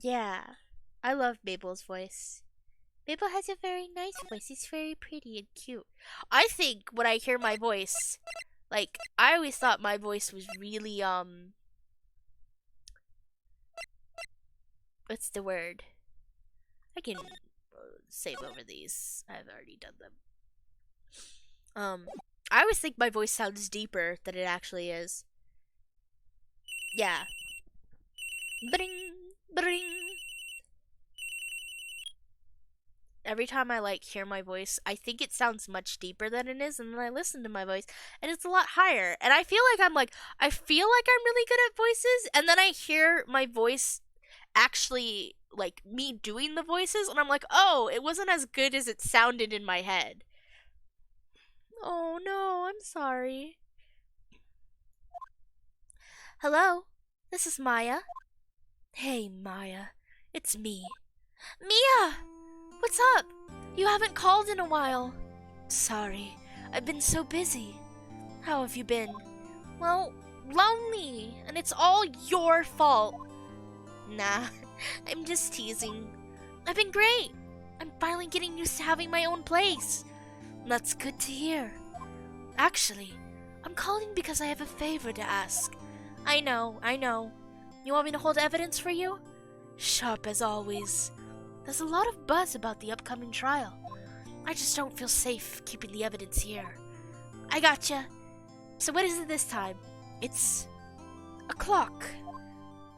Yeah, I love Mabel's voice. Mabel has a very nice voice. It's very pretty and cute. I think when I hear my voice, like I always thought my voice was really what's the word? I can save over these. I've already done them. I always think my voice sounds deeper than it actually is. Yeah. Bring, bring. Every time I like hear my voice, I think it sounds much deeper than it is, and then I listen to my voice and it's a lot higher. And I feel like I feel like I'm really good at voices, and then I hear my voice actually like me doing the voices and I'm like, "Oh, it wasn't as good as it sounded in my head." Oh no, I'm sorry. Hello? This is Maya. Hey, Maya. It's me. Mia! What's up? You haven't called in a while. Sorry, I've been so busy. How have you been? Well, lonely, and it's all your fault. Nah, I'm just teasing. I've been great. I'm finally getting used to having my own place. That's good to hear. Actually, I'm calling because I have a favor to ask. I know. You want me to hold evidence for you? Sharp as always. There's a lot of buzz about the upcoming trial. I just don't feel safe keeping the evidence here. I gotcha. So what is it this time? It's a clock.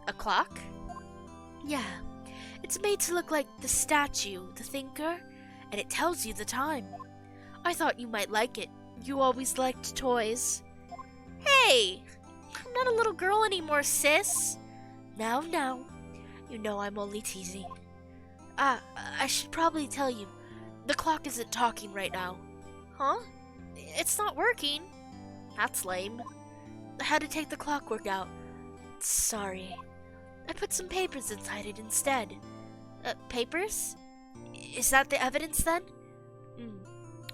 A clock? Yeah. It's made to look like the statue, the thinker, and it tells you the time. I thought you might like it. You always liked toys. Hey! I'm not a little girl anymore, sis. Now. You know I'm only teasing. I should probably tell you, the clock isn't talking right now. Huh? It's not working. That's lame. I had to take the clockwork out. Sorry. I put some papers inside it instead. Papers? Is that the evidence then?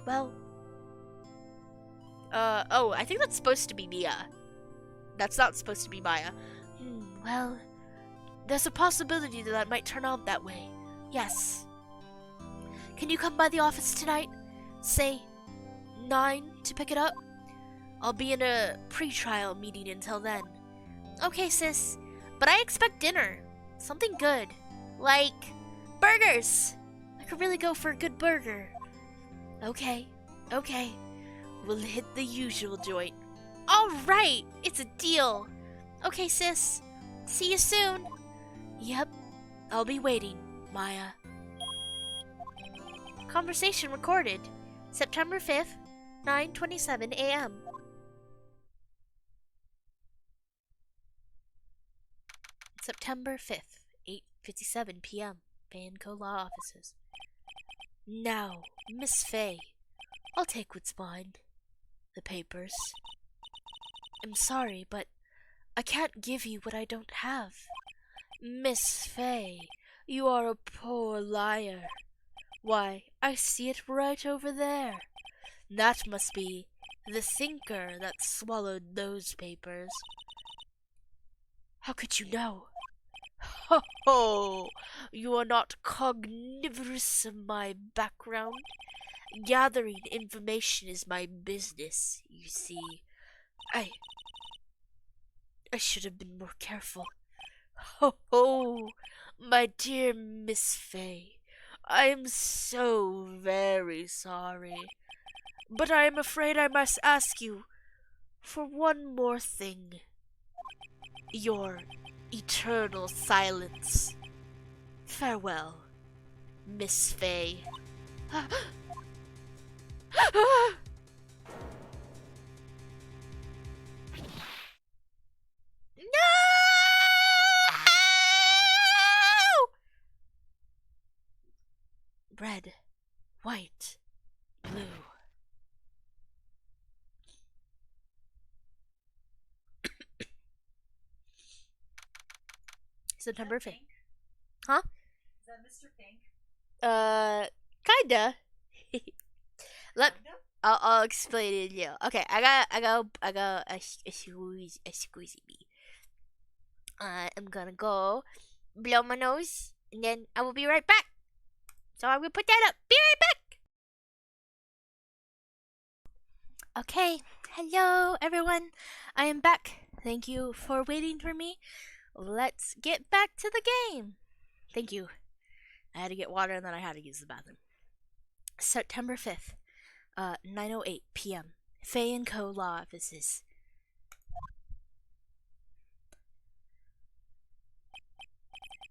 Well... oh, I think that's supposed to be Mia. That's not supposed to be Maya. Well... There's a possibility that might turn out that way. Yes. Can you come by the office tonight? Say 9 to pick it up? I'll be in a pre-trial meeting until then. Okay, sis. But I expect dinner. Something good. Like burgers. I could really go for a good burger. Okay. We'll hit the usual joint. Alright! It's a deal. Okay, sis. See you soon. Yep. I'll be waiting, Maya. Conversation recorded. September 5th, 9:27 a.m. September 5th, 8:57 p.m. Banco Law Offices. Now, Miss Fay, I'll take what's mine. The papers. I'm sorry, but I can't give you what I don't have. Miss Fay, you are a poor liar. Why, I see it right over there. That must be the thinker that swallowed those papers. How could you know? Ho ho! You are not cognivorous of my background. Gathering information is my business, you see. I should have been more careful. Ho ho! My dear Miss Fay, I am so very sorry. But I am afraid I must ask you for one more thing. Your eternal silence. Farewell, Miss Fay. No! Red, white, blue. September 5th. Huh? Is that Mr. Pink? Kinda. I'll explain it to you. Okay, I got a squeezy bee. I'm gonna go blow my nose, and then I will be right back. So I will put that up. Be right back. Okay, hello everyone. I am back. Thank you for waiting for me. Let's get back to the game. Thank you. I had to get water and then I had to use the bathroom. September 5th, 9:08 p.m. Faye & Co. Law Offices.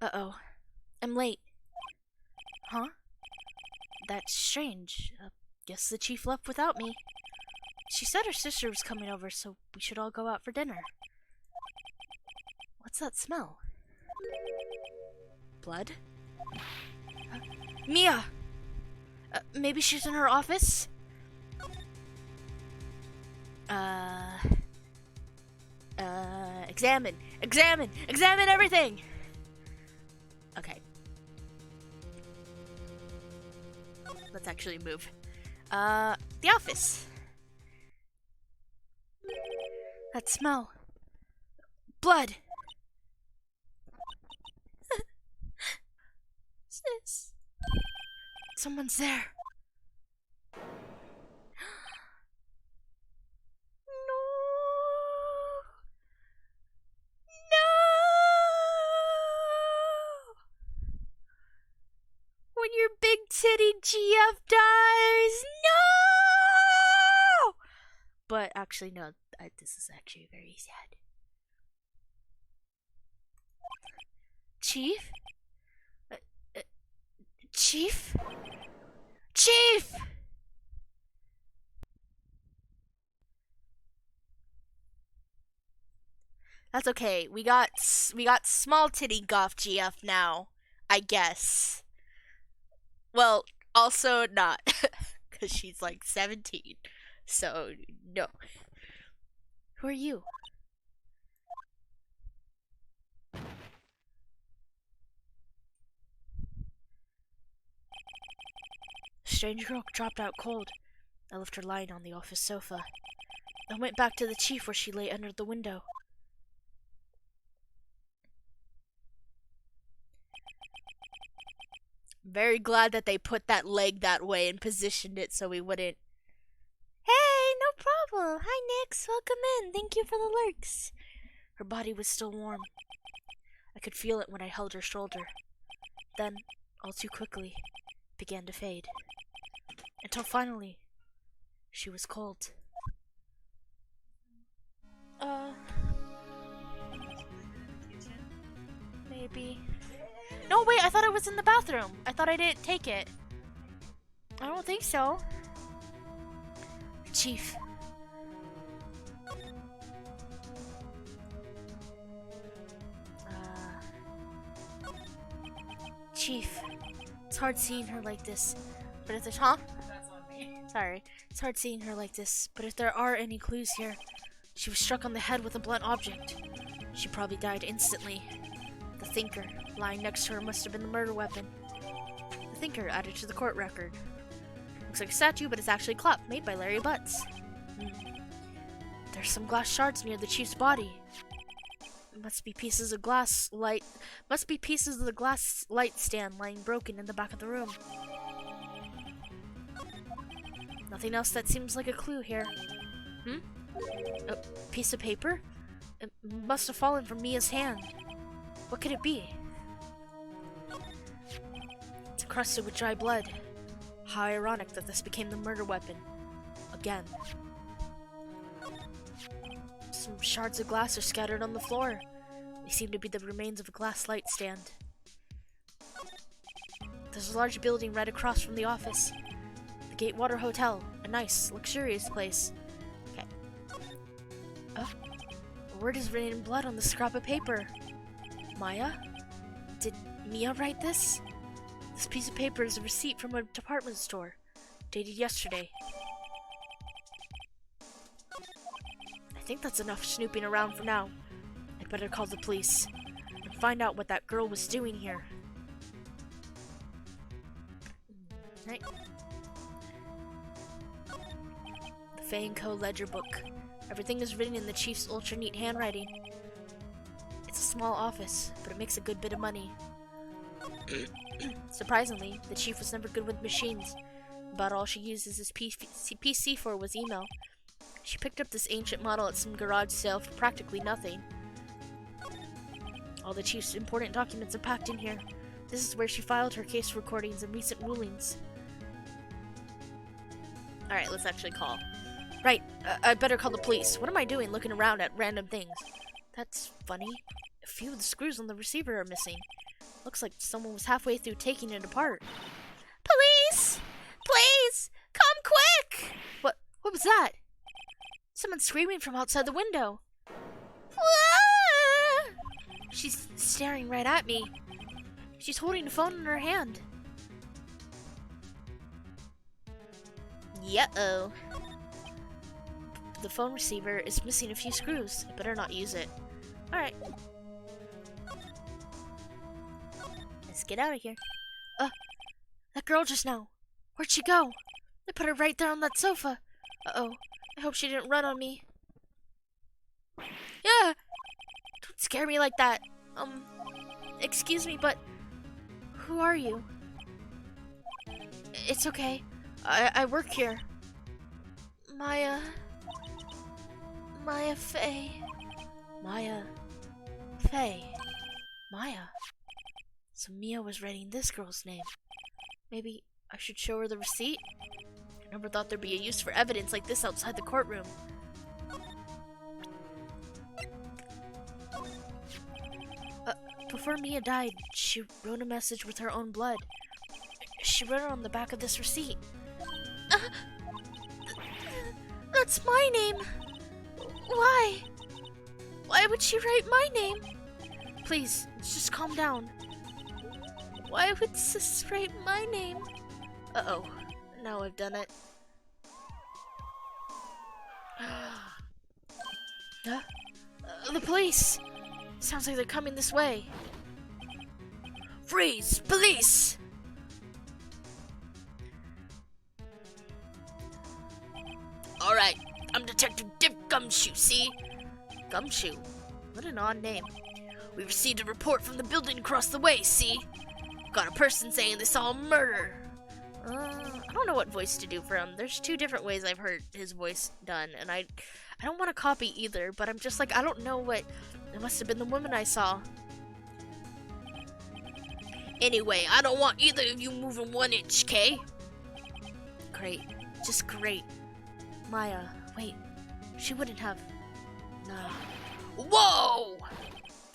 Uh-oh. I'm late. Huh? That's strange. Guess the chief left without me. She said her sister was coming over, so we should all go out for dinner. What's that smell? Blood? Mia! Maybe she's in her office? Examine everything! Okay. Let's actually move. The office. That smell. Blood. Sis. Someone's there. When your big titty GF dies, no! But actually, no, this is actually very sad. Chief? Chief? Chief! That's okay. We got small titty goth GF now, I guess. Well, also not, because she's like 17, so no. Who are you? Strange girl dropped out cold. I left her lying on the office sofa. I went back to the chief where she lay under the window. Very glad that they put that leg that way and positioned it so we wouldn't. Hey, no problem. Hi, Nix. Welcome in. Thank you for the lurks. Her body was still warm. I could feel it when I held her shoulder. Then, all too quickly, it began to fade. Until finally, she was cold. Maybe. No, wait, I thought it was in the bathroom. I thought I didn't take it. I don't think so. Chief. Chief. It's hard seeing her like this. But if there's... Huh? That's on me. Sorry. It's hard seeing her like this. But if there are any clues here, she was struck on the head with a blunt object. She probably died instantly. The thinker lying next to her must have been the murder weapon. The thinker added to the court record. Looks like a statue, but it's actually a clock made by Larry Butts. There's some glass shards near the chief's body. Must be pieces of the glass light stand lying broken in the back of the room. Nothing else that seems like a clue here. A piece of paper? It must have fallen from Mia's hand. What could it be? It's encrusted with dry blood. How ironic that this became the murder weapon. Again. Some shards of glass are scattered on the floor. They seem to be the remains of a glass light stand. There's a large building right across from the office. The Gatewater Hotel. A nice, luxurious place. Okay. Oh. A word is written in blood on the scrap of paper. Maya? Did Mia write this? This piece of paper is a receipt from a department store, dated yesterday. I think that's enough snooping around for now. I'd better call the police and find out what that girl was doing here. Right. The Faye & Co. ledger book. Everything is written in the chief's ultra-neat handwriting. It's a small office, but it makes a good bit of money. Surprisingly, the chief was never good with machines. About all she uses his PC for was email. She picked up this ancient model at some garage sale for practically nothing. All the chief's important documents are packed in here. This is where she filed her case recordings and recent rulings. Alright, let's actually call. Right, I better call the police. What am I doing looking around at random things? That's funny. A few of the screws on the receiver are missing. Looks like someone was halfway through taking it apart. Police! Please! Come quick! What was that? Someone screaming from outside the window. Ah! She's staring right at me. She's holding the phone in her hand. Yeah-oh. The phone receiver is missing a few screws. I better not use it. Alright. Let's get out of here. That girl just now. Where'd she go? They put her right there on that sofa. Uh-oh. I hope she didn't run on me. Yeah! Don't scare me like that. Excuse me, but who are you? It's okay. I work here. Maya Faye. Maya Faye. Maya. So Mia was writing this girl's name. Maybe I should show her the receipt? I never thought there'd be a use for evidence like this outside the courtroom. Before Mia died, she wrote a message with her own blood. She wrote it on the back of this receipt. That's my name! Why? Why would she write my name? Please, just calm down. Why would Sis write my name? Uh-oh. Now I've done it. The police! Sounds like they're coming this way. Freeze! Police! Alright, I'm Detective Dick Gumshoe, see? Gumshoe? What an odd name. We received a report from the building across the way, see? Got a person saying they saw a murder. I don't know what voice to do for him. There's 2 different ways I've heard his voice done, and I don't want to copy either, but I'm just like, I don't know what... It must have been the woman I saw. Anyway, I don't want either of you moving 1 inch, Kay? Great. Just great. Maya, wait. She wouldn't have... No. Whoa!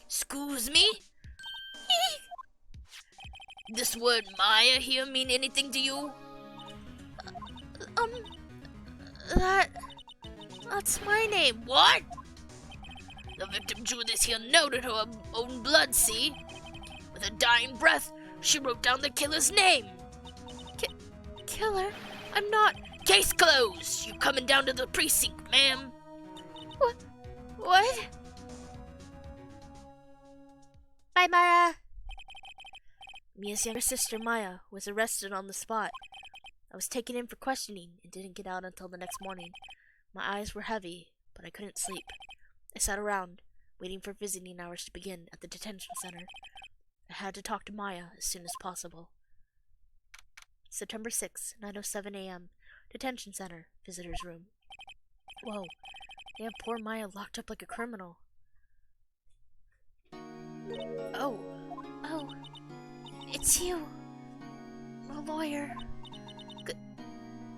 Excuse me? This word Maya here mean anything to you? That's my name. What? The victim drew this here note in her own blood, see? With her dying breath, she wrote down the killer's name. Killer? I'm not... Case closed! You coming down to the precinct, ma'am. What? Bye, Maya. Mia's younger sister, Maya, was arrested on the spot. I was taken in for questioning and didn't get out until the next morning. My eyes were heavy, but I couldn't sleep. I sat around, waiting for visiting hours to begin at the detention center. I had to talk to Maya as soon as possible. September 6, 9:07 a.m. Detention center, visitor's room. Whoa, they have poor Maya locked up like a criminal. Oh, it's you, the lawyer.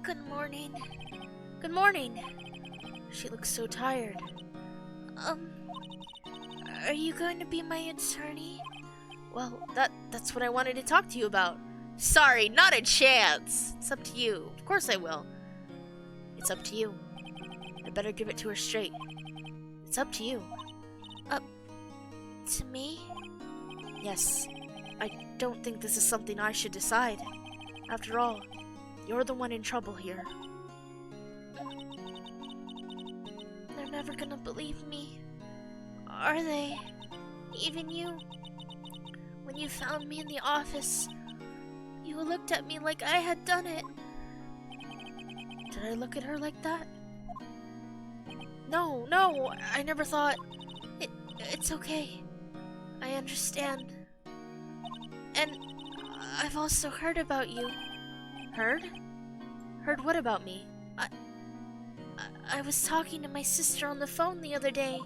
Good morning. Good morning. She looks so tired. Are you going to be my attorney? Well, that's what I wanted to talk to you about. Sorry, not a chance. It's up to you. Of course I will. It's up to you. I better give it to her straight. It's up to you. Up to me? Yes. I don't think this is something I should decide. After all, you're the one in trouble here. They're never gonna believe me. Are they? Even you? When you found me in the office, you looked at me like I had done it. Did I look at her like that? No, I never thought... It's okay. I understand. And I've also heard about you. Heard? Heard what about me? I was talking to my sister on the phone the other day.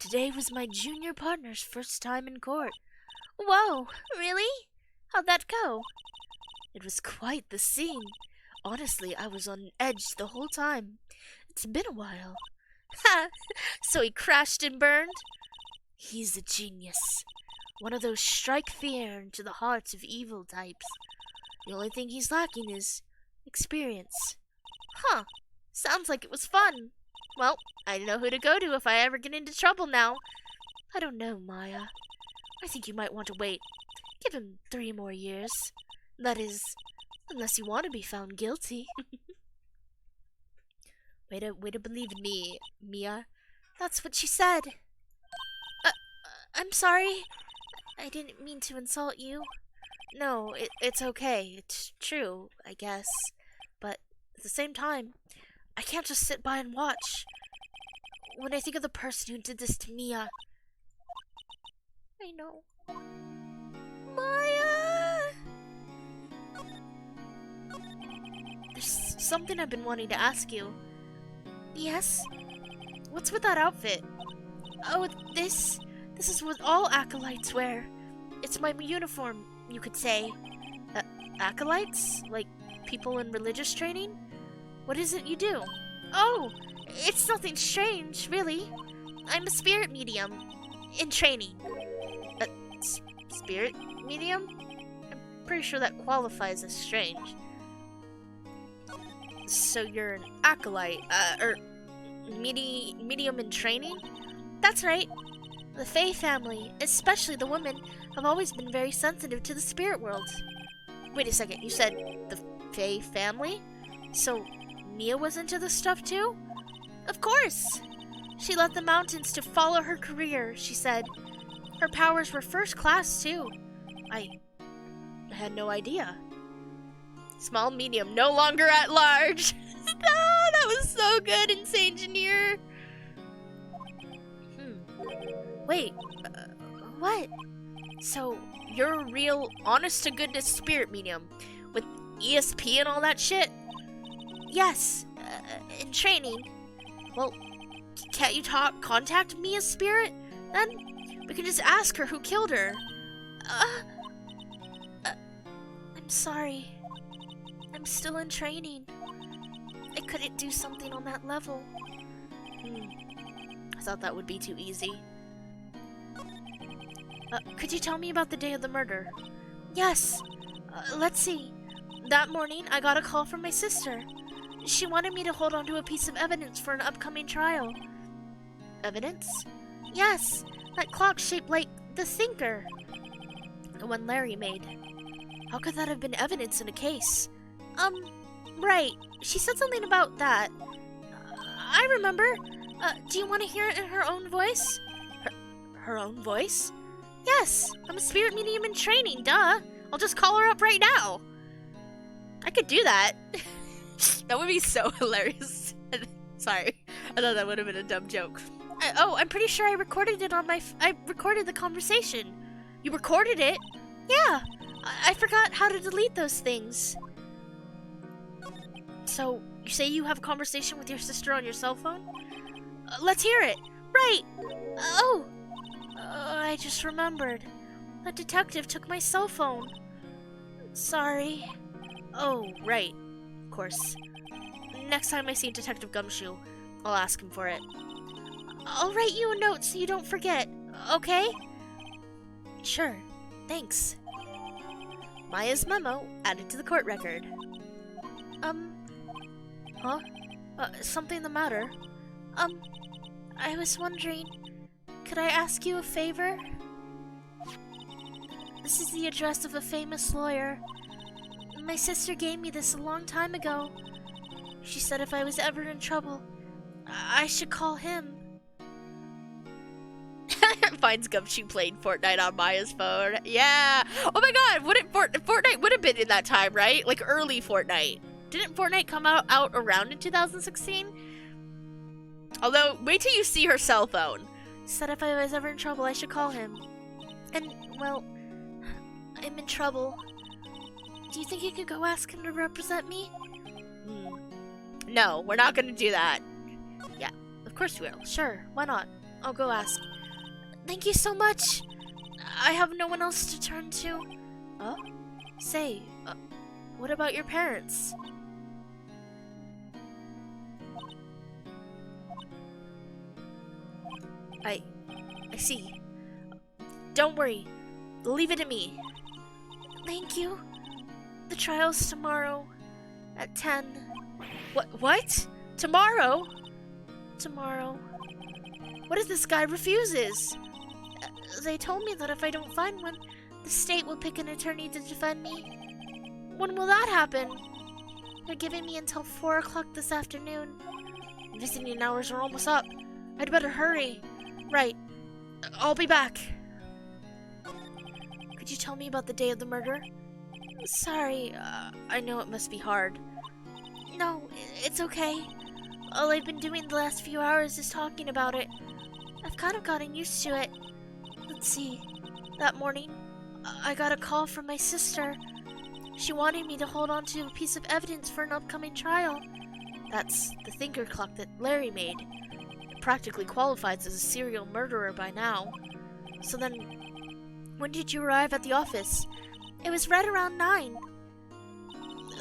Today was my junior partner's first time in court. Whoa, really? How'd that go? It was quite the scene. Honestly, I was on edge the whole time. It's been a while. Ha! So he crashed and burned? He's a genius. One of those strike fear into the hearts of evil types. The only thing he's lacking is experience. Huh. Sounds like it was fun. Well, I know who to go to if I ever get into trouble now. I don't know, Maya. I think you might want to wait. Give him 3 more years. That is, unless you want to be found guilty. Way to believe in me, Mia. That's what she said. I'm sorry. I didn't mean to insult you. No, it's okay. It's true, I guess. But at the same time, I can't just sit by and watch. When I think of the person who did this to Mia... I know. Maya! There's something I've been wanting to ask you. Yes? What's with that outfit? Oh, this is what all acolytes wear. It's my uniform, you could say. Acolytes? Like people in religious training? What is it you do? Oh, it's nothing strange, really. I'm a spirit medium in training. Spirit medium? I'm pretty sure that qualifies as strange. So you're an acolyte, medium in training? That's right. The Fae family, especially the women, have always been very sensitive to the spirit world. Wait a second, you said the Fae family? So Mia was into this stuff too? Of course! She left the mountains to follow her career, she said. Her powers were first class too. I had no idea. Small medium, no longer at large. Oh, that was so good, Insane Engineer. Wait, what? So, you're a real, honest-to-goodness spirit medium, with ESP and all that shit? Yes, in training. Well, can't you contact Mia's spirit? Then, we can just ask her who killed her. I'm sorry. I'm still in training. I couldn't do something on that level. I thought that would be too easy. Could you tell me about the day of the murder? Yes. Let's see. That morning, I got a call from my sister. She wanted me to hold on to a piece of evidence for an upcoming trial. Evidence? Yes. That clock shaped like the Thinker. The one Larry made. How could that have been evidence in a case? Right. She said something about that. I remember. Do you want to hear it in her own voice? Her own voice? Yes. I'm a spirit medium in training, duh. I'll just call her up right now. I could do that. That would be so hilarious. Sorry. I thought that would have been a dumb joke. I'm pretty sure I recorded it on I recorded the conversation. You recorded it? Yeah. I forgot how to delete those things. So, you say you have a conversation with your sister on your cell phone? Let's hear it. Right. I just remembered. A detective took my cell phone. Sorry. Oh, right. Of course. Next time I see Detective Gumshoe, I'll ask him for it. I'll write you a note so you don't forget, okay? Sure. Thanks. Maya's memo added to the court record. Huh? Something the matter? I was wondering, could I ask you a favor? This is the address of a famous lawyer. My sister gave me this a long time ago. She said if I was ever in trouble, I should call him. Finds Gumshoe playing Fortnite on Maya's phone. Yeah! Oh my god! Fortnite would have been in that time, right? Like early Fortnite. Didn't Fortnite come out around in 2016? Although, wait till you see her cell phone. said if I was ever in trouble, I should call him. And, well, I'm in trouble. Do you think you could go ask him to represent me? No, we're not gonna do that. Yeah, of course we will. Sure, why not? I'll go ask. Thank you so much. I have no one else to turn to. Oh? Say, what about your parents? I see. Don't worry. Leave it to me. Thank you. The trial's tomorrow at 10. What? Tomorrow? Tomorrow. What if this guy refuses? They told me that if I don't find one, the state will pick an attorney to defend me. When will that happen? They're giving me until 4 o'clock this afternoon. Visiting hours are almost up. I'd better hurry. Right. I'll be back. Could you tell me about the day of the murder? Sorry, I know it must be hard. No, it's okay. All I've been doing the last few hours is talking about it. I've kind of gotten used to it. Let's see. That morning, I got a call from my sister. She wanted me to hold on to a piece of evidence for an upcoming trial. That's the thinker clock that Larry made. It practically qualifies as a serial murderer by now. So then, when did you arrive at the office? It was right around 9.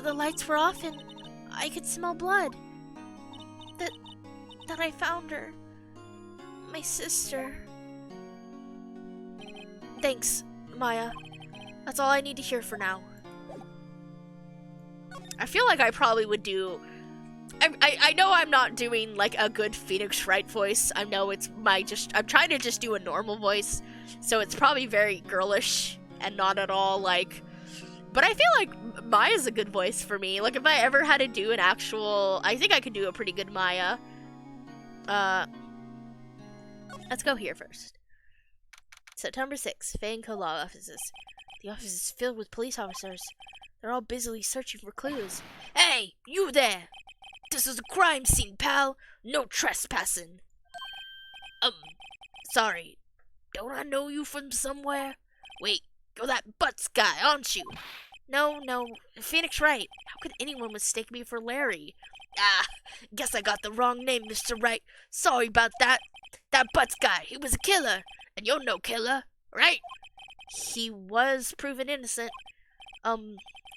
The lights were off and I could smell blood. That I found her. My sister. Thanks, Maya. That's all I need to hear for now. I feel like I probably would do... I know I'm not doing, like, a good Phoenix Wright voice. I know it's I'm trying to just do a normal voice. So it's probably very girlish and not at all, like... But I feel like Maya's a good voice for me. Like, if I ever had to do an actual... I think I could do a pretty good Maya. Let's go here first. September 6th, Fanco Law Offices. The office is filled with police officers. They're all busily searching for clues. Hey, you there! This is a crime scene, pal. No trespassing. Sorry. Don't I know you from somewhere? Wait, you're that Butts guy, aren't you? No, Phoenix Wright. How could anyone mistake me for Larry? Guess I got the wrong name, Mr. Wright. Sorry about that. That Butts guy, he was a killer. And you're no killer, right? He was proven innocent.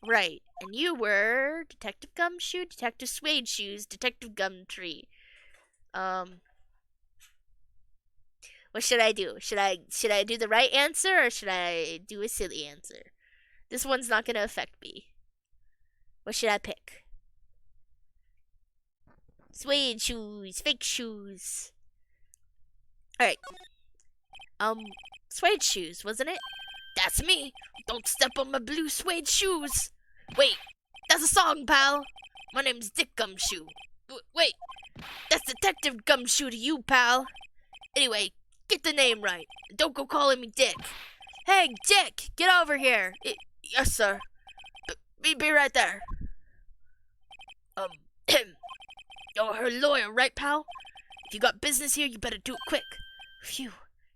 Right. And you were Detective Gumshoe, Detective Suede Shoes, Detective Gumtree. What should I do? Should I do the right answer or should I do a silly answer? This one's not gonna affect me. What should I pick? Suede shoes, fake shoes. Alright. Suede shoes, wasn't it? That's me. Don't step on my blue suede shoes. Wait, that's a song, pal. My name's Dick Gumshoe. Wait, that's Detective Gumshoe to you, pal. Anyway, get the name right. Don't go calling me Dick. Hey, Dick, get over here. Yes, sir. Be right there. You're her lawyer, right, pal? If you got business here, you better do it quick. Phew,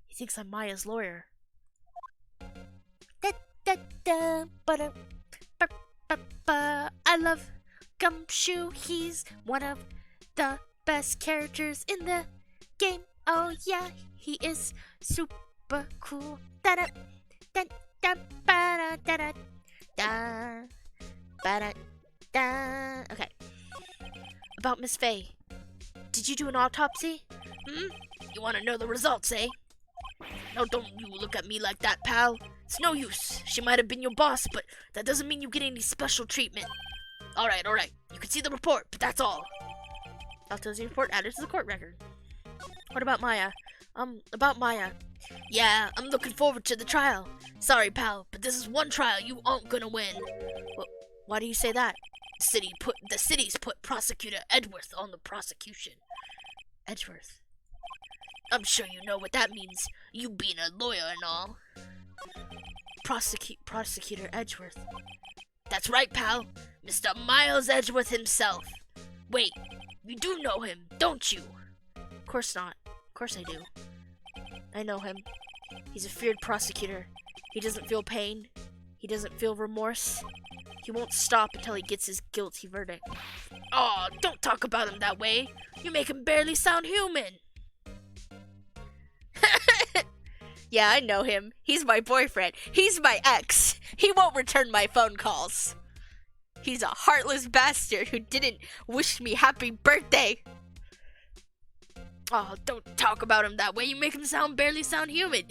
he thinks I'm Maya's lawyer. I love Gumshoe. He's one of the best characters in the game. Oh yeah, he is super cool. Okay. About Miss Faye. Did you do an autopsy? You want to know the results, eh? No, don't you look at me like that, pal. It's no use. She might have been your boss, but that doesn't mean you get any special treatment. Alright. You can see the report, but that's all. Autopsy report added to the court record. What about Maya? About Maya. Yeah, I'm looking forward to the trial. Sorry, pal, but this is one trial you aren't gonna win. Well, why do you say that? The city's put Prosecutor Edgeworth on the prosecution. Edgeworth. I'm sure you know what that means, you being a lawyer and all. Prosecutor Edgeworth. That's right, pal. Mr. Miles Edgeworth himself. Wait, you do know him, don't you? Of course not. Of course I do. I know him. He's a feared prosecutor. He doesn't feel pain. He doesn't feel remorse. He won't stop until he gets his guilty verdict. Oh, don't talk about him that way. You make him barely sound human. Yeah, I know him. He's my boyfriend. He's my ex. He won't return my phone calls. He's a heartless bastard who didn't wish me happy birthday. Oh, don't talk about him that way. You make him barely sound human.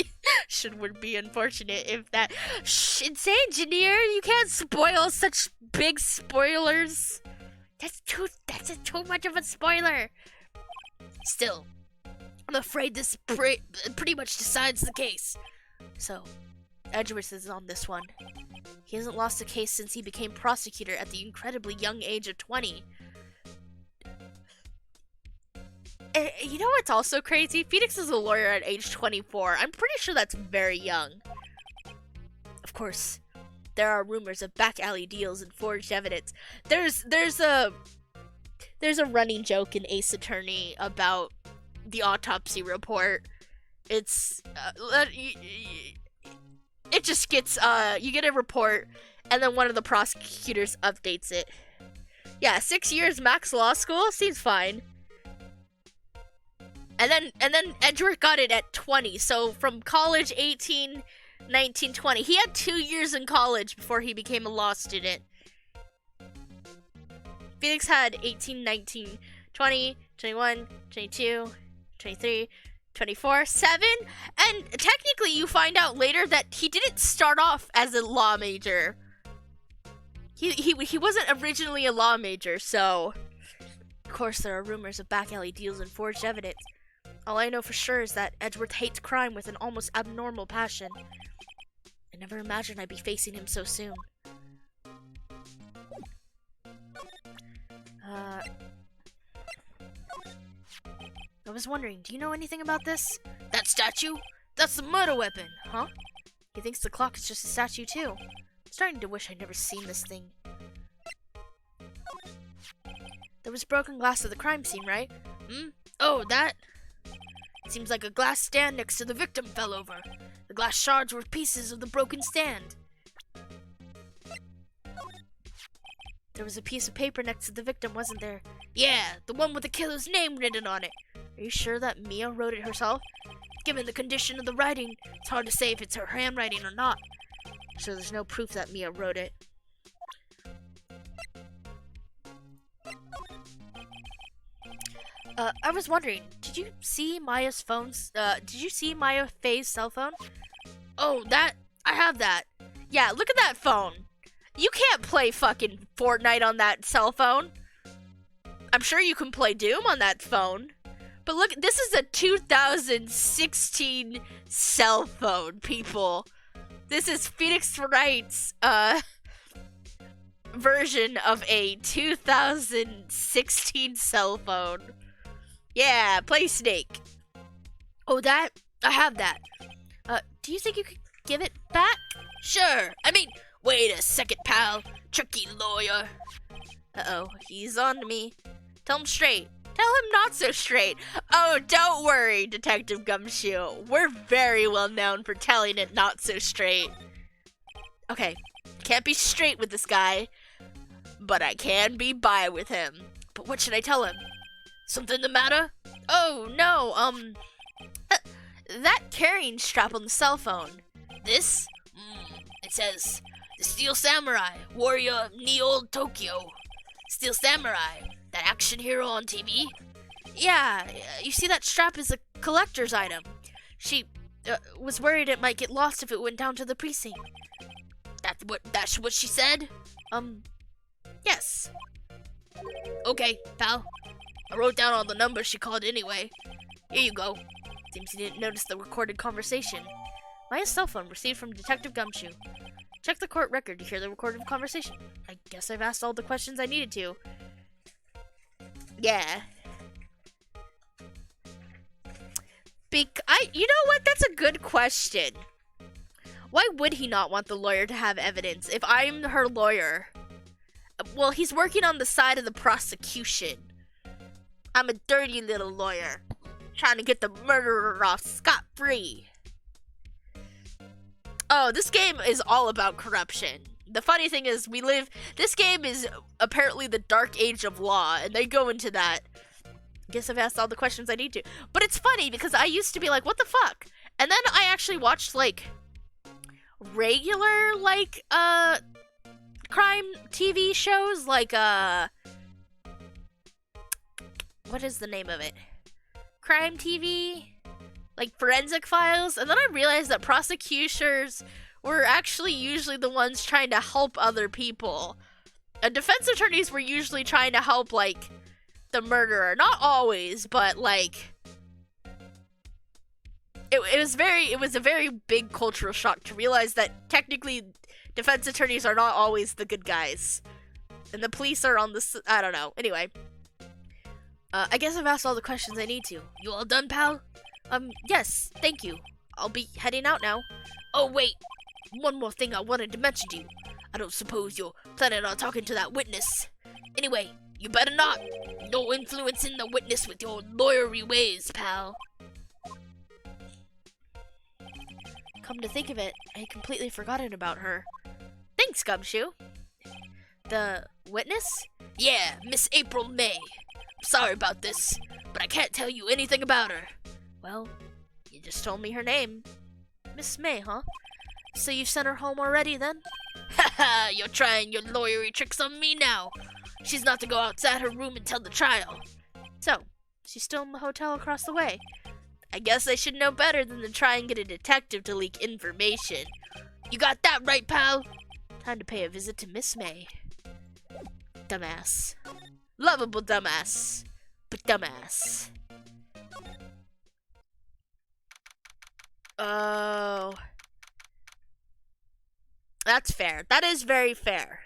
Would be unfortunate if that... insane, engineer. You can't spoil such big spoilers. That's too much of a spoiler. Still, I'm afraid this pretty much decides the case. So, Edgeworth is on this one. He hasn't lost a case since he became prosecutor at the incredibly young age of 20. You know what's also crazy? Phoenix is a lawyer at age 24. I'm pretty sure that's very young. Of course, there are rumors of back alley deals and forged evidence. There's a running joke in Ace Attorney about the autopsy report. It's it just gets you get a report and then one of the prosecutors updates it. Yeah, 6 years max law school seems fine. And then Edgeworth got it at 20. So from college 18, 19, 20. He had 2 years in college before he became a law student. Phoenix had 18, 19, 20, 21, 22, 23, 24, 7. And technically you find out later that he didn't start off as a law major. He wasn't originally a law major, so... Of course there are rumors of back alley deals and forged evidence. All I know for sure is that Edgeworth hates crime with an almost abnormal passion. I never imagined I'd be facing him so soon. I was wondering, do you know anything about this? That statue? That's the murder weapon, huh? He thinks the clock is just a statue too. I'm starting to wish I'd never seen this thing. There was broken glass at the crime scene, right? Oh, that... Seems like a glass stand next to the victim fell over. The glass shards were pieces of the broken stand. There was a piece of paper next to the victim, wasn't there? Yeah, the one with the killer's name written on it. Are you sure that Mia wrote it herself? Given the condition of the writing, it's hard to say if it's her handwriting or not. So there's no proof that Mia wrote it. I was wondering, did you see Maya's phone's, did you see Maya Faye's cell phone? Oh, I have that. Yeah, look at that phone. You can't play fucking Fortnite on that cell phone. I'm sure you can play Doom on that phone. But look, this is a 2016 cell phone, people. This is Phoenix Wright's, version of a 2016 cell phone. Yeah, play Snake. Oh, I have that. Do you think you could give it back? Sure. I mean, wait a second, pal. Tricky lawyer. Uh-oh, he's on to me. Tell him straight. Tell him not so straight. Oh, don't worry, Detective Gumshoe. We're very well known for telling it not so straight. Okay, can't be straight with this guy, but I can be bi with him. But what should I tell him? Something the matter? Oh, no, that carrying strap on the cell phone. This? It says, the Steel Samurai, warrior Neo Tokyo. Steel Samurai, that action hero on TV? Yeah, you see that strap is a collector's item. She, was worried it might get lost if it went down to the precinct. That's what she said? Yes. Okay, pal. I wrote down all the numbers she called anyway. Here you go. Seems you didn't notice the recorded conversation. Maya's cell phone received from Detective Gumshoe. Check the court record to hear the recorded conversation. I guess I've asked all the questions I needed to. Yeah. You know what? That's a good question. Why would he not want the lawyer to have evidence if I'm her lawyer? Well, he's working on the side of the prosecution. I'm a dirty little lawyer, trying to get the murderer off scot free. Oh, this game is all about corruption. The funny thing is, this game is apparently the dark age of law, and they go into that. Guess I've asked all the questions I need to. But it's funny, because I used to be like, what the fuck? And then I actually watched, like, regular, like, crime TV shows, like, what is the name of it? Crime TV? Like, Forensic Files? And then I realized that prosecutors were actually usually the ones trying to help other people. And defense attorneys were usually trying to help, like, the murderer. Not always, but, like, it was a very big cultural shock to realize that technically defense attorneys are not always the good guys. And the police are on the, I don't know. Anyway. I guess I've asked all the questions I need to. You all done, pal? Yes, thank you. I'll be heading out now. Oh, wait. One more thing I wanted to mention to you. I don't suppose you're planning on talking to that witness. Anyway, you better not. No influencing the witness with your lawyery ways, pal. Come to think of it, I had completely forgotten about her. Thanks, Gumshoe. The witness? Yeah, Miss April May. Sorry about this, but I can't tell you anything about her. Well, you just told me her name. Miss May, huh? So you've sent her home already, then? Haha, you're trying your lawyery tricks on me now. She's not to go outside her room until the trial. So, she's still in the hotel across the way. I guess I should know better than to try and get a detective to leak information. You got that right, pal? Time to pay a visit to Miss May. Dumbass. Lovable dumbass. But dumbass. Oh. That's fair. That is very fair.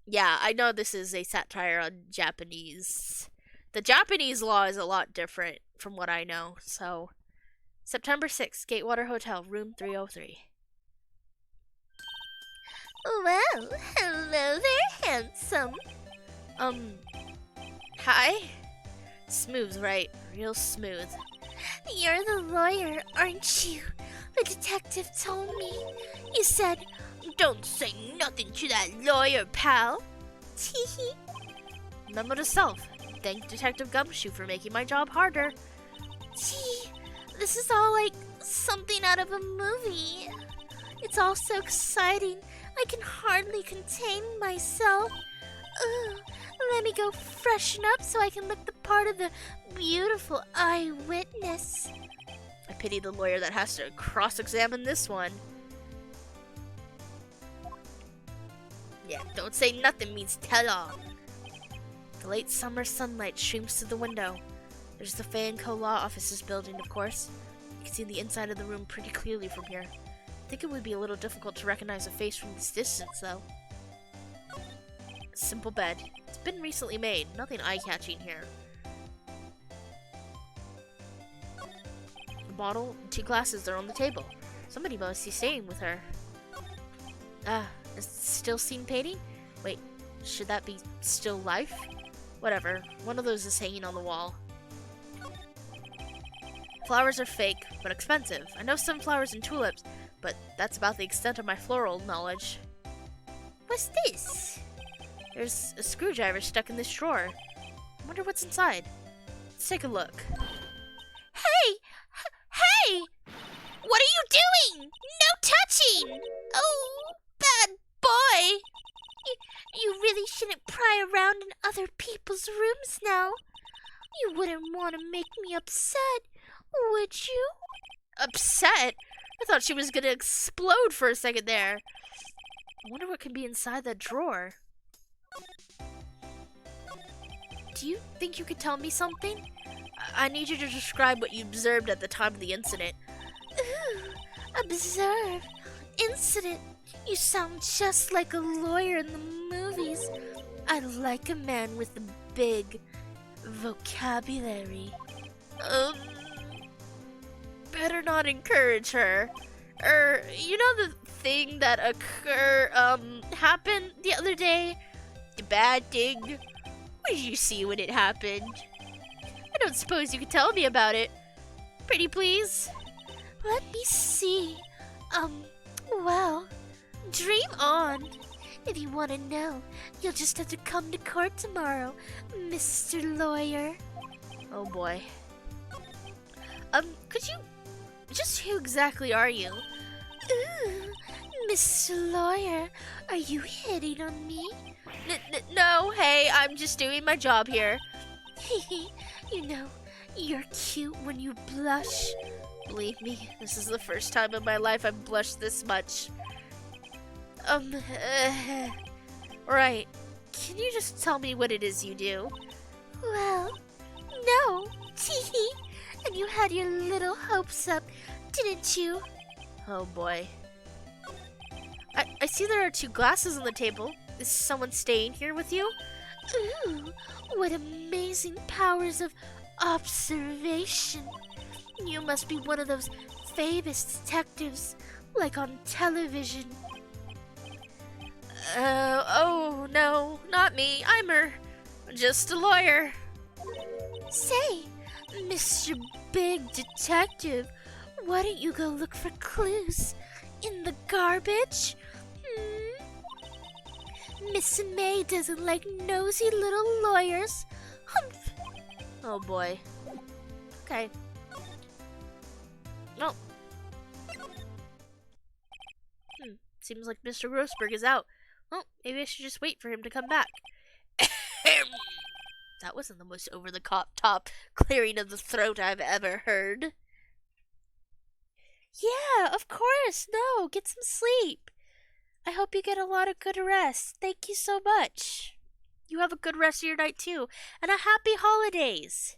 Yeah, I know this is a satire on Japanese. The Japanese law is a lot different from what I know, so. September 6th, Gatewater Hotel, room 303. Well, hello there, handsome. Hi? Smooth, right? Real smooth. You're the lawyer, aren't you? The detective told me. You said, don't say nothing to that lawyer, pal. Teehee. Memo to self. Thank Detective Gumshoe for making my job harder. Gee, this is all like something out of a movie. It's all so exciting, I can hardly contain myself. Ugh, let me go freshen up so I can look the part of the beautiful eyewitness. I pity the lawyer that has to cross-examine this one. Yeah, don't say nothing means tell all. The late summer sunlight streams through the window. There's the Fanco Law Offices building, of course. You can see the inside of the room pretty clearly from here. I think it would be a little difficult to recognize a face from this distance, though. Simple bed. It's been recently made. Nothing eye-catching here. A bottle and 2 glasses are on the table. Somebody must be staying with her. Is it still scene painting? Wait, should that be still life? Whatever. One of those is hanging on the wall. Flowers are fake, but expensive. I know sunflowers and tulips, but that's about the extent of my floral knowledge. What's this? There's a screwdriver stuck in this drawer. I wonder what's inside. Let's take a look. Hey! Hey! What are you doing? No touching! Oh, bad boy! You really shouldn't pry around in other people's rooms now. You wouldn't want to make me upset, would you? Upset? I thought she was gonna explode for a second there. I wonder what can be inside that drawer. Do you think you could tell me something? I need you to describe what you observed at the time of the incident. Ooh, observe? Incident? You sound just like a lawyer in the movies. I like a man with a big vocabulary. Better not encourage her. You know the thing that happened the other day? The bad thing? What did you see when it happened? I don't suppose you could tell me about it. pretty please? Let me see. Well, dream on. If you want to know, you'll just have to come to court tomorrow, Mr. Lawyer. Oh boy. Could you... Just who exactly are you? Ooh, Mr. Lawyer, are you hitting on me? No, hey, I'm just doing my job here. You know, you're cute when you blush. Believe me, this is the first time in my life I've blushed this much. Right. Can you just tell me what it is you do? Well, no. Teehee. And you had your little hopes up, didn't you? Oh boy. I see there are 2 glasses on the table. Is someone staying here with you? Ooh, what amazing powers of observation. You must be one of those famous detectives, like on television. Oh no, not me. I'm just a lawyer. Say, Mr. Big Detective, why don't you go look for clues in the garbage? Miss May doesn't like nosy little lawyers. Humph. Oh boy. Okay. No. Seems like Mr. Grossberg is out. Well, maybe I should just wait for him to come back. That wasn't the most over-the-top clearing of the throat I've ever heard. Yeah, of course. No, get some sleep. I hope you get a lot of good rest. Thank you so much. You have a good rest of your night, too. And a happy holidays.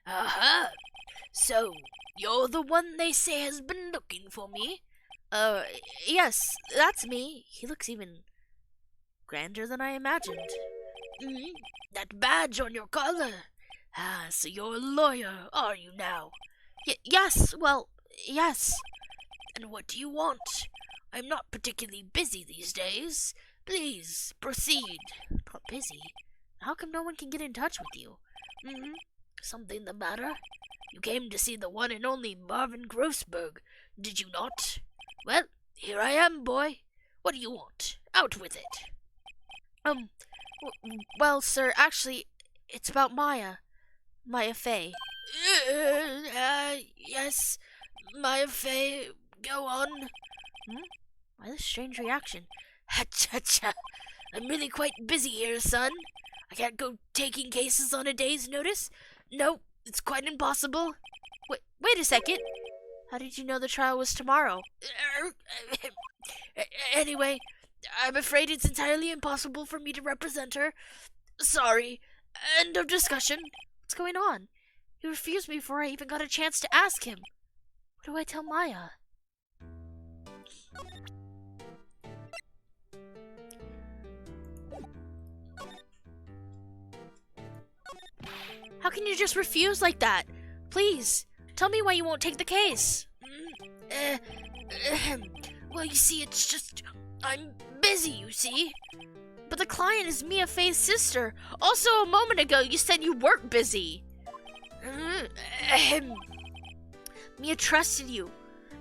Aha! So, you're the one they say has been looking for me? Yes, that's me. He looks even grander than I imagined. That badge on your collar. Ah, so you're a lawyer, are you now? Yes, well, yes. And what do you want? I'm not particularly busy these days. Please, proceed. Not busy? How come no one can get in touch with you? Something the matter? You came to see the one and only Marvin Grossberg, did you not? Well, here I am, boy. What do you want? Out with it. Well, sir, actually, it's about Maya. Maya Fey. Yes, Maya Fey, go on. Why this strange reaction? Ha-cha-cha. I'm really quite busy here, son. I can't go taking cases on a day's notice. No, it's quite impossible. Wait a second. How did you know the trial was tomorrow? Anyway, I'm afraid it's entirely impossible for me to represent her. Sorry. End of discussion. What's going on? He refused me before I even got a chance to ask him. What do I tell Maya? How can you just refuse like that? Please, tell me why you won't take the case. Well, you see, it's just... I'm busy, you see? But the client is Mia Fey's sister. Also, a moment ago, you said you weren't busy. Mia trusted you.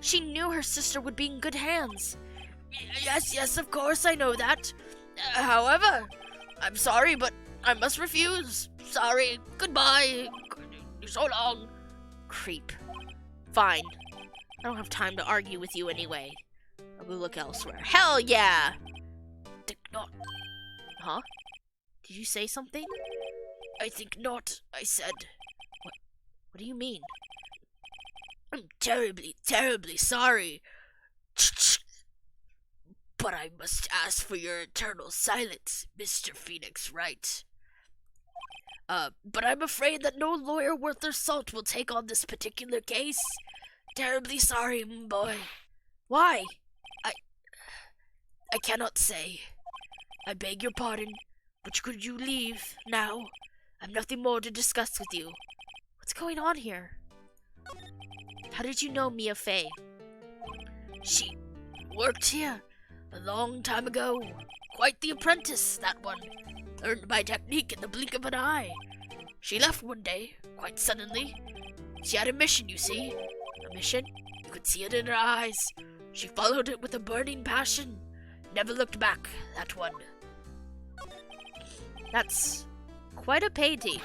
She knew her sister would be in good hands. Yes, of course, I know that. However, I'm sorry, but I must refuse. Sorry, goodbye. So long. Creep. Fine. I don't have time to argue with you anyway. I'll go look elsewhere. Hell yeah! Think not. Huh? Did you say something? I think not, I said. What do you mean? I'm terribly, terribly sorry. But I must ask for your eternal silence, Mr. Phoenix Wright. But I'm afraid that no lawyer worth their salt will take on this particular case. Terribly sorry, boy. Why? I cannot say. I beg your pardon, but could you leave now? I've nothing more to discuss with you. What's going on here? How did you know Mia Fey? She worked here a long time ago. Quite the apprentice, that one. Learned my technique in the blink of an eye. She left one day, quite suddenly. She had a mission, you see. A mission? You could see it in her eyes. She followed it with a burning passion. Never looked back, that one. That's quite a painting.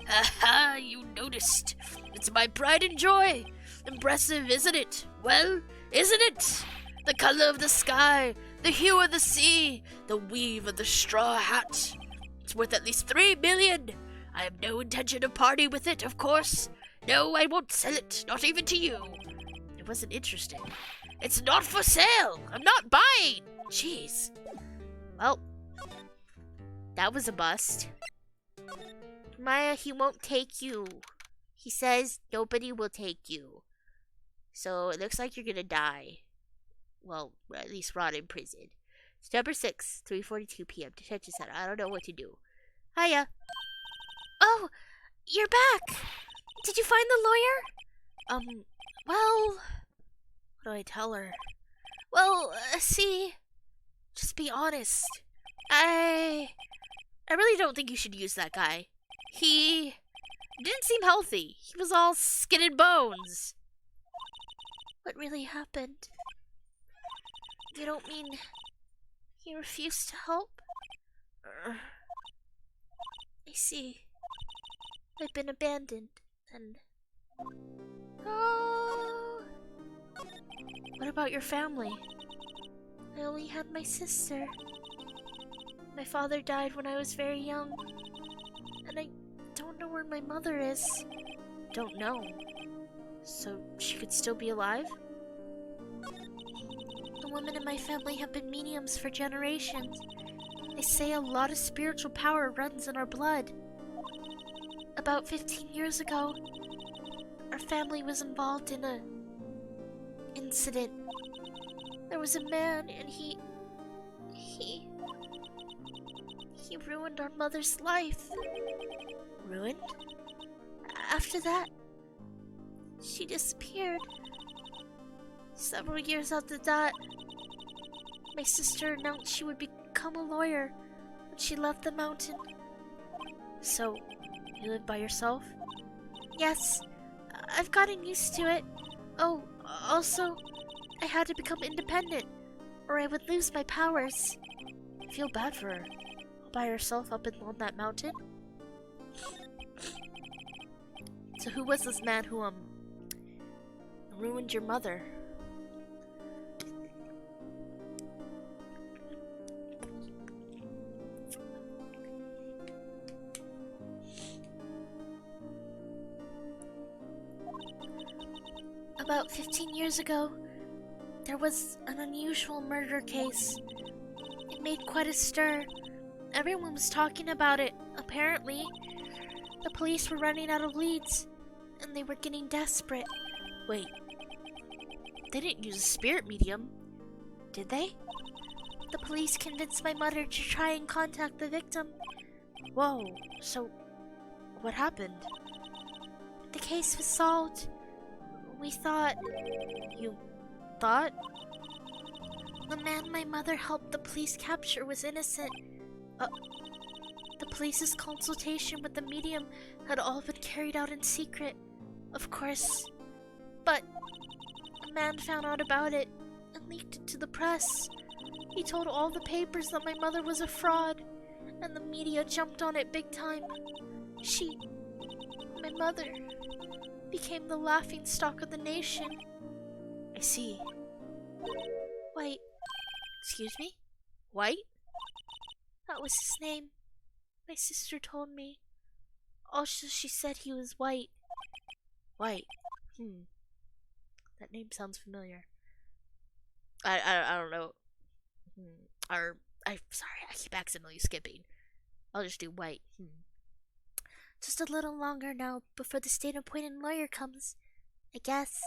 Haha, you noticed. It's my pride and joy. Impressive, isn't it? Well, isn't it? The color of the sky, the hue of the sea, the weave of the straw hat. It's worth at least 3 million. I have no intention of parting with it, of course. No, I won't sell it, not even to you. It wasn't interesting. It's not for sale. I'm not buying. Jeez. Well, that was a bust. Maya, he won't take you. He says nobody will take you. So it looks like you're gonna die. Well, at least rot in prison. September 6th, 3:42 p.m. Detention Center. I don't know what to do. Hiya. Oh, you're back. Did you find the lawyer? Well, what do I tell her? Well, see, just be honest. I really don't think you should use that guy. He didn't seem healthy. He was all skin and bones. What really happened? You don't mean he refused to help? I see. I've been abandoned, and... Oh! What about your family? I only had my sister. My father died when I was very young, and I don't know where my mother is. Don't know? So she could still be alive? The women in my family have been mediums for generations. They say a lot of spiritual power runs in our blood. About 15 years ago, our family was involved in a incident. There was a man and he ruined our mother's life. Ruined? After that, she disappeared. Several years after that, my sister announced she would become a lawyer when she left the mountain. So, you live by yourself? Yes, I've gotten used to it. Oh, also, I had to become independent, or I would lose my powers. I feel bad for her. All by herself up on that mountain? So who was this man who, ruined your mother? About 15 years ago, there was an unusual murder case. It made quite a stir. Everyone was talking about it, apparently. The police were running out of leads, and they were getting desperate. Wait, they didn't use a spirit medium, did they? The police convinced my mother to try and contact the victim. Whoa, so what happened? The case was solved. We thought... You thought? The man my mother helped the police capture was innocent. The police's consultation with the medium had all been carried out in secret, of course. But a man found out about it and leaked it to the press. He told all the papers that my mother was a fraud, and the media jumped on it big time. My mother, became the laughingstock of the nation. I see. White. Excuse me? White? That was his name. My sister told me. Also, she said he was white. White. That name sounds familiar. I don't know. I'm sorry, I keep accidentally skipping. I'll just do white. Just a little longer now before the state-appointed lawyer comes, I guess.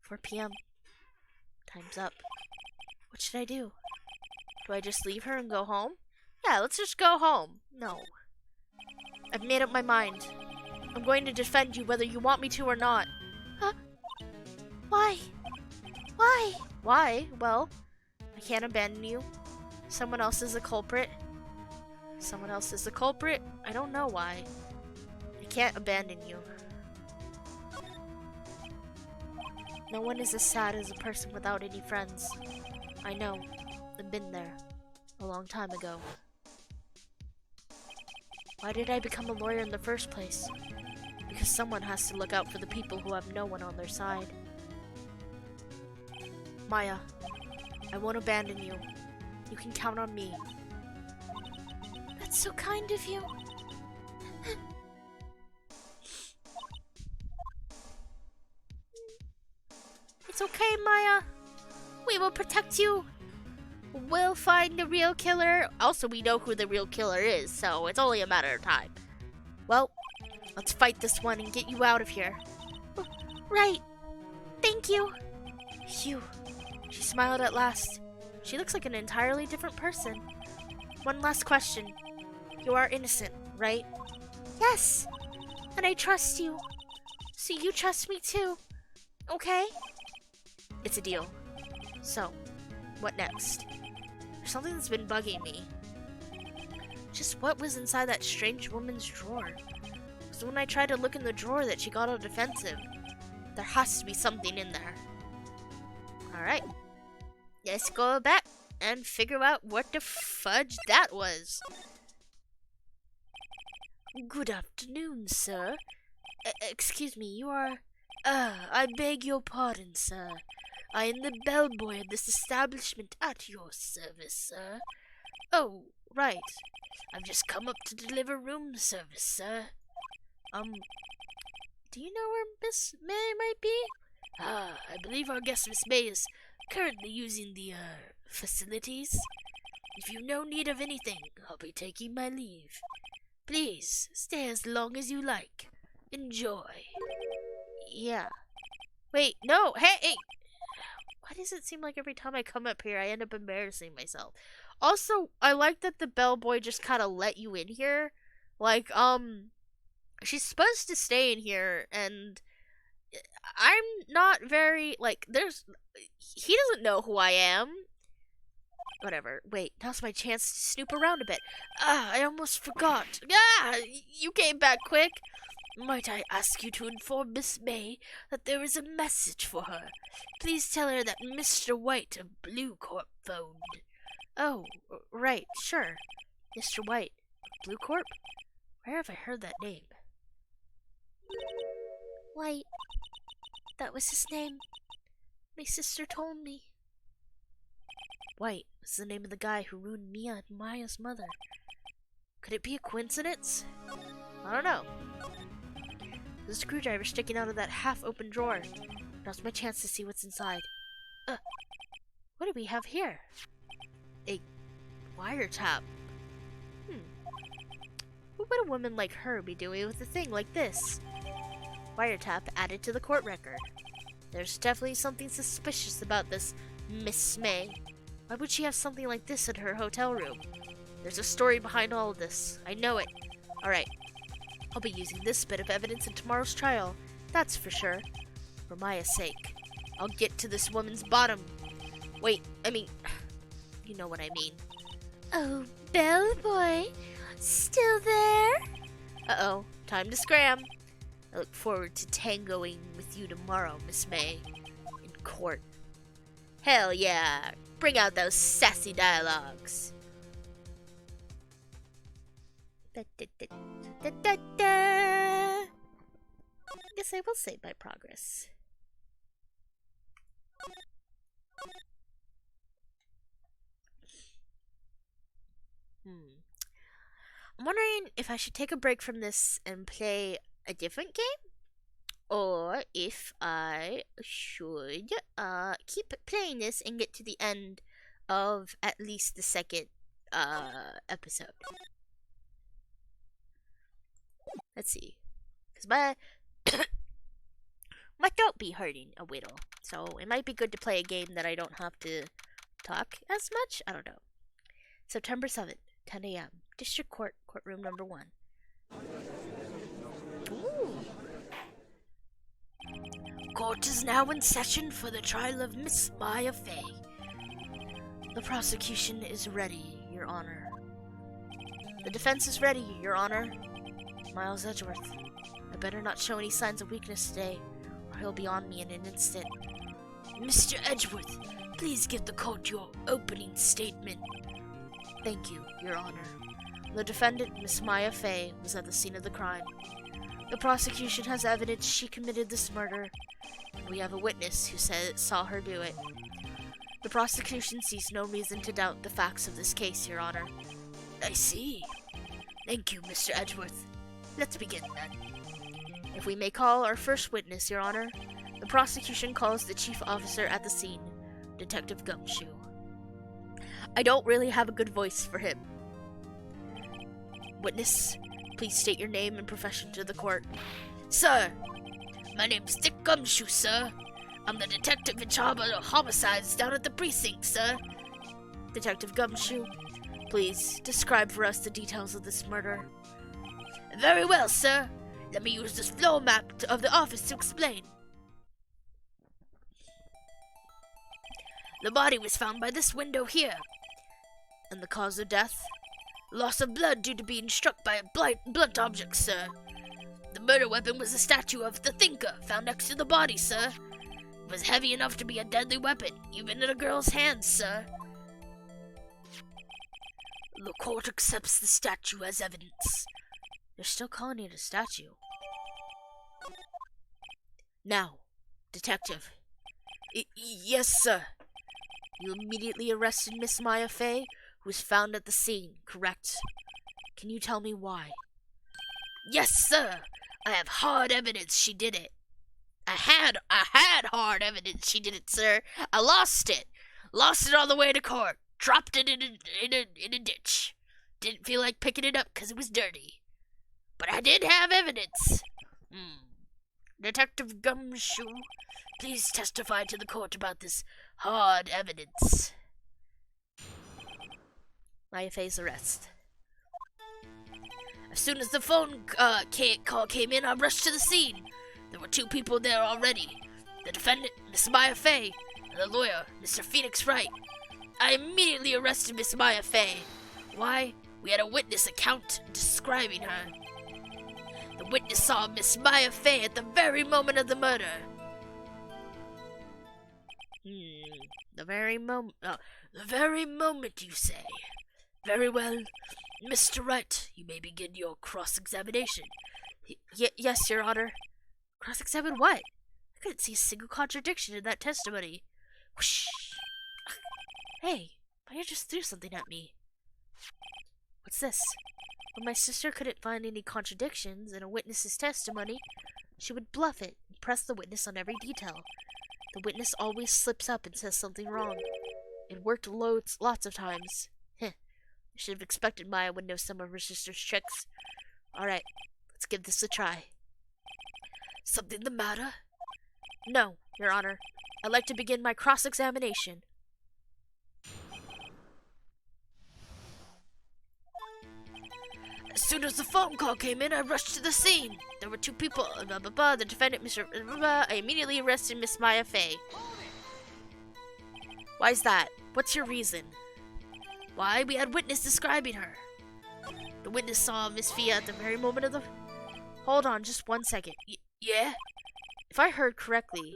4 p.m. Time's up. What should I do? Do I just leave her and go home? Yeah, let's just go home. No. I've made up my mind. I'm going to defend you whether you want me to or not. Why? Why? Why? Well, I can't abandon you. Someone else is the culprit. Someone else is the culprit. I don't know why. I can't abandon you. No one is as sad as a person without any friends. I know. I've been there. A long time ago. Why did I become a lawyer in the first place? Because someone has to look out for the people who have no one on their side. Maya, I won't abandon you. You can count on me. That's so kind of you. It's okay, Maya. We will protect you. We'll find the real killer. Also, we know who the real killer is, so it's only a matter of time. Well, let's fight this one and get you out of here. Right. Thank you. Phew. She smiled at last. She looks like an entirely different person. One last question. You are innocent, right? Yes. And I trust you. So you trust me too. Okay? It's a deal. So, what next? There's something that's been bugging me. Just what was inside that strange woman's drawer? Because when I tried to look in the drawer that she got all defensive, there has to be something in there. Alright. Let's go back and figure out what the fudge that was. Good afternoon, sir. Excuse me, you are... I beg your pardon, sir. I am the bellboy of this establishment at your service, sir. Oh, right. I've just come up to deliver room service, sir. Do you know where Miss May might be? I believe our guest Miss May is currently using the, facilities. If you've no need of anything, I'll be taking my leave. Please, stay as long as you like. Enjoy. Yeah. Wait, no, hey! Why does it seem like every time I come up here, I end up embarrassing myself? Also, I like that the bellboy just kind of let you in here. Like, she's supposed to stay in here, and I'm not very, like, he doesn't know who I am. Whatever. Wait, now's my chance to snoop around a bit. I almost forgot. You came back quick. Might I ask you to inform Miss May that there is a message for her? Please tell her that Mr. White of Blue Corp phoned. Oh, right, sure. Mr. White of Blue Corp? Where have I heard that name? White. That was his name. My sister told me. White was the name of the guy who ruined Mia and Maya's mother. Could it be a coincidence? I don't know. There's a screwdriver sticking out of that half-open drawer. Now's my chance to see what's inside. What do we have here? A wiretap. What would a woman like her be doing with a thing like this? Wiretap added to the court record. There's definitely something suspicious about this Miss May. Why would she have something like this in her hotel room? There's a story behind all of this. I know it. Alright. I'll be using this bit of evidence in tomorrow's trial. That's for sure. For Maya's sake. I'll get to this woman's bottom. Wait, I mean... You know what I mean. Oh, Bellboy. Still there? Uh-oh. Time to scram. I look forward to tangoing with you tomorrow, Miss May. In court. Hell yeah. Bring out those sassy dialogues. Da, da, da, da, da, da. Guess I will save my progress. I'm wondering if I should take a break from this and play a different game, or if I should keep playing this and get to the end of at least the second episode. Let's see, because my throat be hurting a whittle, so it might be good to play a game that I don't have to talk as much. I don't know. September 7th, 10 a.m. District Court, courtroom number 1. Ooh. court is now in session for the trial of Miss Maya Fey. The prosecution is ready, Your Honor. The defense is ready, Your Honor. Miles Edgeworth, I better not show any signs of weakness today, or he'll be on me in an instant. Mr. Edgeworth, please give the court your opening statement. Thank you, Your Honor. The defendant, Miss Maya Fey, was at the scene of the crime. The prosecution has evidence she committed this murder. We have a witness who saw her do it. The prosecution sees no reason to doubt the facts of this case, Your Honor. I see. Thank you, Mr. Edgeworth. Let's begin then. If we may call our first witness, Your Honor, the prosecution calls the chief officer at the scene, Detective Gumshoe. I don't really have a good voice for him. Witness, please state your name and profession to the court. Sir, my name's Dick Gumshoe, sir. I'm the detective in charge of homicides down at the precinct, sir. Detective Gumshoe, please describe for us the details of this murder. Very well, sir. Let me use this floor map of the office to explain. The body was found by this window here. And the cause of death? Loss of blood due to being struck by a blunt object, sir. The murder weapon was a statue of the Thinker found next to the body, sir. It was heavy enough to be a deadly weapon, even in a girl's hands, sir. The court accepts the statue as evidence. They're still calling it a statue. Now, detective. Yes, sir. You immediately arrested Miss Maya Fey, who was found at the scene, correct? Can you tell me why? Yes, sir. I have hard evidence she did it. I had hard evidence she did it, sir. I lost it. Lost it on the way to court. Dropped it in a ditch. Didn't feel like picking it up because it was dirty. But I did have evidence. Detective Gumshoe, please testify to the court about this hard evidence. Maya Fey's arrest. As soon as the phone call came in, I rushed to the scene. There were 2 people there already. The defendant, Miss Maya Fey, and the lawyer, Mr. Phoenix Wright. I immediately arrested Miss Maya Fey. Why? We had a witness account describing her. The witness saw Miss Maya Fey at the very moment of the murder. The very moment, you say. Very well. Mr. Wright, you may begin your cross-examination. Yes, Your Honor. Cross-examine what? I couldn't see a single contradiction in that testimony. Whoosh! Hey, Maya just threw something at me. What's this? When my sister couldn't find any contradictions in a witness's testimony, she would bluff it and press the witness on every detail. The witness always slips up and says something wrong. It worked lots of times. I should have expected Maya would know some of her sister's tricks. Alright, let's give this a try. Something the matter? No, Your Honor. I'd like to begin my cross-examination. As soon as the phone call came in, I rushed to the scene. There were 2 people, the defendant, Mr. I immediately arrested Miss Maya Fey. Why's that? What's your reason? Why? We had witness describing her. The witness saw Miss Fia at the very moment of the... Hold on, just 1 second. Yeah? If I heard correctly,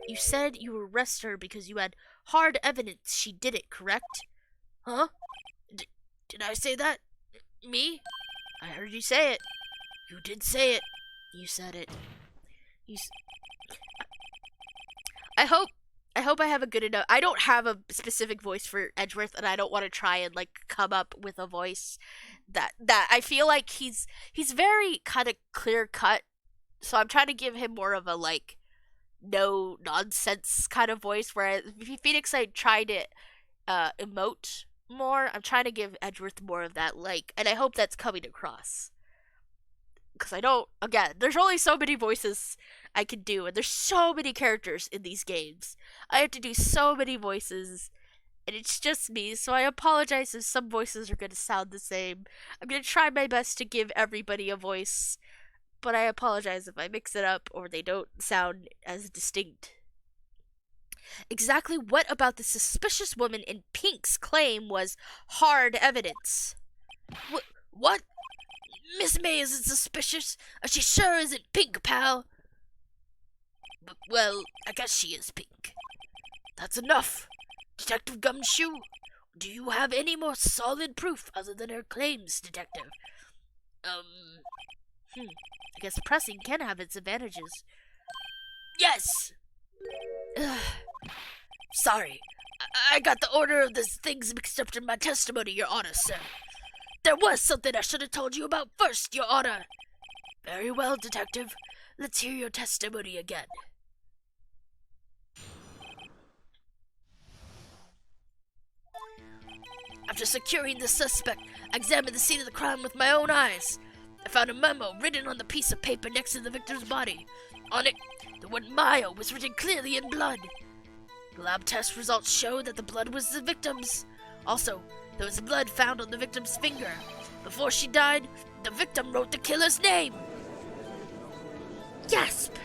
you said you arrested her because you had hard evidence she did it, correct? Huh? Did I say that? Me? I heard you say it. You did say it. You said it. I hope I have a good enough... I don't have a specific voice for Edgeworth, and I don't want to try and, like, come up with a voice that I feel like he's very kind of clear-cut, so I'm trying to give him more of a, like, no-nonsense kind of voice, whereas Phoenix, I tried to emote more. I'm trying to give Edgeworth more of that, like, and I hope that's coming across. Because I don't, again, there's only so many voices I can do, and there's so many characters in these games. I have to do so many voices, and it's just me, so I apologize if some voices are going to sound the same. I'm going to try my best to give everybody a voice but I apologize if I mix it up or they don't sound as distinct. Exactly what about the suspicious woman in pink's claim was hard evidence? What? Miss May isn't suspicious. She sure isn't pink, pal. Well, I guess she is pink. That's enough. Detective Gumshoe, do you have any more solid proof other than her claims, Detective? I guess pressing can have its advantages. Yes! Sorry, I got the order of the things mixed up in my testimony, Your Honor, sir. There was something I should have told you about first, Your Honor. Very well, Detective. Let's hear your testimony again. After securing the suspect, I examined the scene of the crime with my own eyes. I found a memo written on the piece of paper next to the victim's body. On it, the word Maya was written clearly in blood. The lab test results showed that the blood was the victim's. Also, there was blood found on the victim's finger. Before she died, the victim wrote the killer's name. Gasp!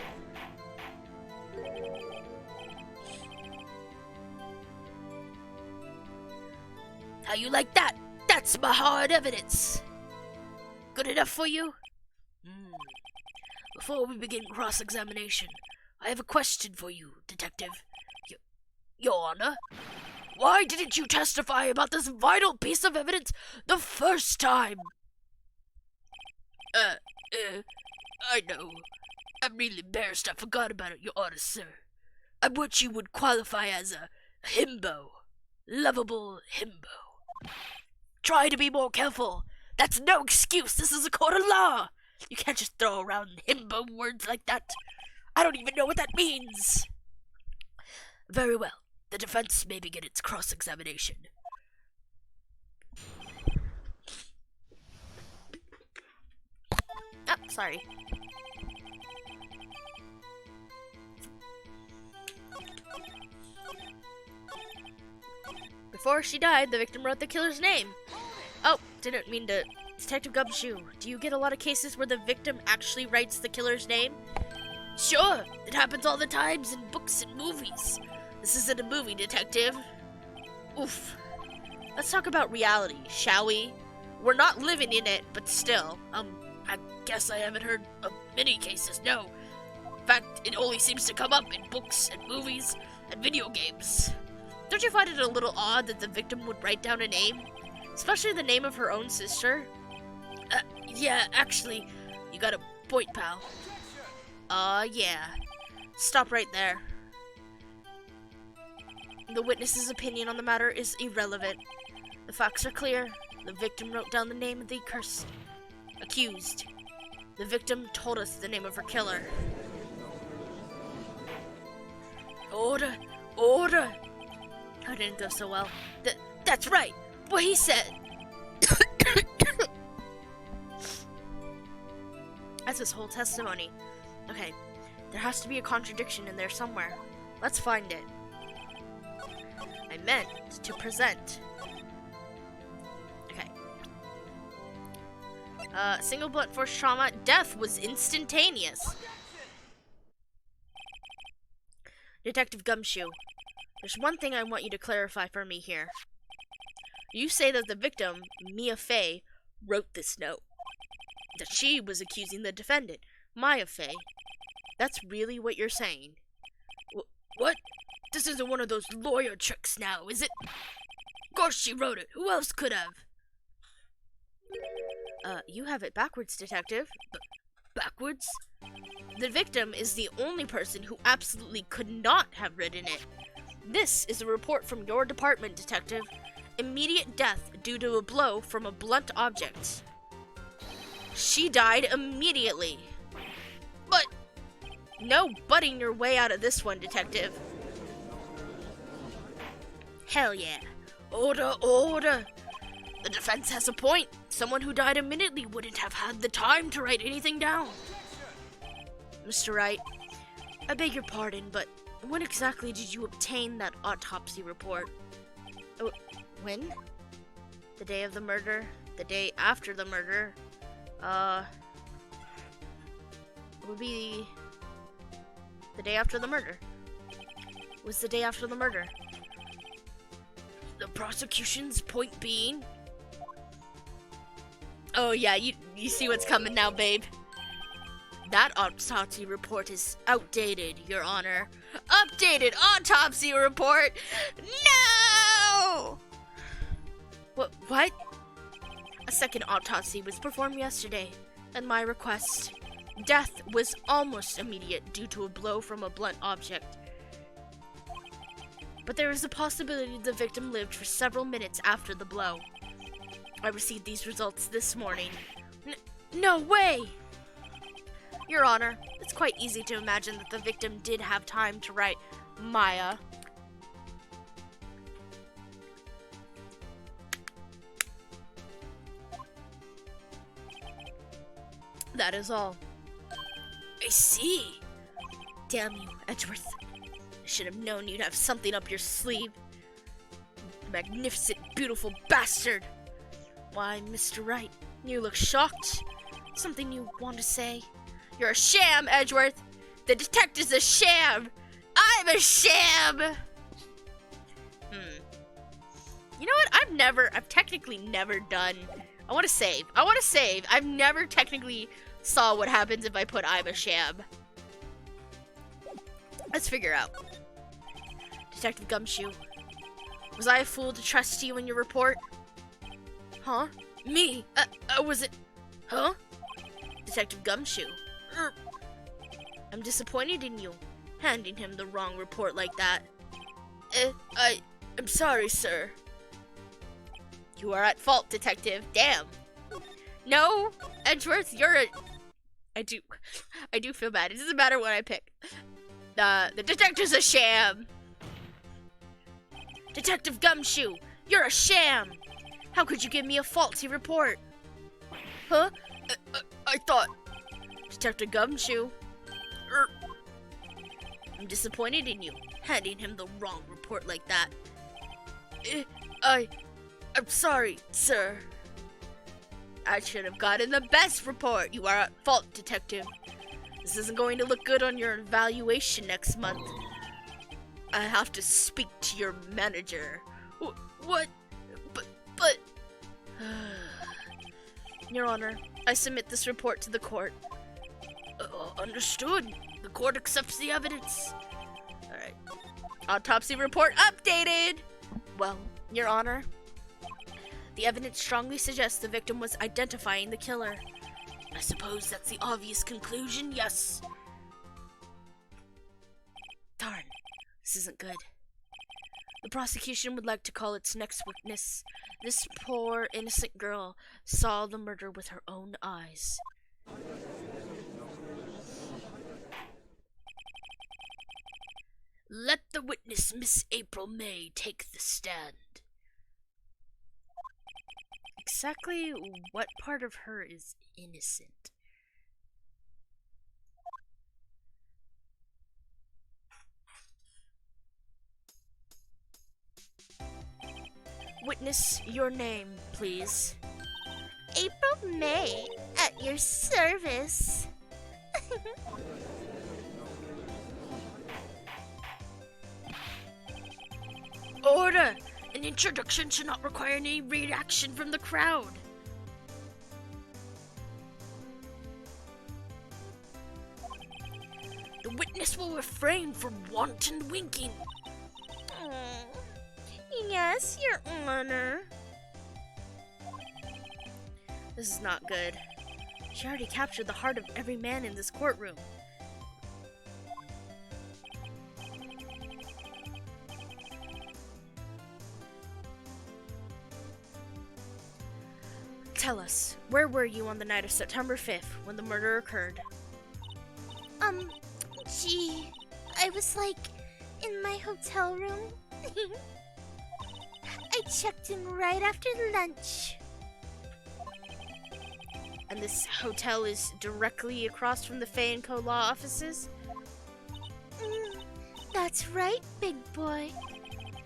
How you like that? That's my hard evidence. Good enough for you? Before we begin cross-examination, I have a question for you, Detective. Your Honor, why didn't you testify about this vital piece of evidence the first time? I know. I'm really embarrassed I forgot about it, Your Honor, sir. I'm what you would qualify as a himbo. Lovable himbo. Try to be more careful. That's no excuse. This is a court of law. You can't just throw around himbo words like that. I don't even know what that means. Very well. The defense may begin its cross-examination. Oh, sorry. Before she died, the victim wrote the killer's name. Oh, didn't mean to. Detective Gumshoe, do you get a lot of cases where the victim actually writes the killer's name? Sure, it happens all the times in books and movies. This isn't a movie, Detective. Oof. Let's talk about reality, shall we? We're not living in it, but still. I guess I haven't heard of many cases, no. In fact, it only seems to come up in books and movies and video games. Don't you find it a little odd that the victim would write down a name? Especially the name of her own sister? Yeah, actually, you got a point, pal. Yeah. Stop right there. The witness's opinion on the matter is irrelevant. The facts are clear. The victim wrote down the name of the accused. The victim told us the name of her killer. Order! Order! That didn't go so well. That's right! What he said! That's his whole testimony. Okay, there has to be a contradiction in there somewhere. Let's find it. I meant to present. Okay. Single blunt force trauma. Death was instantaneous. Detective Gumshoe, there's one thing I want you to clarify for me here. You say that the victim, Mia Fey, wrote this note. That she was accusing the defendant, Maya Fey. That's really what you're saying? What? This isn't one of those lawyer tricks now, is it? Of course she wrote it. Who else could have? You have it backwards, Detective. Backwards? The victim is the only person who absolutely could not have written it. This is a report from your department, Detective. Immediate death due to a blow from a blunt object. She died immediately. But no butting your way out of this one, Detective. Hell yeah. Order, order. The defense has a point. Someone who died immediately wouldn't have had the time to write anything down. Mr. Wright, I beg your pardon, but when exactly did you obtain that autopsy report? When? The day of the murder? The day after the murder? would be the day after the murder. It was the day after the murder. The prosecution's point being... Oh yeah, you see what's coming now, babe. That autopsy report is outdated, Your Honor. Updated autopsy report? No! What? A second autopsy was performed yesterday, at my request. Death was almost immediate due to a blow from a blunt object. But there is a possibility the victim lived for several minutes after the blow. I received these results this morning. No way! Your Honor, it's quite easy to imagine that the victim did have time to write Maya. That is all. I see. Damn you, Edgeworth. I should have known you'd have something up your sleeve. Magnificent, beautiful bastard. Why, Mr. Wright, you look shocked. Something you want to say? You're a sham, Edgeworth. The detective's a sham. I'm a sham. You know what? I've technically never done. I want to save. I've never technically saw what happens if I put I'm a sham. Let's figure out. Detective Gumshoe. Was I a fool to trust you in your report? Huh? Me? I wasn't... Huh? Detective Gumshoe. I'm disappointed in you, handing him the wrong report like that. I'm sorry, sir. You are at fault, Detective. Damn. No, Edgeworth, you're a... I do feel bad. It doesn't matter what I pick. The detective's a sham. Detective Gumshoe, you're a sham. How could you give me a faulty report? Huh? I thought... Detective Gumshoe. I'm disappointed in you, handing him the wrong report like that. I'm sorry, sir. I should have gotten the best report. You are at fault, Detective. This isn't going to look good on your evaluation next month. I have to speak to your manager. What? But... Your Honor, I submit this report to the court. Understood. The court accepts the evidence. Alright. Autopsy report updated! Well, Your Honor, the evidence strongly suggests the victim was identifying the killer. I suppose that's the obvious conclusion, yes. Darn, this isn't good. The prosecution would like to call its next witness. This poor, innocent girl saw the murder with her own eyes. Let the witness, Miss April May, take the stand. Exactly what part of her is innocent? Witness, your name, please. April May, at your service. Order! An introduction should not require any reaction from the crowd. The witness will refrain from wanton winking. Yes, Your Honor. This is not good. She already captured the heart of every man in this courtroom. Tell us, where were you on the night of September 5th when the murder occurred? Gee, I was like in my hotel room. I checked in right after lunch. And this hotel is directly across from the Fay & Co. law offices? That's right, big boy.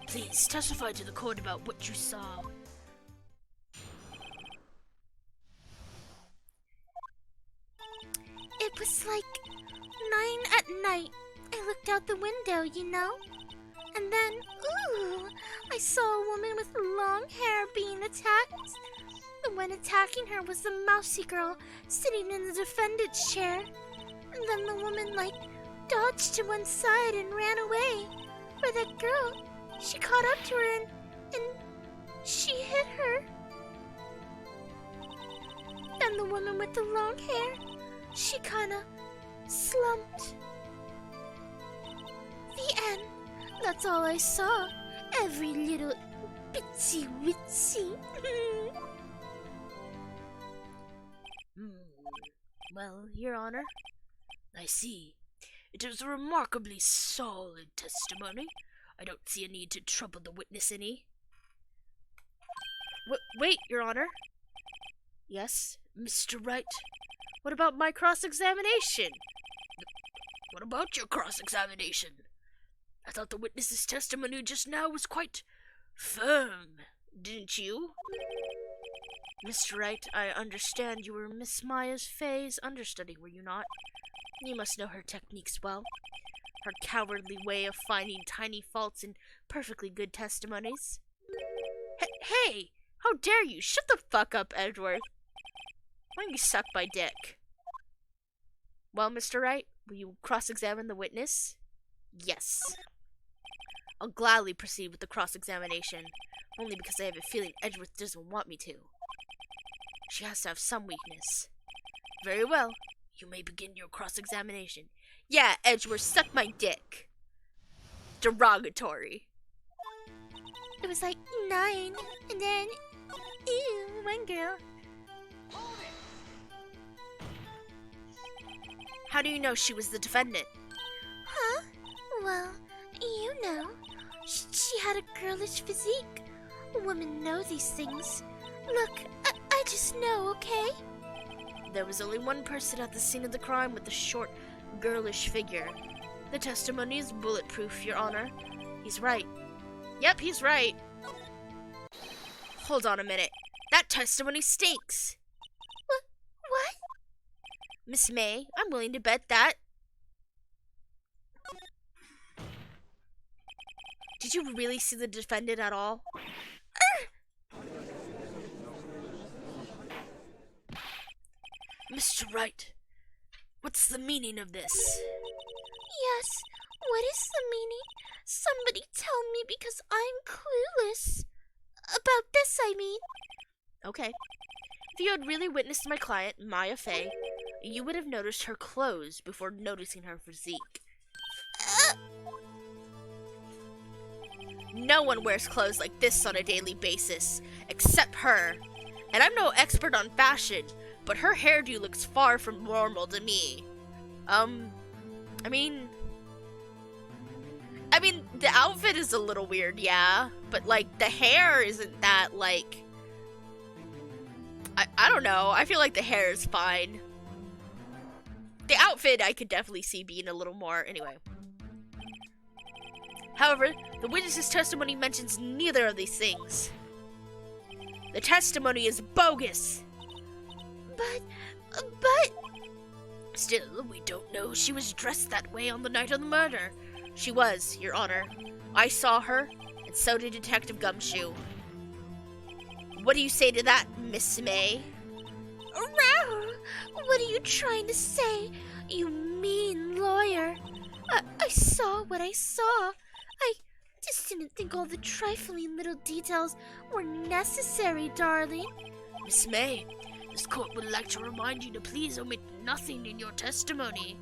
Please testify to the court about what you saw. It was like night, I looked out the window, you know? And then, ooh, I saw a woman with long hair being attacked. The one attacking her was the mousy girl sitting in the defendant's chair. And then the woman, dodged to one side and ran away. But that girl, she caught up to her and she hit her. Then the woman with the long hair, she kinda slumped. The end. That's all I saw. Every little bitsy witsy. Well, Your Honor, I see. It is a remarkably solid testimony. I don't see a need to trouble the witness any. Wait, Your Honor. Yes, Mr. Wright? What about my cross-examination? What about your cross-examination? I thought the witness's testimony just now was quite firm, didn't you? Mr. Wright, I understand you were Miss Maya's Faye's understudy, were you not? You must know her techniques well. Her cowardly way of finding tiny faults in perfectly good testimonies. Hey! How dare you! Shut the fuck up, Edgeworth! Why don't you suck my dick? Well, Mr. Wright, will you cross-examine the witness? Yes. I'll gladly proceed with the cross-examination, only because I have a feeling Edgeworth doesn't want me to. She has to have some weakness. Very well. You may begin your cross-examination. Yeah, Edgeworth, suck my dick. Derogatory. It was 9, and then, ew, one girl. How do you know she was the defendant? Huh? Well, you know. She had a girlish physique. Women know these things. Look, I just know, okay? There was only one person at the scene of the crime with the short, girlish figure. The testimony is bulletproof, Your Honor. He's right. Yep, he's right. Hold on a minute. That testimony stinks. What? Miss May, I'm willing to bet that... Did you really see the defendant at all? Mr. Wright, what's the meaning of this? Yes, what is the meaning? Somebody tell me because I'm clueless. About this, I mean. Okay. If you had really witnessed my client, Maya Fey, you would have noticed her clothes before noticing her physique. No one wears clothes like this on a daily basis, except her. And I'm no expert on fashion, but her hairdo looks far from normal to me. I mean, the outfit is a little weird, yeah, but, the hair isn't that, I don't know, I feel like the hair is fine. The outfit I could definitely see being a little more, anyway. However, the witness's testimony mentions neither of these things. The testimony is bogus! But... Still, we don't know she was dressed that way on the night of the murder. She was, Your Honor. I saw her, and so did Detective Gumshoe. What do you say to that, Miss May? Row! What are you trying to say, you mean lawyer? I saw what I saw. I just didn't think all the trifling little details were necessary, darling. Miss May, this court would like to remind you to please omit nothing in your testimony.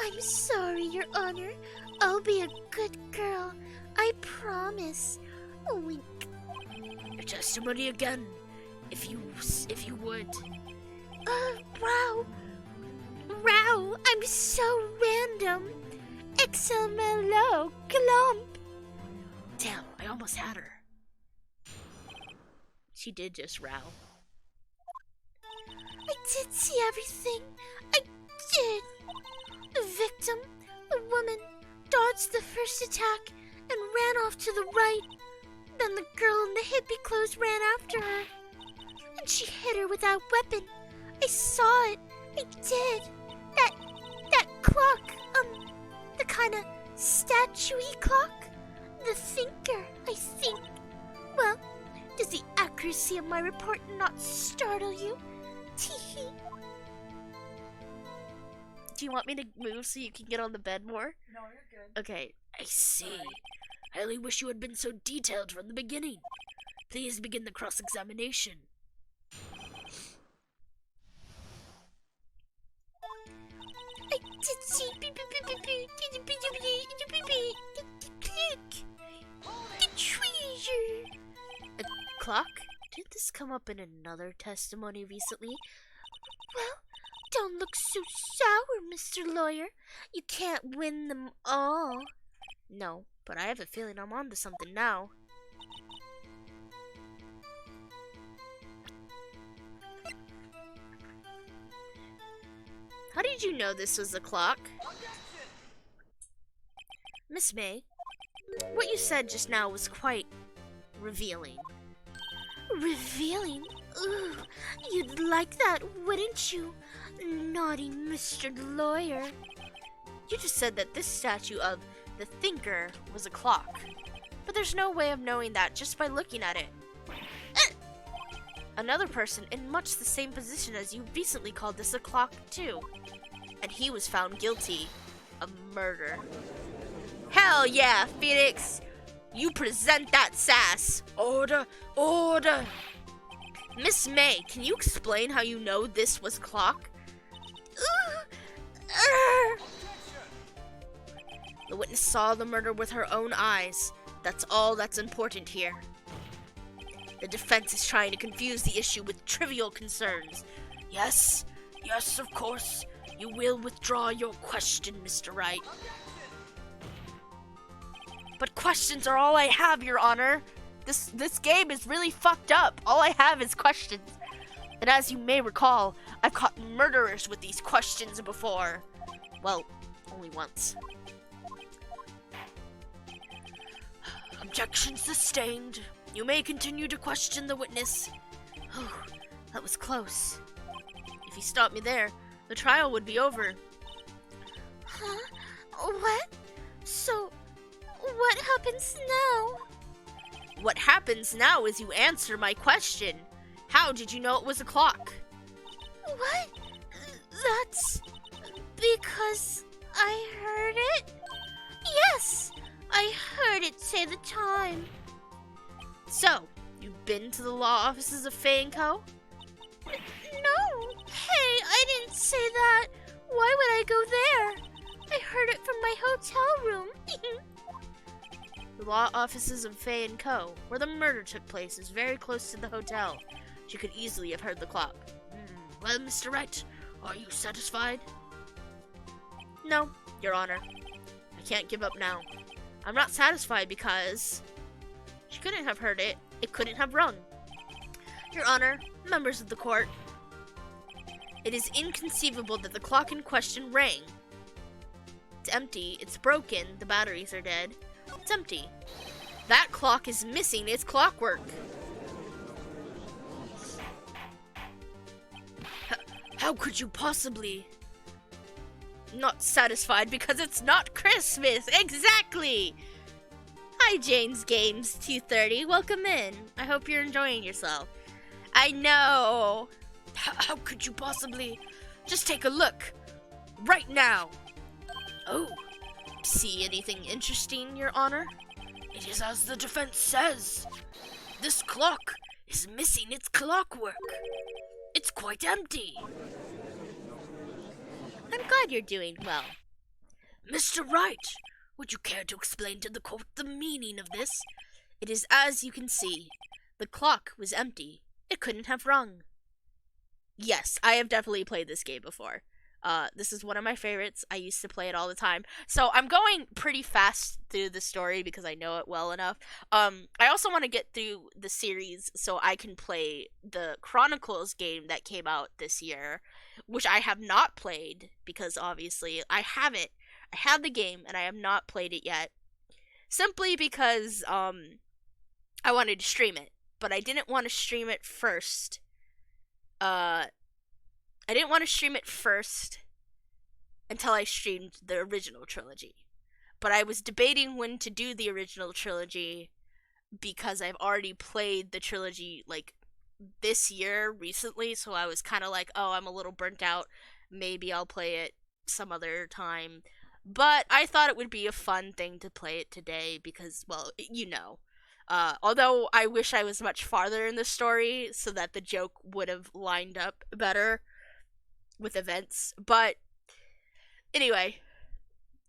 I'm sorry, Your Honor. I'll be a good girl. I promise. Wink. Your testimony again, if you would. Wow, I'm so random. XMLO, glump. Damn, I almost had her. She did just row. I did see everything. I did. The victim, the woman, dodged the first attack and ran off to the right. Then the girl in the hippie clothes ran after her. And she hit her without weapon. I saw it. I did. That clock, The kind of statue-y clock? The thinker, I think. Well, does the accuracy of my report not startle you? Tee-hee. Do you want me to move so you can get on the bed more? No, you're good. Okay, I see. I only wish you had been so detailed from the beginning. Please begin the cross-examination. I did see the treasure. A clock? Did this come up in another testimony recently? Well, don't look so sour, Mr. Lawyer. You can't win them all. No, but I have a feeling I'm onto something now. How did you know this was a clock? Miss May, what you said just now was quite revealing. Revealing? Ooh, you'd like that, wouldn't you? Naughty Mr. Lawyer. You just said that this statue of the thinker was a clock. But there's no way of knowing that just by looking at it. Another person in much the same position as you recently called this a clock too. And he was found guilty of murder. Hell yeah, Phoenix! You present that sass! Order! Order! Miss May, can you explain how you know this was clock? The witness saw the murder with her own eyes. That's all that's important here. The defense is trying to confuse the issue with trivial concerns. Yes, yes, of course. You will withdraw your question, Mr. Wright. But questions are all I have, Your Honor. This game is really fucked up. All I have is questions. And as you may recall, I've caught murderers with these questions before. Well, only once. Objection sustained. You may continue to question the witness. Oh, that was close. If you stopped me there, the trial would be over. Huh? What? So, what happens now? What happens now is you answer my question. How did you know it was a clock? What? That's because I heard it? Yes, I heard it say the time. So, you've been to the law offices of Faye & Co.? No. Hey, I didn't say that. Why would I go there? I heard it from my hotel room. The law offices of Faye & Co., where the murder took place, is very close to the hotel. She could easily have heard the clock. Well, Mr. Wright, are you satisfied? No, Your Honor. I can't give up now. I'm not satisfied because she couldn't have heard it. It couldn't have rung. Your Honor, members of the court, it is inconceivable that the clock in question rang. It's empty. It's broken. The batteries are dead. It's empty. That clock is missing its clockwork. How could you possibly not satisfied because it's not Christmas? Exactly. Hi, Jane's Games 230. Welcome in. I hope you're enjoying yourself. I know. How could you possibly? Just take a look. Right now. Oh. See anything interesting, Your Honor? It is as the defense says. This clock is missing its clockwork. It's quite empty. I'm glad you're doing well. Mr. Wright, would you care to explain to the court the meaning of this? It is as you can see. The clock was empty. It couldn't have rung. Yes, I have definitely played this game before. This is one of my favorites. I used to play it all the time. So I'm going pretty fast through the story because I know it well enough. I also want to get through the series so I can play the Chronicles game that came out this year, which I have not played because obviously I have it. I have the game and I have not played it yet. Simply because I wanted to stream it, but I didn't want to stream it first. I didn't want to stream it first until I streamed the original trilogy. but I was debating when to do the original trilogy because I've already played the trilogy, like, this year recently, so I was kind of like, oh, I'm a little burnt out. Maybe I'll play it some other time. But I thought it would be a fun thing to play it today because, well, you know. Although I wish I was much farther in the story so that the joke would have lined up better with events. But anyway,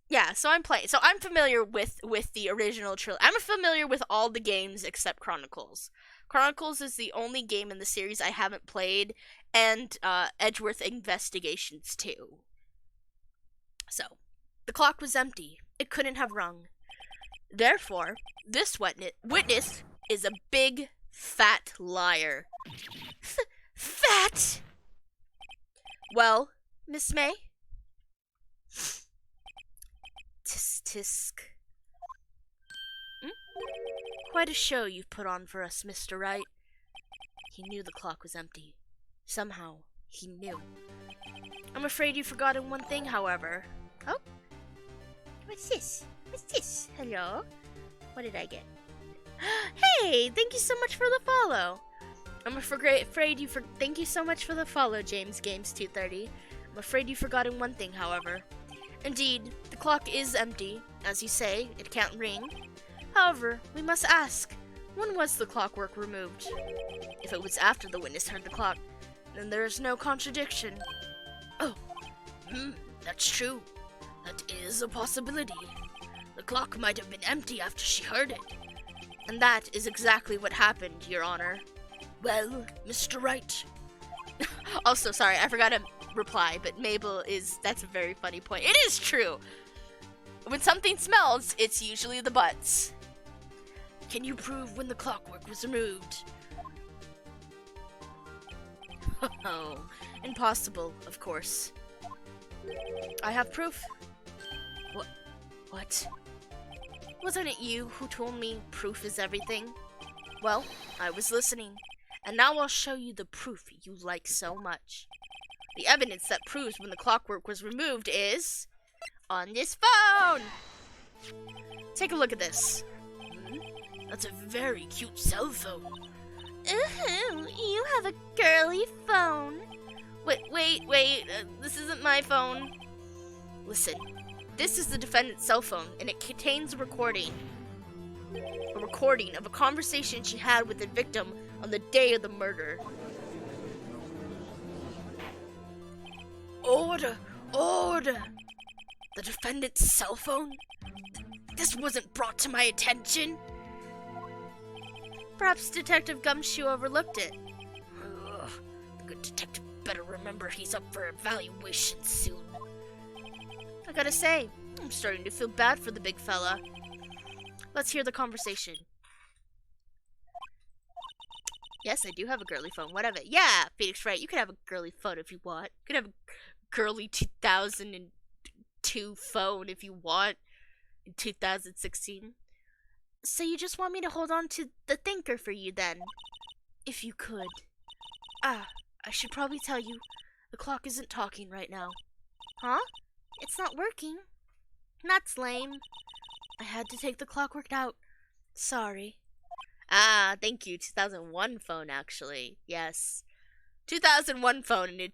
yeah, so I'm playing. So I'm familiar with the original trilogy. I'm familiar with all the games except Chronicles. Chronicles is the only game in the series I haven't played, and Edgeworth Investigations 2. So, the clock was empty. It couldn't have rung. Therefore, this witness is a big, fat liar. Fat? Well, Miss May? Tisk tisk. Quite a show you've put on for us, Mr. Wright. He knew the clock was empty. Somehow, he knew. I'm afraid you've forgotten one thing, however. Oh? What's this? What's this? Hello? What did I get? Hey! Thank you so much for the follow! Thank you so much for the follow, James Games 230. I'm afraid you've forgotten one thing, however. Indeed, the clock is empty. As you say, it can't ring. However, we must ask, when was the clockwork removed? If it was after the witness heard the clock, then there is no contradiction. Oh, that's true. That is a possibility. The clock might have been empty after she heard it. And that is exactly what happened, Your Honor. Well, Mr. Wright. Also, sorry, I forgot to reply, but that's a very funny point. It is true. When something smells, it's usually the butts. Can you prove when the clockwork was removed? Oh, impossible, of course. I have proof. What? Wasn't it you who told me proof is everything? Well, I was listening, and now I'll show you the proof you like so much. The evidence that proves when the clockwork was removed is on this phone! Take a look at this. That's a very cute cell phone. Ooh, you have a girly phone. Wait, this isn't my phone. Listen, this is the defendant's cell phone, and it contains a recording of a conversation she had with the victim on the day of the murder. Order! The defendant's cell phone? This wasn't brought to my attention. Perhaps Detective Gumshoe overlooked it. The good detective better remember he's up for evaluation soon. I gotta say, I'm starting to feel bad for the big fella. Let's hear the conversation. Yes, I do have a girly phone. Whatever. Yeah, Phoenix Wright, you can have a girly phone if you want. You can have a girly 2002 phone if you want in 2016. So you just want me to hold on to the thinker for you then? If you could. I should probably tell you, the clock isn't talking right now. Huh? It's not working. That's lame. I had to take the clockwork out. Sorry. Thank you. 2001 phone, actually. Yes. 2001 phone in a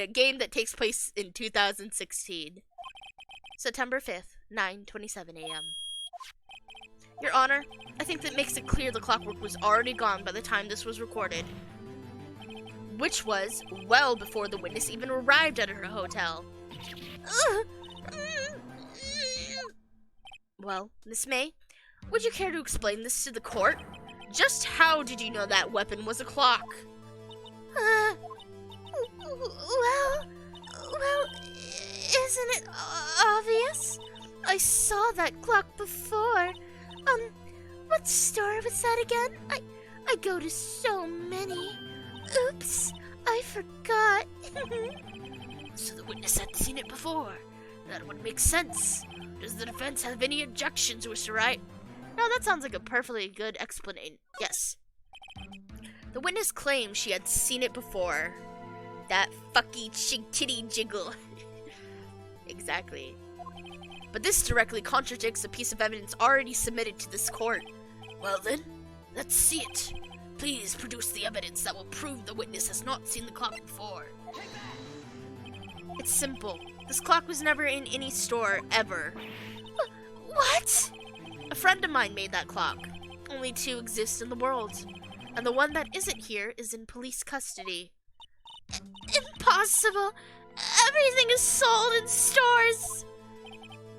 game that takes place in 2016. September 5th, 9:27 a.m. Your Honor, I think that makes it clear the clockwork was already gone by the time this was recorded. Which was well before the witness even arrived at her hotel. Well, Miss May, would you care to explain this to the court? Just how did you know that weapon was a clock? Well, isn't it obvious? I saw that clock before. What store was that again? I go to so many. Oops, I forgot. So the witness had seen it before. That would make sense. Does the defense have any objections, Mr. Wright? No, that sounds like a perfectly good explanation. Yes. The witness claims she had seen it before. That fucky titty jiggle. Exactly. But this directly contradicts a piece of evidence already submitted to this court. Well then, let's see it. Please produce the evidence that will prove the witness has not seen the clock before. It's simple. This clock was never in any store, ever. What? A friend of mine made that clock. Only 2 exist in the world. And the one that isn't here is in police custody. Impossible. Everything is sold in stores.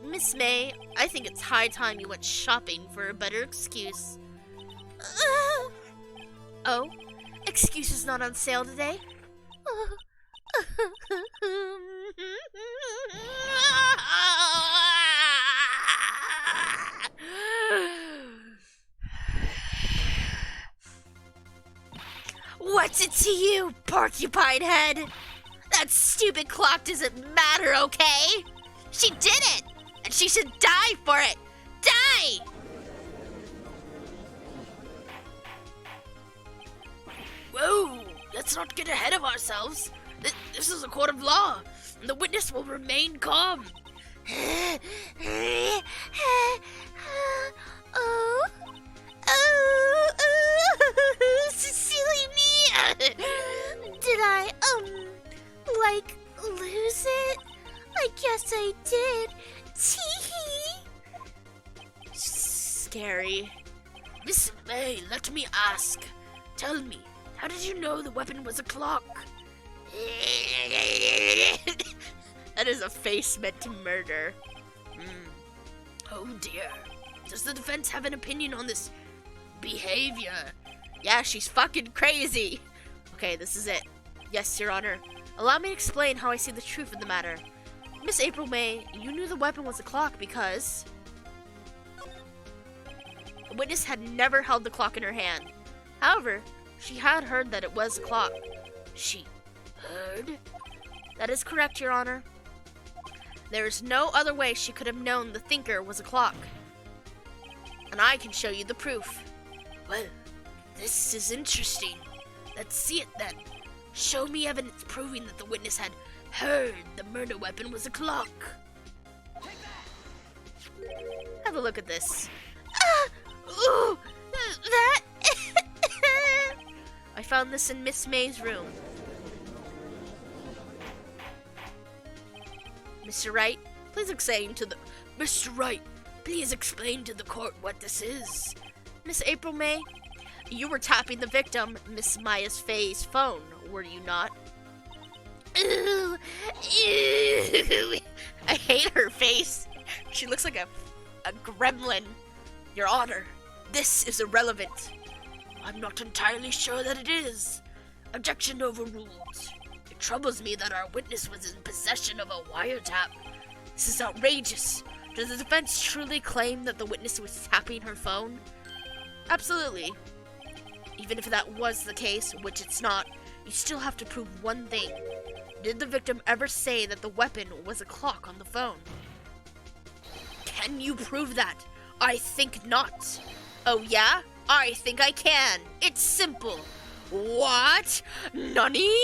Miss May, I think it's high time you went shopping for a better excuse. Oh? Excuse is not on sale today? What's it to you, porcupine head? That stupid clock doesn't matter, okay? She did it, and she should die for it. Die! Whoa, let's not get ahead of ourselves. This is a court of law, and the witness will remain calm. Silly me! Did I, lose it? I guess I did. Tee-hee! Scary. Miss May, let me ask. Tell me, how did you know the weapon was a clock? That is a face meant to murder. Oh dear. Does the defense have an opinion on this behavior? Yeah, she's fucking crazy. Okay, this is it. Yes, Your Honor. Allow me to explain how I see the truth of the matter. Miss April May, you knew the weapon was a clock because the witness had never held the clock in her hand. However, she had heard that it was a clock. She heard? That is correct, Your Honor. There is no other way she could have known the thinker was a clock. And I can show you the proof. Well, this is interesting. Let's see it then. Show me evidence proving that the witness had heard the murder weapon was a clock. Have a look at this. Ooh, that... I found this in Miss May's room. Mr. Wright, please explain to the... Mr. Wright, please explain to the court what this is. Miss April May, you were tapping the victim, Miss Maya's Faye's phone, were you not? Ooh, ew. I hate her face. She looks like a gremlin. Your Honor, this is irrelevant. I'm not entirely sure that it is. Objection overruled. It troubles me that our witness was in possession of a wiretap. This is outrageous. Does the defense truly claim that the witness was tapping her phone? Absolutely. Even if that was the case, which it's not, you still have to prove one thing. Did the victim ever say that the weapon was a clock on the phone? Can you prove that? I think not. Oh yeah? I think I can. It's simple. What? Nani?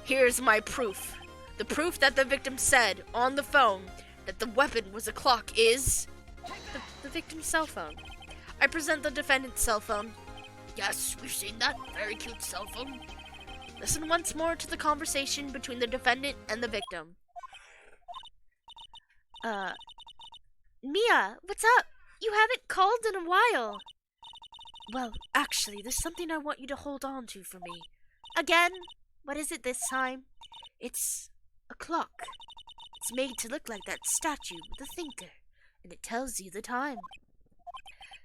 Here's my proof. The proof that the victim said on the phone that the weapon was a clock is the victim's cell phone. I present the defendant's cell phone. Yes, we've seen that. Very cute cell phone. Listen once more to the conversation between the defendant and the victim. Mia, what's up? You haven't called in a while. Well, actually, there's something I want you to hold on to for me. Again? What is it this time? It's a clock. It's made to look like that statue with the thinker, and it tells you the time.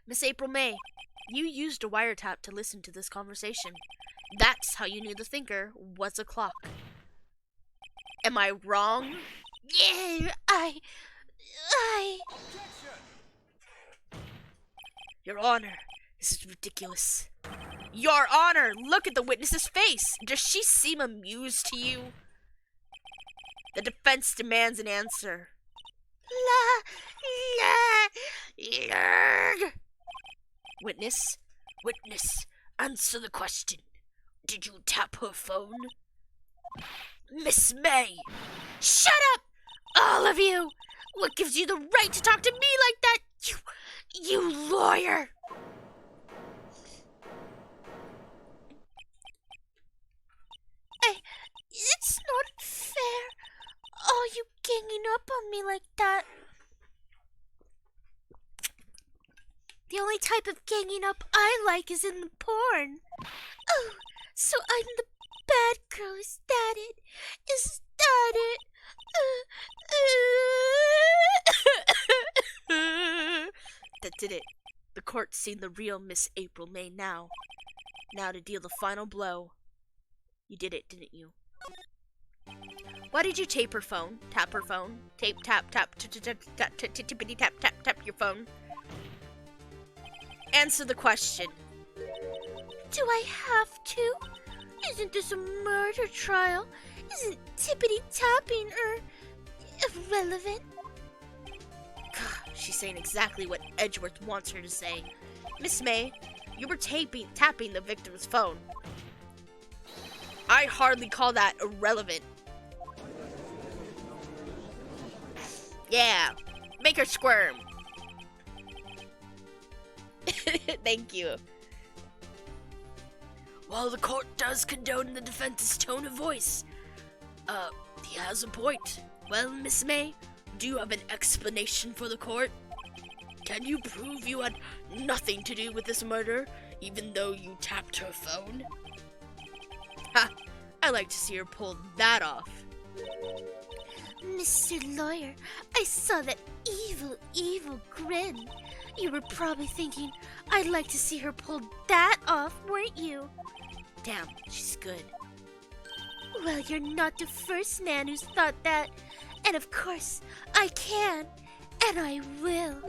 Miss April May, you used a wiretap to listen to this conversation. That's how you knew the thinker was a clock. Am I wrong? Yeah, I... Your Honor, this is ridiculous. Your Honor, look at the witness's face. Does she seem amused to you? The defense demands an answer. Witness? Witness, answer the question. Did you tap her phone? Miss May! Shut up! All of you! What gives you the right to talk to me like that? You lawyer! It's not fair. All you ganging up on me like that. The only type of ganging up I like is in the porn. Oh, so I'm the bad girl. Is that it? Is that it? That did it. The court's seen the real Miss April May now. Now to deal the final blow. You did it, didn't you? Why did you tape her phone? Tap her phone? Tape, tap, tap, tippity tap, tap, tap your phone. Answer the question. Do I have to? Isn't this a murder trial? Isn't tippity-tapping irrelevant? She's saying exactly what Edgeworth wants her to say. Miss May, you were tapping the victim's phone. I hardly call that irrelevant. Yeah, make her squirm. Thank you. While the court does condone the defense's tone of voice, he has a point. Well, Miss May, do you have an explanation for the court? Can you prove you had nothing to do with this murder, even though you tapped her phone? Ha! I like to see her pull that off. Mr. Lawyer, I saw that evil grin. You were probably thinking, I'd like to see her pull that off, weren't you? Damn, she's good. Well, you're not the first man who's thought that. And of course, I can, and I will.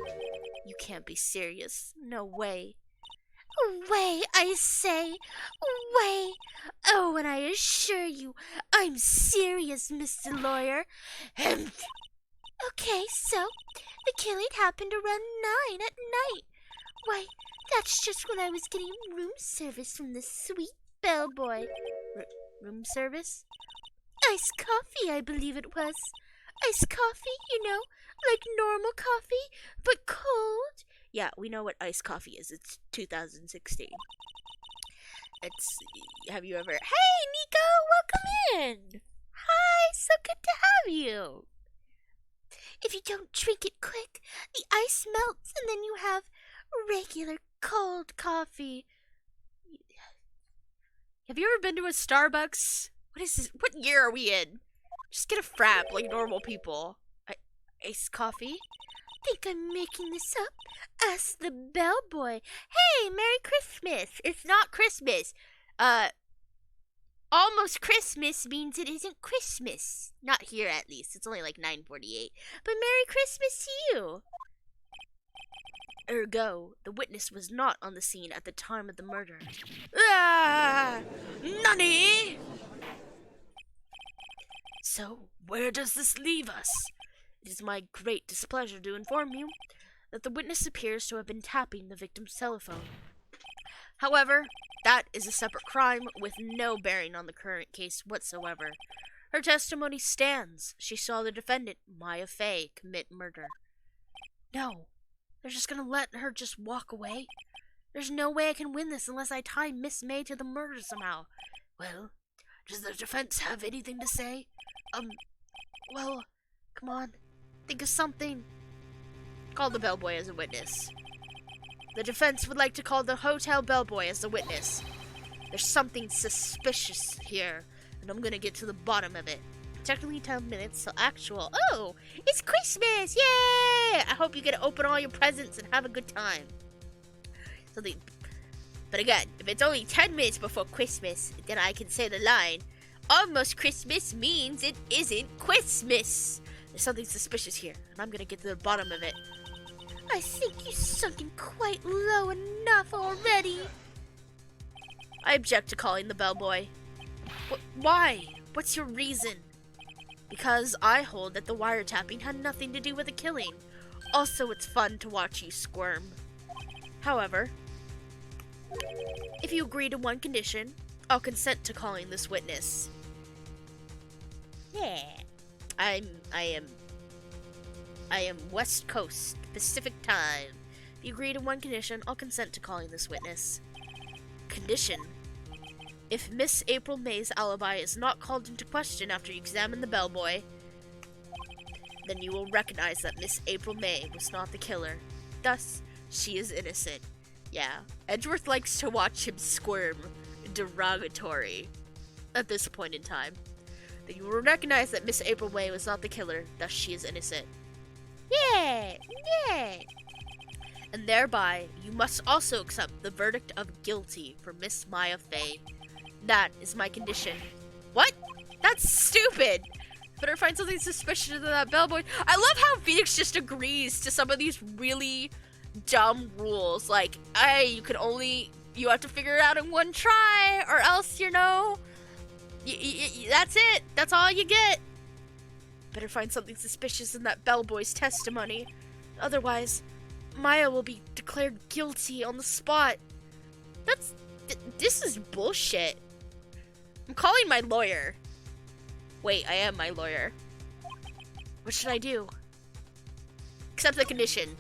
You can't be serious. No way. Way, I say. Way. Oh, and I assure you, I'm serious, Mr. Lawyer. Okay, so the killing happened around 9 at night. Why, that's just when I was getting room service from the sweet bellboy. Room service? Iced coffee, I believe it was. Iced coffee, you know, like normal coffee, but cold. Yeah, we know what iced coffee is. It's 2016. Have you ever... Hey, Nico, welcome in. Hi, so good to have you. If you don't drink it quick, the ice melts and then you have regular cold coffee. Have you ever been to a Starbucks? What is this? What year are we in? Just get a frap like normal people. Iced coffee? Think I'm making this up? Ask the bellboy. Hey, Merry Christmas. It's not Christmas. Almost Christmas means it isn't Christmas. Not here, at least. It's only like 9:48. But Merry Christmas to you. Ergo, the witness was not on the scene at the time of the murder. Ah! Nani? So, where does this leave us? It is my great displeasure to inform you that the witness appears to have been tapping the victim's telephone. However, that is a separate crime with no bearing on the current case whatsoever. Her testimony stands. She saw the defendant, MIAAAAAAA, commit murder. No, they're just gonna let her just walk away? There's no way I can win this unless I tie Miss May to the murder somehow. Well, does the defense have anything to say? Well, come on. Think of something. Call the bellboy as a witness. The defense would like to call the hotel bellboy as the witness. There's something suspicious here, and I'm gonna get to the bottom of it. Technically 10 minutes till actual. Oh, it's Christmas! Yay! I hope you get to open all your presents and have a good time. But again, if it's only 10 minutes before Christmas, then I can say the line, almost Christmas means it isn't Christmas. There's something suspicious here, and I'm gonna get to the bottom of it. I think you sunk in quite low enough already. I object to calling the bellboy. Why? What's your reason? Because I hold that the wiretapping had nothing to do with the killing. Also, it's fun to watch you squirm. However, if you agree to one condition, I'll consent to calling this witness. Yeah. I am I am West Coast, Pacific Time. If you agree to one condition, I'll consent to calling this witness. Condition: if Miss April May's alibi is not called into question after you examine the bellboy, then you will recognize that Miss April May was not the killer. Thus, she is innocent. Yeah, Edgeworth likes to watch him squirm. Derogatory at this point in time. Then you will recognize that Miss April May was not the killer, thus she is innocent. Yeah! Yeah! And thereby, you must also accept the verdict of guilty for Miss Maya Fey. That is my condition. What? That's stupid! Better find something suspicious in that bellboy. I love how Phoenix just agrees to some of these really dumb rules. Like, hey, you have to figure it out in one try, or else, that's it. That's all you get. Better find something suspicious in that bellboy's testimony. Otherwise, Maya will be declared guilty on the spot. This is bullshit. I'm calling my lawyer. Wait, I am my lawyer. What should I do? Accept the condition.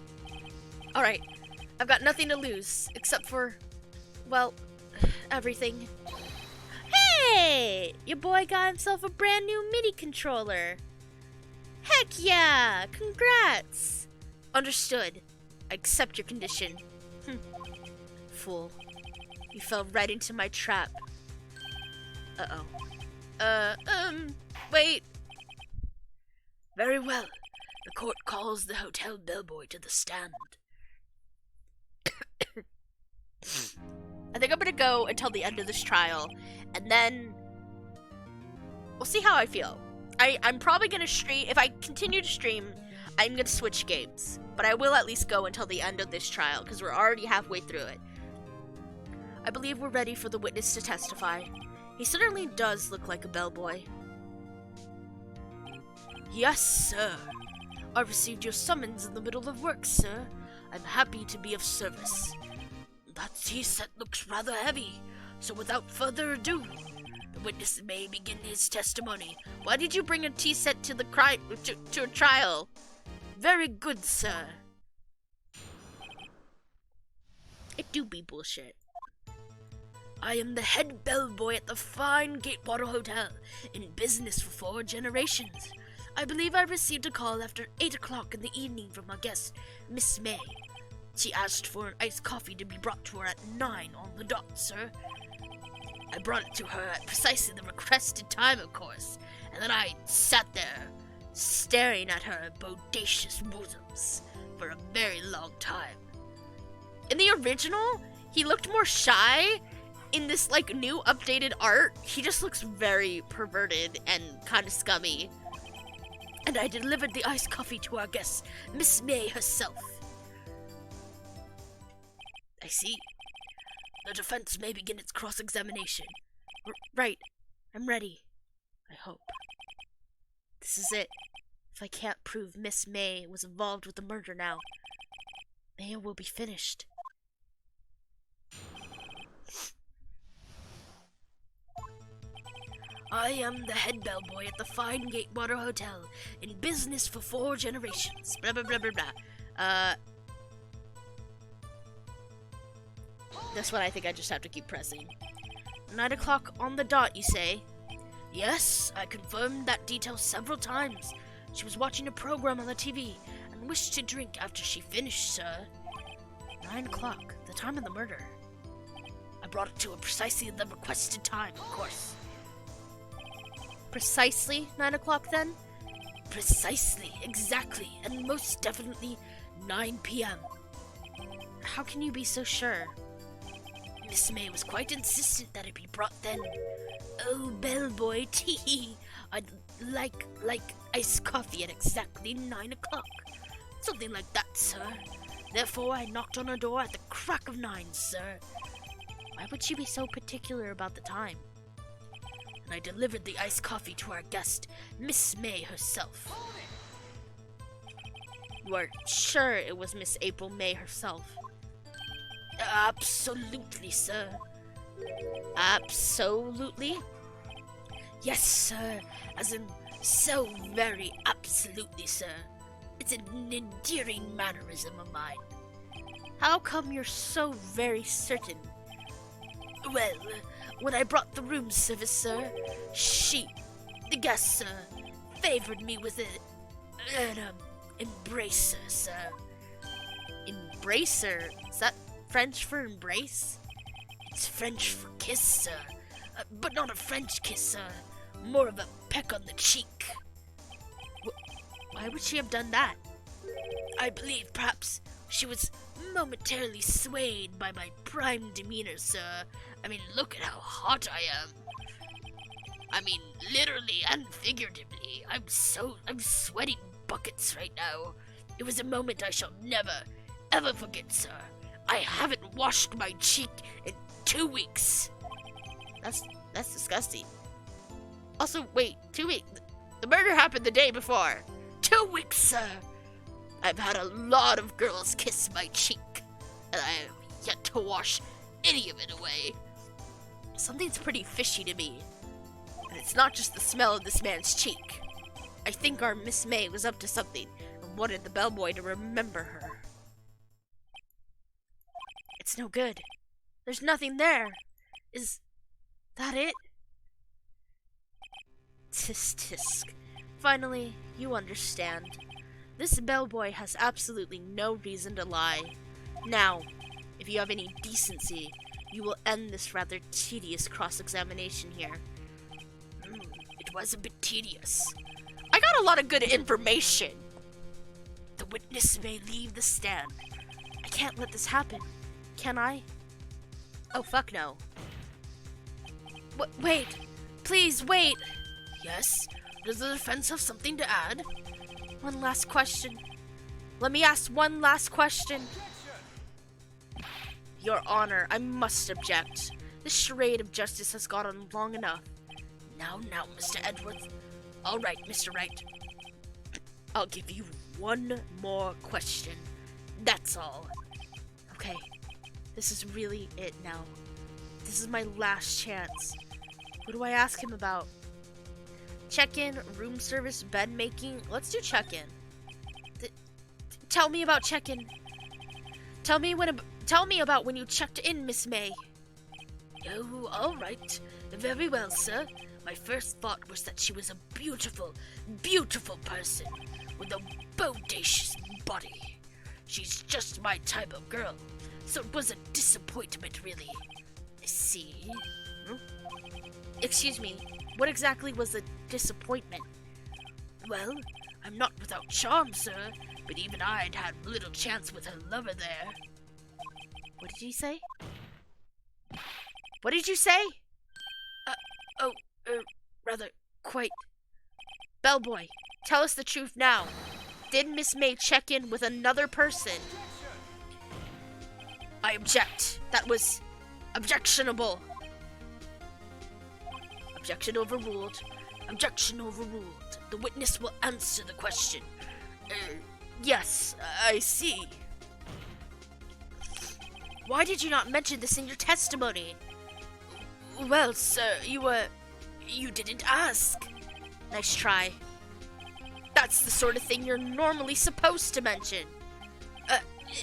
Alright, I've got nothing to lose, except for, well, everything. Hey! Your boy got himself a brand new MIDI controller. Heck yeah! Congrats! Understood. I accept your condition. Fool. You fell right into my trap. Uh-oh. Wait. Very well. The court calls the hotel bellboy to the stand. I think I'm gonna go until the end of this trial, and then we'll see how I feel. I'm probably gonna stream. If I continue to stream, I'm gonna switch games, but I will at least go until the end of this trial because we're already halfway through it. I believe we're ready for the witness to testify. He certainly does look like a bellboy. Yes, sir. I received your summons in the middle of work, sir. I'm happy to be of service. That tea set looks rather heavy, so without further ado, the witness may begin his testimony. Why did you bring a tea set to to a trial? Very good, sir. It do be bullshit. I am the head bellboy at the fine Gatewater Hotel, in business for 4 generations. I believe I received a call after 8 o'clock in the evening from our guest, Miss May. She asked for an iced coffee to be brought to her at 9 on the dot, sir. I brought it to her at precisely the requested time, of course, and then I sat there, staring at her bodacious bosoms for a very long time. In the original, he looked more shy. In this, new updated art, he just looks very perverted and kind of scummy. And I delivered the iced coffee to our guest, Miss May herself. I see. The defense may begin its cross-examination. Right. I'm ready. I hope. This is it. If I can't prove Miss May was involved with the murder now, Maya will be finished. I am the head bellboy at the fine Gatewater Hotel, in business for 4 generations. Blah, blah, blah, blah, blah. This one I think I just have to keep pressing. 9 o'clock on the dot, you say? Yes, I confirmed that detail several times. She was watching a program on the TV and wished to drink after she finished, sir. 9 o'clock, the time of the murder. I brought it to her precisely at the requested time, of course. Precisely 9 o'clock then? Precisely, exactly, and most definitely 9 p.m. How can you be so sure? Miss May was quite insistent that it be brought then. Oh, bellboy, tee. I'd like iced coffee at exactly 9 o'clock. Something like that, sir. Therefore, I knocked on her door at the crack of 9, sir. Why would she be so particular about the time? And I delivered the iced coffee to our guest, Miss May herself. You are sure it was Miss April May herself? Absolutely, sir. Absolutely? Yes, sir. As in, so very absolutely, sir. It's an endearing mannerism of mine. How come you're so very certain? Well, when I brought the room service, sir, the guest, sir, favored me with an embracer, sir. Embracer? Is that French for embrace? It's French for kiss, sir. But not a French kiss, sir. More of a peck on the cheek. Why would she have done that? I believe perhaps she was momentarily swayed by my prime demeanor, sir. I mean, look at how hot I am. I mean, literally and figuratively. I'm sweating buckets right now. It was a moment I shall never, ever forget, sir. I haven't washed my cheek in 2 weeks. That's disgusting. Also, wait, 2 weeks? The murder happened the day before. 2 weeks, sir. I've had a lot of girls kiss my cheek, and I have yet to wash any of it away. Something's pretty fishy to me. And it's not just the smell of this man's cheek. I think our Miss May was up to something and wanted the bellboy to remember her. It's no good. There's nothing there. Is that it? Tisk tisk. Finally, you understand. This bellboy has absolutely no reason to lie. Now, if you have any decency, you will end this rather tedious cross-examination here. It was a bit tedious. I got a lot of good information. The witness may leave the stand. I can't let this happen. Can I? Oh, fuck no. Wait. Please, wait. Yes? Does the defense have something to add? One last question. Let me ask one last question. Your Honor, I must object. This charade of justice has gone on long enough. Now, Mr. Edwards. All right, Mr. Wright. I'll give you one more question. That's all. Okay, this is really it now. This is my last chance. What do I ask him about? Check-in, room service, bed making. Let's do check-in. Tell me about check-in. Tell me about when you checked in, Miss May. Oh, all right. Very well, sir. My first thought was that she was a beautiful, beautiful person with a bodacious body. She's just my type of girl, so it was a disappointment, really. I see. Excuse me, what exactly was the disappointment? Well, I'm not without charm, sir, but even I'd had little chance with her lover there. What did you say? What did you say? Rather, quite. Bellboy, tell us the truth now. Did Miss May check in with another person? I object. That was objectionable. Objection overruled. Objection overruled. The witness will answer the question. Yes, I see. Why did you not mention this in your testimony? Well, sir, you didn't ask. Nice try. That's the sort of thing you're normally supposed to mention.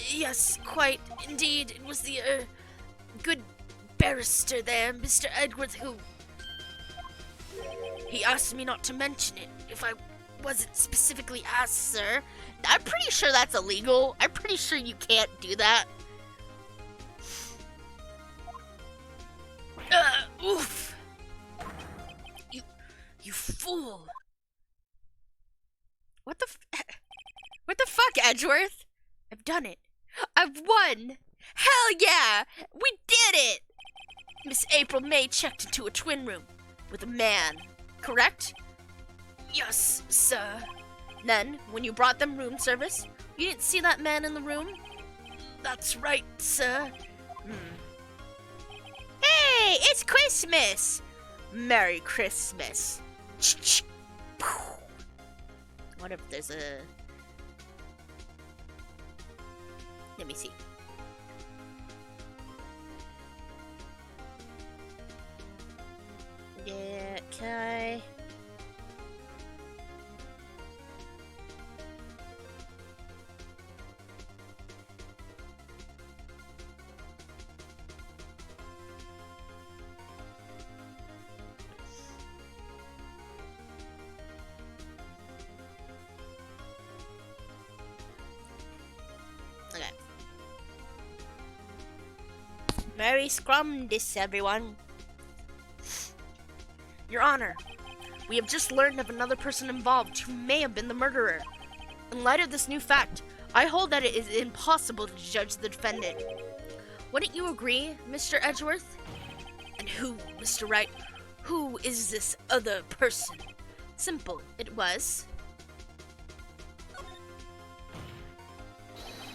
Yes, quite. Indeed, it was the, good barrister there, Mr. Edwards, who... He asked me not to mention it if I wasn't specifically asked, sir. I'm pretty sure that's illegal. I'm pretty sure you can't do that. Oof. You fool. What the fuck, Edgeworth? I've done it. I've won. Hell yeah! We did it! Miss April May checked into a twin room with a man, correct? Yes, sir. Then, when you brought them room service, you didn't see that man in the room? That's right, sir. Hey, it's Christmas! Merry Christmas. What if there's a... Let me see. Yeah, can I... Merry Scrumdis, everyone. Your Honor, we have just learned of another person involved who may have been the murderer. In light of this new fact, I hold that it is impossible to judge the defendant. Wouldn't you agree, Mr. Edgeworth? And who, Mr. Wright? Who is this other person? Simple, it was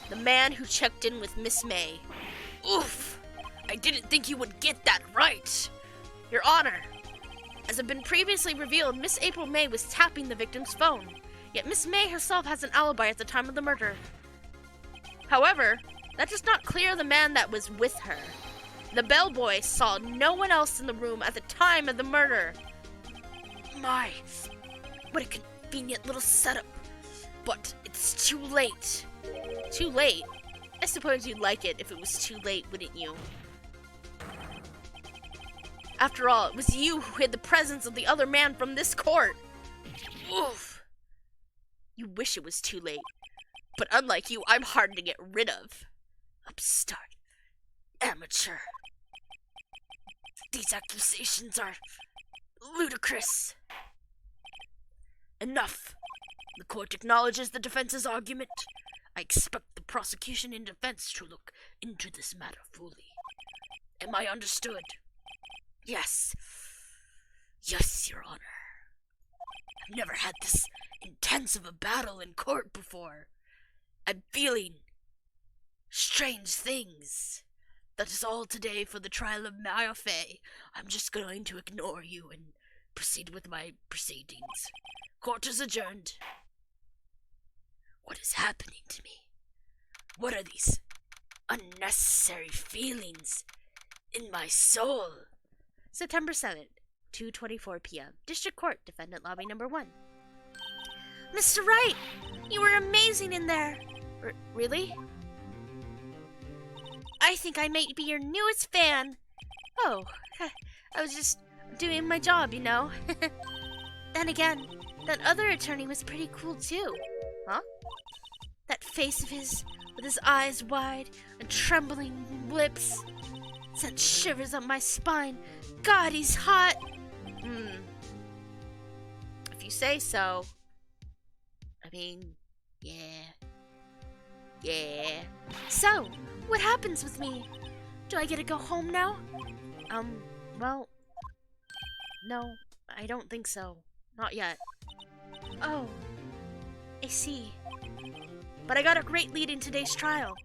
the man who checked in with Miss May. Oof! I didn't think you would get that right. Your Honor, as had been previously revealed, Miss April May was tapping the victim's phone, yet Miss May herself has an alibi at the time of the murder. However, that does not clear the man that was with her. The bellboy saw no one else in the room at the time of the murder. My, what a convenient little setup. But it's too late. Too late? I suppose you'd like it if it was too late, wouldn't you? After all, it was you who hid the presence of the other man from this court. Oof! You wish it was too late. But unlike you, I'm hard to get rid of. Upstart. Amateur. These accusations are ludicrous. Enough. The court acknowledges the defense's argument. I expect the prosecution and defense to look into this matter fully. Am I understood? Yes. Yes, Your Honor. I've never had this intense of a battle in court before. I'm feeling strange things. That is all today for the trial of MIAAAAAAA. I'm just going to ignore you and proceed with my proceedings. Court is adjourned. What is happening to me? What are these unnecessary feelings in my soul? September 7th, 2:24 p.m. District Court, Defendant Lobby Number 1. Mr. Wright, you were amazing in there. Really? I think I might be your newest fan. Oh, I was just doing my job, you know. Then again, that other attorney was pretty cool too. Huh? That face of his, with his eyes wide and trembling lips, sent shivers up my spine. God, he's hot. If you say so. I mean, yeah. So, what happens with me? Do I get to go home now? Well, no, I don't think so. Not yet. Oh, I see. But I got a great lead in today's trial.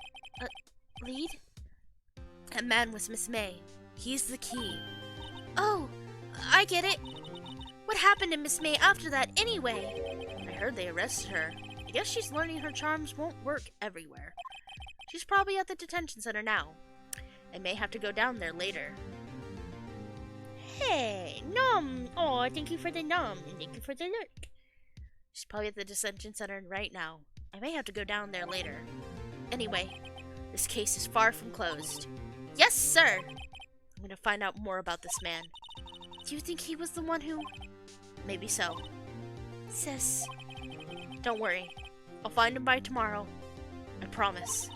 Lead? That man was Miss May. He's the key. Oh, I get it. What happened to Miss May after that anyway? I heard they arrested her. I guess she's learning her charms won't work everywhere. She's probably at the detention center now. I may have to go down there later. Hey, Nom! Oh, thank you for the nom, and thank you for the look. She's probably at the detention center right now. I may have to go down there later. Anyway, this case is far from closed. Yes, sir! I'm gonna find out more about this man. Do you think he was the one who... Maybe so. Sis. Don't worry. I'll find him by tomorrow. I promise.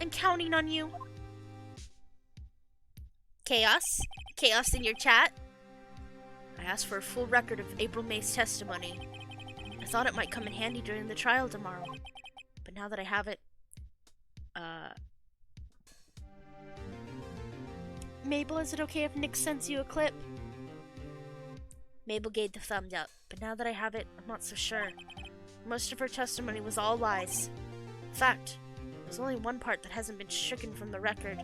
I'm counting on you. Chaos? Chaos in your chat? I asked for a full record of April May's testimony. I thought it might come in handy during the trial tomorrow. But now that I have it... Mabel, is it okay if Nick sends you a clip? Mabel gave the thumbs up, but now that I have it, I'm not so sure. Most of her testimony was all lies. In fact, there's only one part that hasn't been stricken from the record.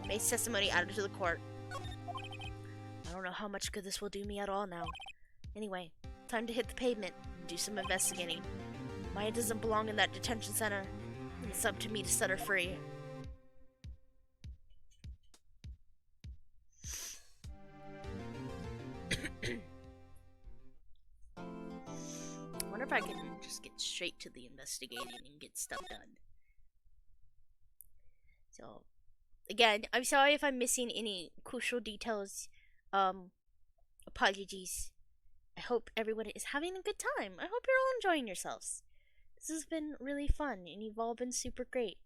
May's testimony added to the court. I don't know how much good this will do me at all now. Anyway, time to hit the pavement and do some investigating. Maya doesn't belong in that detention center, and it's up to me to set her free. I wonder if I can just get straight to the investigating and get stuff done. So, again, I'm sorry if I'm missing any crucial details. Apologies. I hope everyone is having a good time. I hope you're all enjoying yourselves. This has been really fun, and you've all been super great.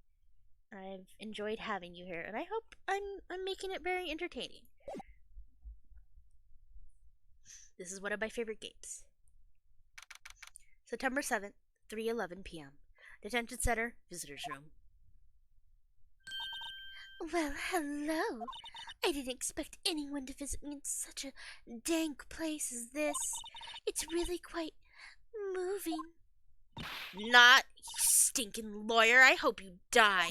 I've enjoyed having you here, and I hope I'm making it very entertaining. This is one of my favorite games. September 7th, 3:11 p.m. Detention Center, Visitors Room. Well, hello. I didn't expect anyone to visit me in such a dank place as this. It's really quite moving. Not, you stinking lawyer. I hope you die.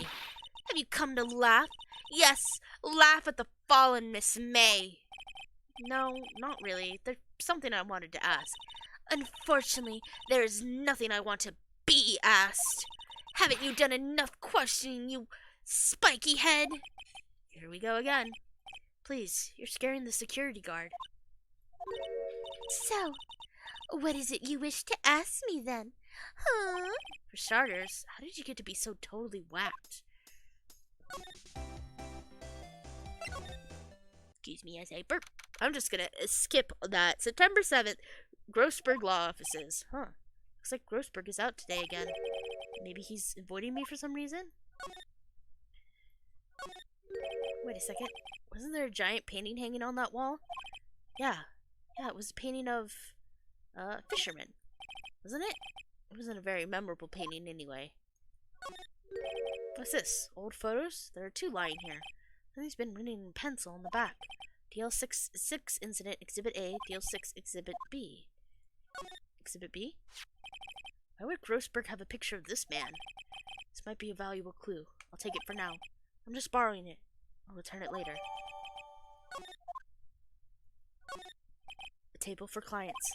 Have you come to laugh? Yes, laugh at the fallen Miss May. No, not really. There's something I wanted to ask. Unfortunately, there is nothing I want to be asked. Haven't you done enough questioning, you spiky head? Here we go again. Please, you're scaring the security guard. So, what is it you wish to ask me then? Huh? For starters, how did you get to be so totally whacked? Excuse me as I burp. I'm just gonna skip that. September 7th, Grossberg Law Offices. Huh. Looks like Grossberg is out today again. Maybe he's avoiding me for some reason? Wait a second. Wasn't there a giant painting hanging on that wall? Yeah. Yeah, it was a painting of fishermen. Wasn't it? It wasn't a very memorable painting anyway. What's this? Old photos? There are two lying here. Something's been written in pencil on the back. DL6 Incident Exhibit A, DL6 Exhibit B. Exhibit B? Why would Grossberg have a picture of this man? This might be a valuable clue. I'll take it for now. I'm just borrowing it. I'll return it later. A table for clients.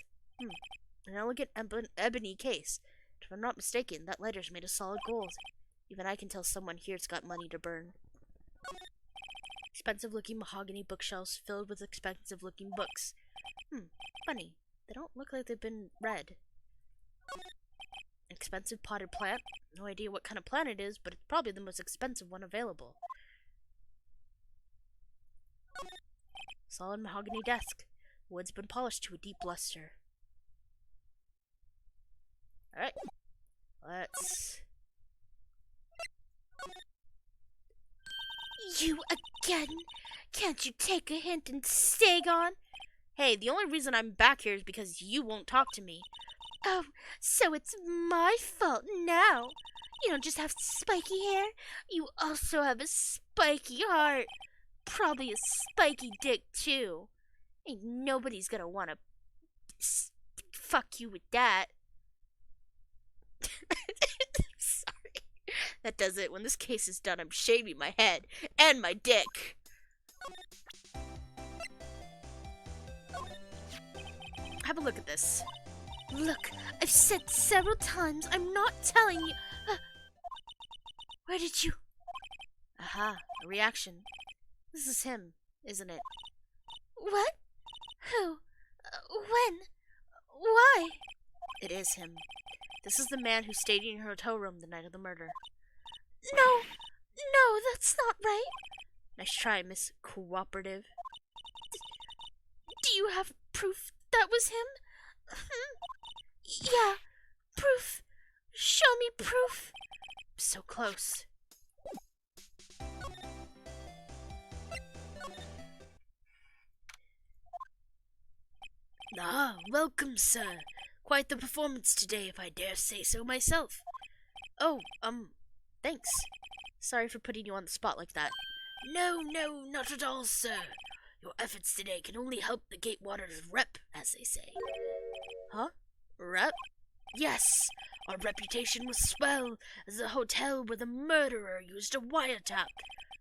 An elegant ebony case. If I'm not mistaken, that letter's made of solid gold. Even I can tell someone here's got money to burn. Expensive-looking mahogany bookshelves filled with expensive-looking books. Funny. They don't look like they've been read. Expensive potted plant. No idea what kind of plant it is, but it's probably the most expensive one available. Solid mahogany desk. Wood's been polished to a deep luster. Alright. Let's... You again? Can't you take a hint and stay gone? Hey, the only reason I'm back here is because you won't talk to me. Oh, so it's my fault now. You don't just have spiky hair, you also have a spiky heart. Probably a spiky dick, too. Ain't nobody's gonna wanna fuck you with that. Sorry. That does it. When this case is done, I'm shaving my head and my dick. Have a look at this. Look, I've said several times I'm not telling you. Where did you... Aha, a reaction. This is him, isn't it? What? Who? When? Why? It is him. This is the man who stayed in your hotel room the night of the murder. No, that's not right. Nice try, Miss Cooperative. Do you have proof that was him? Yeah, proof. Show me proof. So close. Ah, welcome, sir. Quite the performance today, if I dare say so myself. Oh, thanks. Sorry for putting you on the spot like that. No, not at all, sir. Your efforts today can only help the Gatewater's rep, as they say. Huh? Rep? Yes, our reputation will swell as a hotel where the murderer used a wiretap.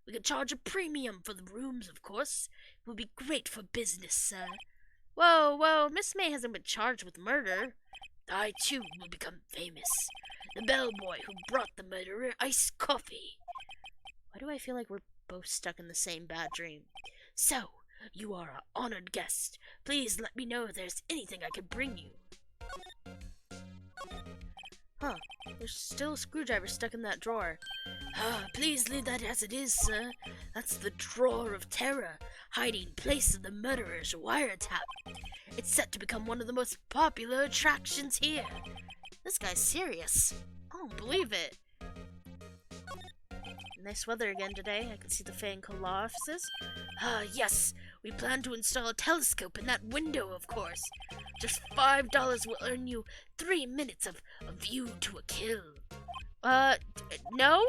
We could charge a premium for the rooms, of course. It would be great for business, sir. Whoa, Miss May hasn't been charged with murder. I, too, will become famous. The bellboy who brought the murderer iced coffee. Why do I feel like we're both stuck in the same bad dream? So, you are our honored guest. Please let me know if there's anything I could bring you. Huh, there's still a screwdriver stuck in that drawer. Please leave that as it is, sir. That's the drawer of terror, hiding place of the murderer's wiretap. It's set to become one of the most popular attractions here. This guy's serious. I don't believe it. Nice weather again today. I can see the Fanco law offices. Ah, yes. We plan to install a telescope in that window, of course. Just $5 will earn you 3 minutes of a view to a kill. No?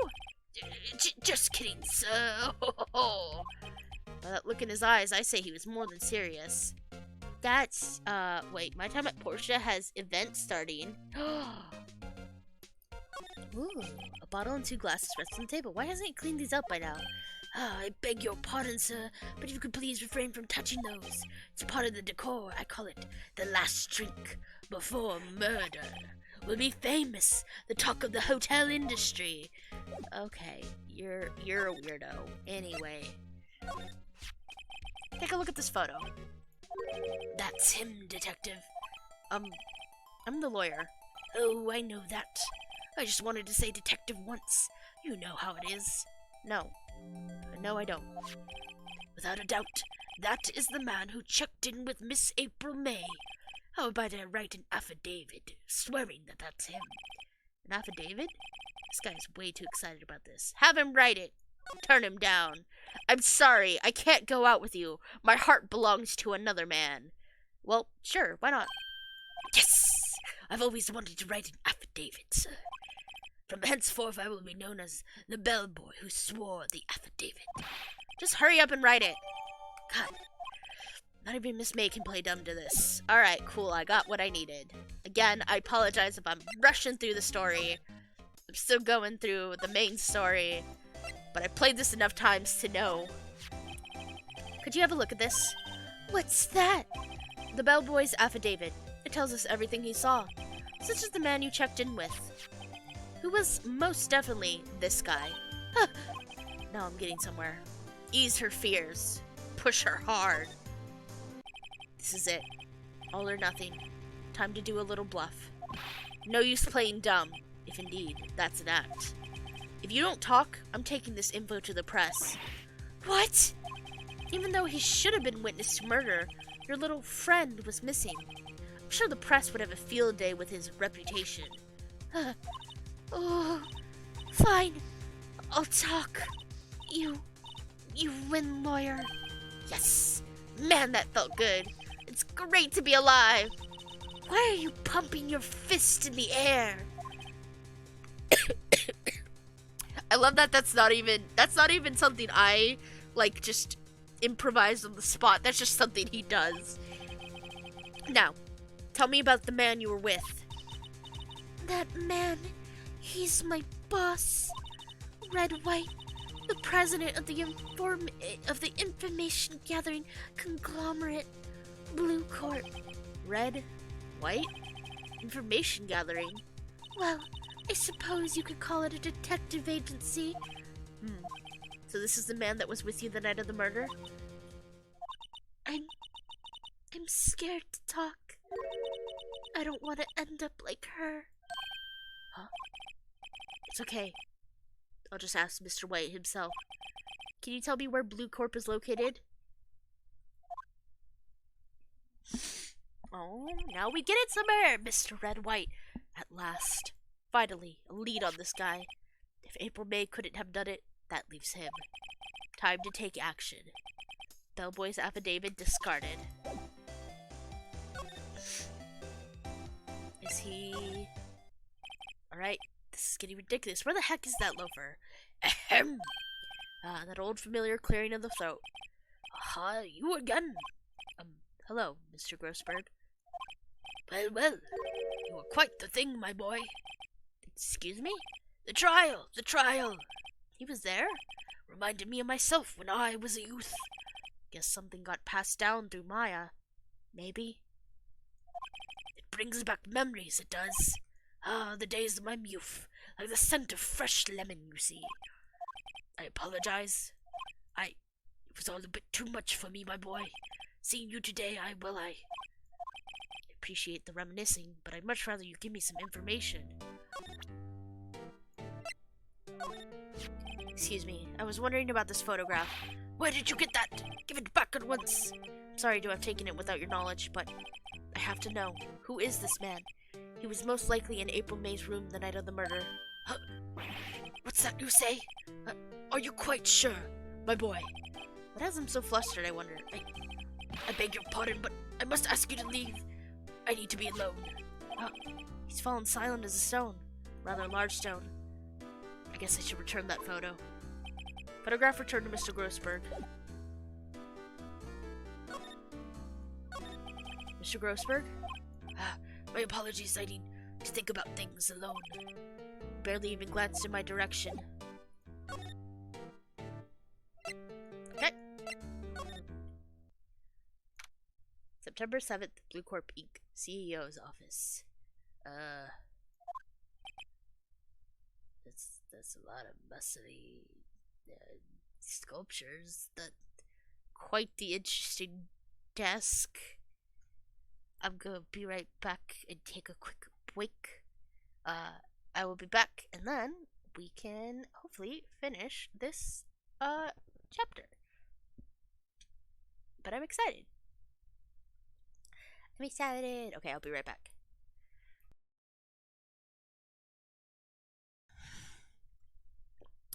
Just kidding, sir. By that look in his eyes, I say he was more than serious. That's, wait, my time at Portia has event starting. Ooh, a bottle and 2 glasses rest on the table. Why hasn't he cleaned these up by now? I beg your pardon, sir, but if you could please refrain from touching those. It's part of the decor. I call it the last drink before murder. We'll be famous, the talk of the hotel industry. Okay, you're a weirdo. Anyway. Take a look at this photo. That's him, detective. I'm the lawyer. Oh, I know that. I just wanted to say detective once. You know how it is. No. No, I don't. Without a doubt, that is the man who checked in with Miss April May. How about I write an affidavit, swearing that that's him? An affidavit? This guy's way too excited about this. Have him write it. Turn him down. I'm sorry, I can't go out with you. My heart belongs to another man. Well, sure, why not? Yes! I've always wanted to write an affidavit, sir. From henceforth, I will be known as the Bellboy who swore the affidavit. Just hurry up and write it. God, not even Miss May can play dumb to this. Alright, cool, I got what I needed. Again, I apologize if I'm rushing through the story. I'm still going through the main story. But I played this enough times to know. Could you have a look at this? What's that? The Bellboy's affidavit. It tells us everything he saw. Such as the man you checked in with. Who was most definitely this guy. Huh. Now I'm getting somewhere. Ease her fears. Push her hard. This is it. All or nothing. Time to do a little bluff. No use playing dumb, if indeed that's an act. If you don't talk, I'm taking this info to the press. What? Even though he should have been witness to murder, your little friend was missing. I'm sure the press would have a field day with his reputation. Oh, fine. I'll talk. You win, lawyer. Yes. Man, that felt good. It's great to be alive. Why are you pumping your fist in the air? I love that that's not even something I, like, just improvised on the spot. That's just something he does. Now, tell me about the man you were with. That man, he's my boss. Wright, the president of the information gathering conglomerate, Blue Corp. White? Information gathering? Well, I suppose you could call it a detective agency. So this is the man that was with you the night of the murder? I'm scared to talk. I don't want to end up like her. Huh? It's okay. I'll just ask Mr. White himself. Can you tell me where Blue Corp is located? Oh, now we get it somewhere, Mr. Red White. At last. Finally, a lead on this guy. If April May couldn't have done it, that leaves him. Time to take action. Bellboy's affidavit discarded. Is he... Alright, this is getting ridiculous. Where the heck is that loafer? Ahem! Ah, that old familiar clearing of the throat. Aha, you again! Hello, Mr. Grossberg. Well, you were quite the thing, my boy. Excuse me? The trial! He was there? Reminded me of myself when I was a youth. Guess something got passed down through Maya. Maybe. It brings back memories, it does. Ah, the days of my youth, like the scent of fresh lemon, you see. I apologize. It was all a bit too much for me, my boy. Seeing you today, I appreciate the reminiscing, but I'd much rather you give me some information. Excuse me, I was wondering about this photograph. Where did you get that? Give it back at once. I'm sorry to have taken it without your knowledge, but I have to know. Who is this man? He was most likely in April May's room the night of the murder. Huh? What's that you say? Are you quite sure, my boy? What has him so flustered, I wonder? I beg your pardon, but I must ask you to leave. I need to be alone. He's fallen silent as a stone. Rather large stone. I guess I should return that photo. Photograph returned to Mr. Grossberg. Mr. Grossberg? My apologies, I need to think about things alone. Barely even glanced in my direction. Okay. September 7th, Blue Corp Inc. CEO's office. That's a lot of muscly sculptures. That quite the interesting desk. I'm gonna be right back and take a quick break. I will be back, and then we can hopefully finish this chapter. But I'm excited. Okay, I'll be right back.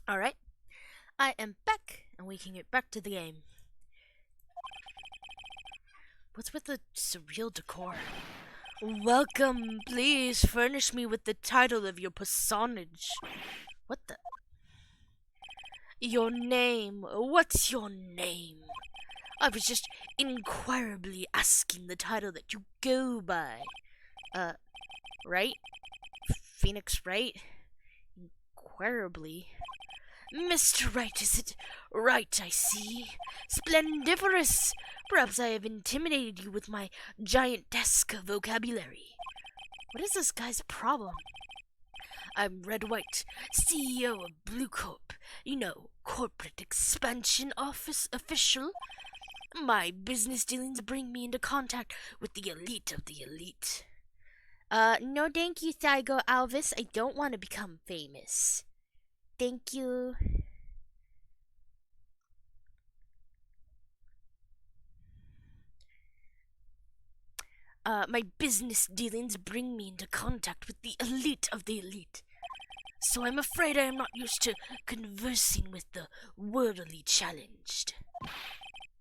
Alright, I am back, and we can get back to the game. What's with the surreal decor? Welcome, please furnish me with the title of your personage. What the? Your name, what's your name? I was just inquirably asking the title that you go by. Wright? Phoenix Wright? Inquirably? Mr. Wright, is it? Right, I see. Splendiferous! Perhaps I have intimidated you with my giant desk of vocabulary. What is this guy's problem? I'm Red White, CEO of Blue Corp. You know, corporate expansion office official. My business dealings bring me into contact with the elite of the elite. No thank you, Thygo Alvis. I don't want to become famous. Thank you. My business dealings bring me into contact with the elite of the elite. So I'm afraid I am not used to conversing with the worldly challenged.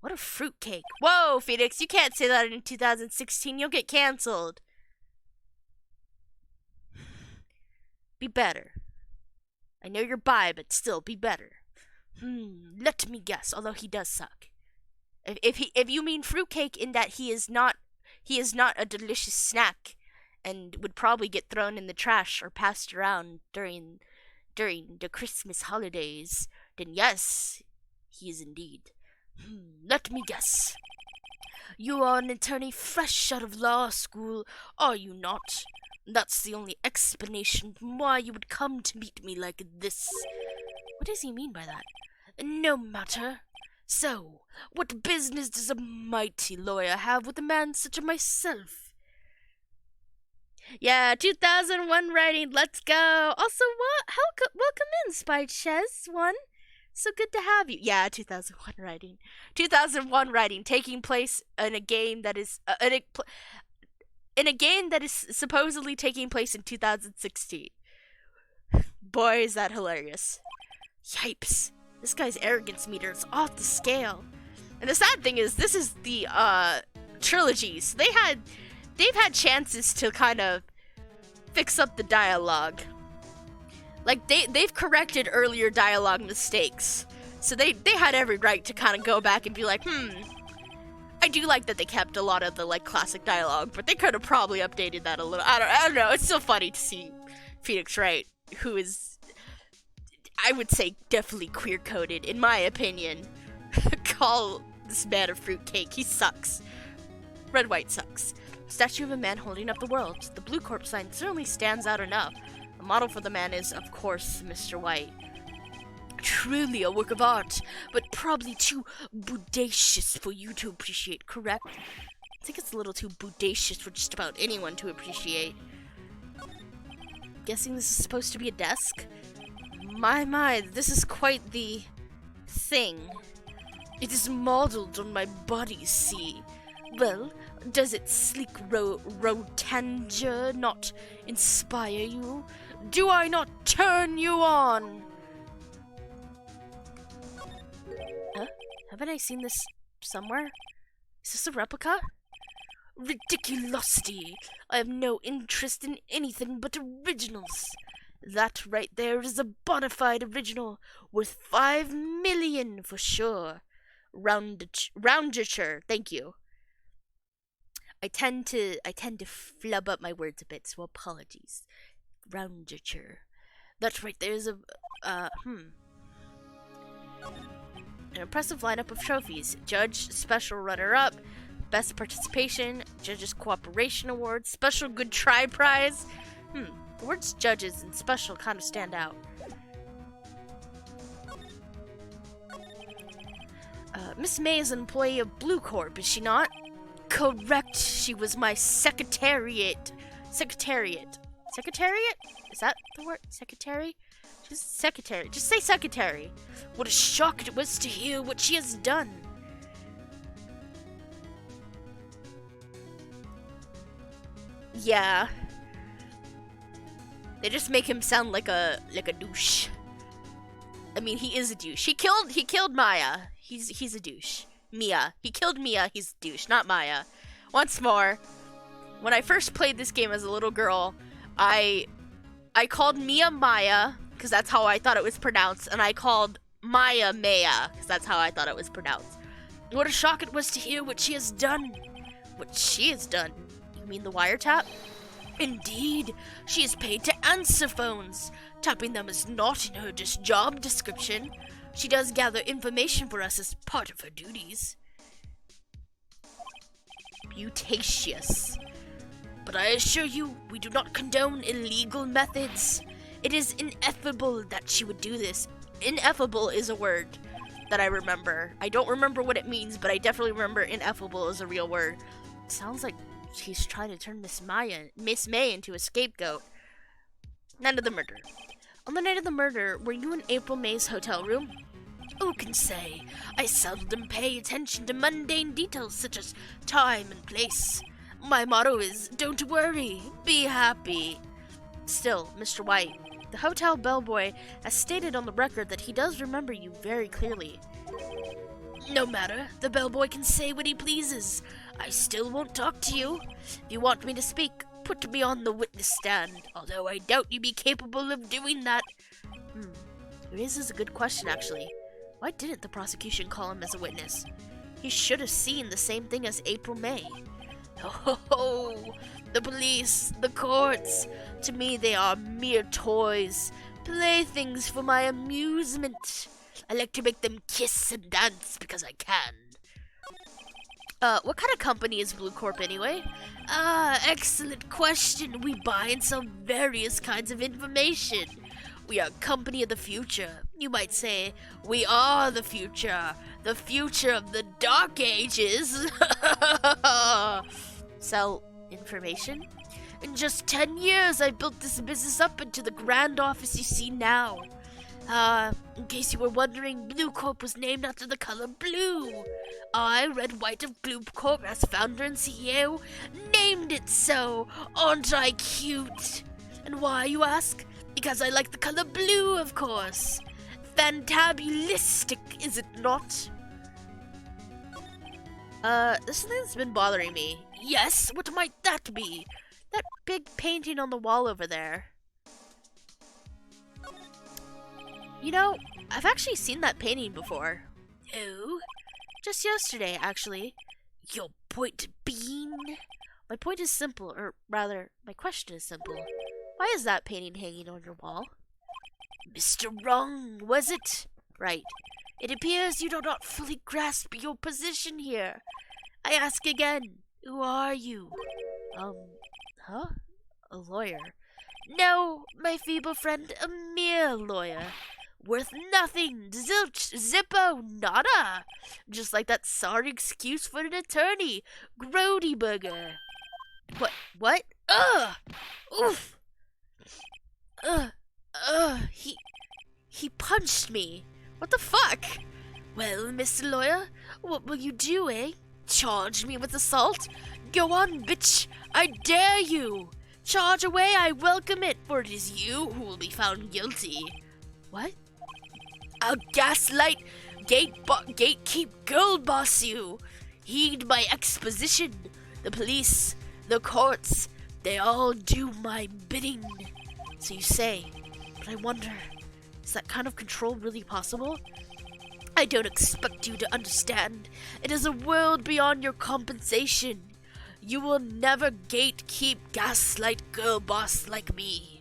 What a fruitcake. Whoa, Phoenix, you can't say that in 2016. You'll get cancelled. Be better. I know you're bi, but still, be better. Let me guess, although he does suck. If you mean fruitcake in that he is not a delicious snack and would probably get thrown in the trash or passed around during the Christmas holidays, then yes, he is indeed. Let me guess. You are an attorney fresh out of law school, are you not? That's the only explanation why you would come to meet me like this. What does he mean by that? No matter. So, what business does a mighty lawyer have with a man such as myself? Yeah, 2001 writing, let's go. Also, welcome in, Spy Ches 1. So good to have you. Yeah, 2001 writing. 2001 writing, taking place in a game that is... in a game that is supposedly taking place in 2016. Boy, is that hilarious. Yipes. This guy's arrogance meter is off the scale. And the sad thing is, this is the, Trilogy. So they've had chances to kind of fix up the dialogue. Like, they've corrected earlier dialogue mistakes. So they had every right to kind of go back and be like, I do like that they kept a lot of the, like, classic dialogue, but they could have probably updated that a little. I don't know. It's still funny to see Phoenix Wright, who is, I would say, definitely queer-coded, in my opinion, call this man a fruitcake. He sucks. Red White sucks. Statue of a man holding up the world. The Blue Corp sign certainly stands out enough. The model for the man is, of course, Mr. White. Truly a work of art, but probably too bodacious for you to appreciate, correct? I think it's a little too bodacious for just about anyone to appreciate. Guessing this is supposed to be a desk? My, this is quite the thing. It is modeled on my body, see? Well, does its sleek rotundure not inspire you? Do I not turn you on? Haven't I seen this somewhere? Is this a replica? Ridiculosity! I have no interest in anything but originals. That right there is a bona fide original, worth 5 million for sure. Roundature, thank you. I tend to flub up my words a bit, so apologies. Roundature. That right there is an impressive lineup of trophies. Judge, special runner-up, best participation, judges cooperation award, special good try prize. The words judges and special kind of stand out. Miss May is an employee of Blue Corp, is she not? Correct. She was my secretariat. Secretariat? Is that the word? Secretary? She's secretary. Just say secretary. What a shock it was to hear what she has done. Yeah. They just make him sound like a douche. I mean, he is a douche. He killed Maya. He's a douche. Mia. He killed Mia. He's a douche, not Maya. Once more, when I first played this game as a little girl, I called Mia Maya because that's how I thought it was pronounced, and I called Maya Maya because that's how I thought it was pronounced. What a shock it was to hear what she has done. What she has done? You mean the wiretap? Indeed, she is paid to answer phones. Tapping them is not in her job description. She does gather information for us as part of her duties. Mutacious. But I assure you, we do not condone illegal methods. It is ineffable that she would do this. Ineffable is a word that I remember. I don't remember what it means, but I definitely remember ineffable is a real word. It sounds like she's trying to turn Miss May into a scapegoat. Night of the murder. On the night of the murder, were you in April May's hotel room? Who can say? I seldom pay attention to mundane details such as time and place. My motto is, don't worry, be happy. Still, Mr. White, the hotel bellboy has stated on the record that he does remember you very clearly. No matter, the bellboy can say what he pleases. I still won't talk to you. If you want me to speak, put me on the witness stand, although I doubt you be capable of doing that. It raises a good question, actually. Why didn't the prosecution call him as a witness? He should have seen the same thing as April May. Oh, the police, the courts, to me they are mere toys, playthings for my amusement. I like to make them kiss and dance because I can. What kind of company is Blue Corp anyway? Excellent question. We buy and sell various kinds of information. We are company of the future. You might say, we are the future of the Dark Ages. Sell information? In just 10 years, I built this business up into the grand office you see now. In case you were wondering, Blue Corp was named after the color blue. I, Red White of Blue Corp, as founder and CEO, named it so. Aren't I cute? And why, you ask? Because I like the color blue, of course. Fantabulistic, is it not? This thing's been bothering me. Yes, what might that be? That big painting on the wall over there. You know, I've actually seen that painting before. Oh? Just yesterday, actually. Your point being? My point is simple, or rather, my question is simple. Why is that painting hanging on your wall? Mr. Wrong, was it? Right. It appears you do not fully grasp your position here. I ask again, who are you? A lawyer. No, my feeble friend, a mere lawyer. Worth nothing, zilch, zippo, nada. Just like that sorry excuse for an attorney, Grody Burger. What? Ugh! Oof! He punched me. What the fuck? Well, Mr. Lawyer, what will you do, eh? Charge me with assault? Go on, bitch! I dare you! Charge away, I welcome it, for it is you who will be found guilty. What? I'll gaslight gatekeep girl boss you. Heed my exposition. The police, the courts, they all do my bidding. So you say, but I wonder, is that kind of control really possible? I don't expect you to understand. It is a world beyond your compensation. You will never gatekeep gaslight girl boss like me.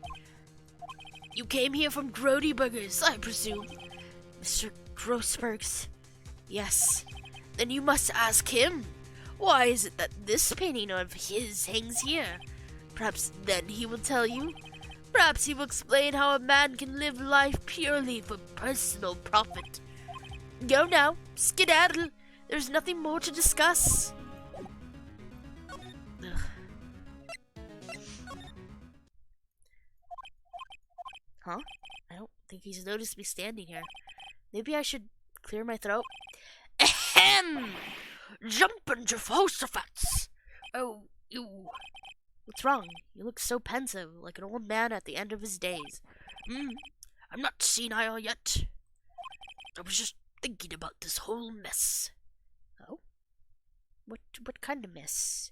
You came here from Grody Burgers, I presume. Mr. Grossberg's. Yes. Then you must ask him. Why is it that this painting of his hangs here? Perhaps then he will tell you. Perhaps he will explain how a man can live life purely for personal profit. Go now, skedaddle. There's nothing more to discuss. Ugh. Huh? I don't think he's noticed me standing here. Maybe I should clear my throat. Ahem! Jumpin' Jehoshaphat's! Oh, you... What's wrong? You look so pensive, like an old man at the end of his days. I'm not senile yet. I was just thinking about this whole mess. Oh? What kind of mess?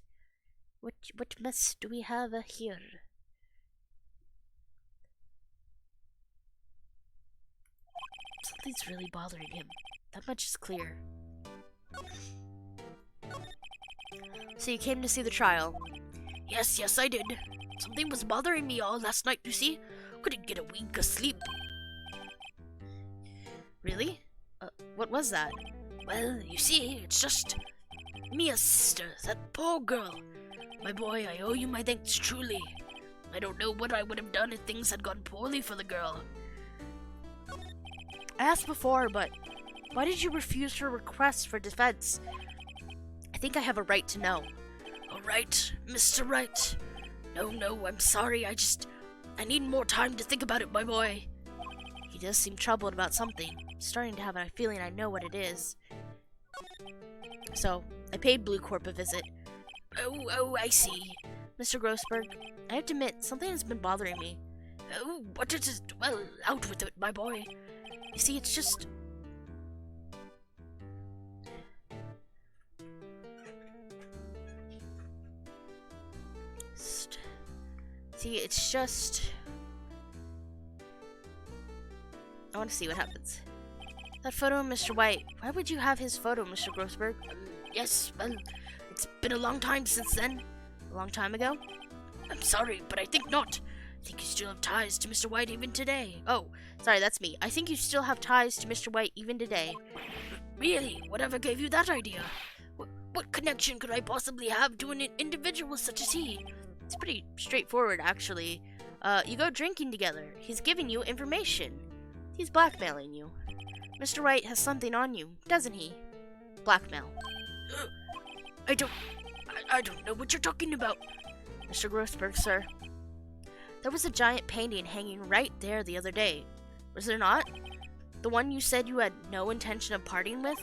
What mess do we have here? Something's really bothering him. That much is clear. So you came to see the trial? Yes, I did. Something was bothering me all last night, you see. Couldn't get a wink of sleep. Really? What was that? Well, you see, it's just... Mia's sister, that poor girl. My boy, I owe you my thanks truly. I don't know what I would have done if things had gone poorly for the girl. I asked before, but why did you refuse her request for defense? I think I have a right to know. All right, Mr. Wright. No, I'm sorry. I need more time to think about it, my boy. He does seem troubled about something. I'm starting to have a feeling I know what it is. So, I paid Blue Corp a visit. Oh, I see. Mr. Grossberg, I have to admit, something has been bothering me. Oh, what is it? Well, out with it, my boy. You see, it's just... I want to see what happens. That photo of Mr. White. Why would you have his photo, Mr. Grossberg? Yes, well, it's been a long time since then. A long time ago? I'm sorry, but I think not. I think you still have ties to Mr. White even today. Oh, sorry, that's me. I think you still have ties to Mr. White even today. Really? Whatever gave you that idea? What connection could I possibly have to an individual such as he? It's pretty straightforward, actually. You go drinking together. He's giving you information. He's blackmailing you. Mr. Wright has something on you, doesn't he? Blackmail. I don't know what you're talking about. Mr. Grossberg, sir. There was a giant painting hanging right there the other day. Was there not? The one you said you had no intention of parting with?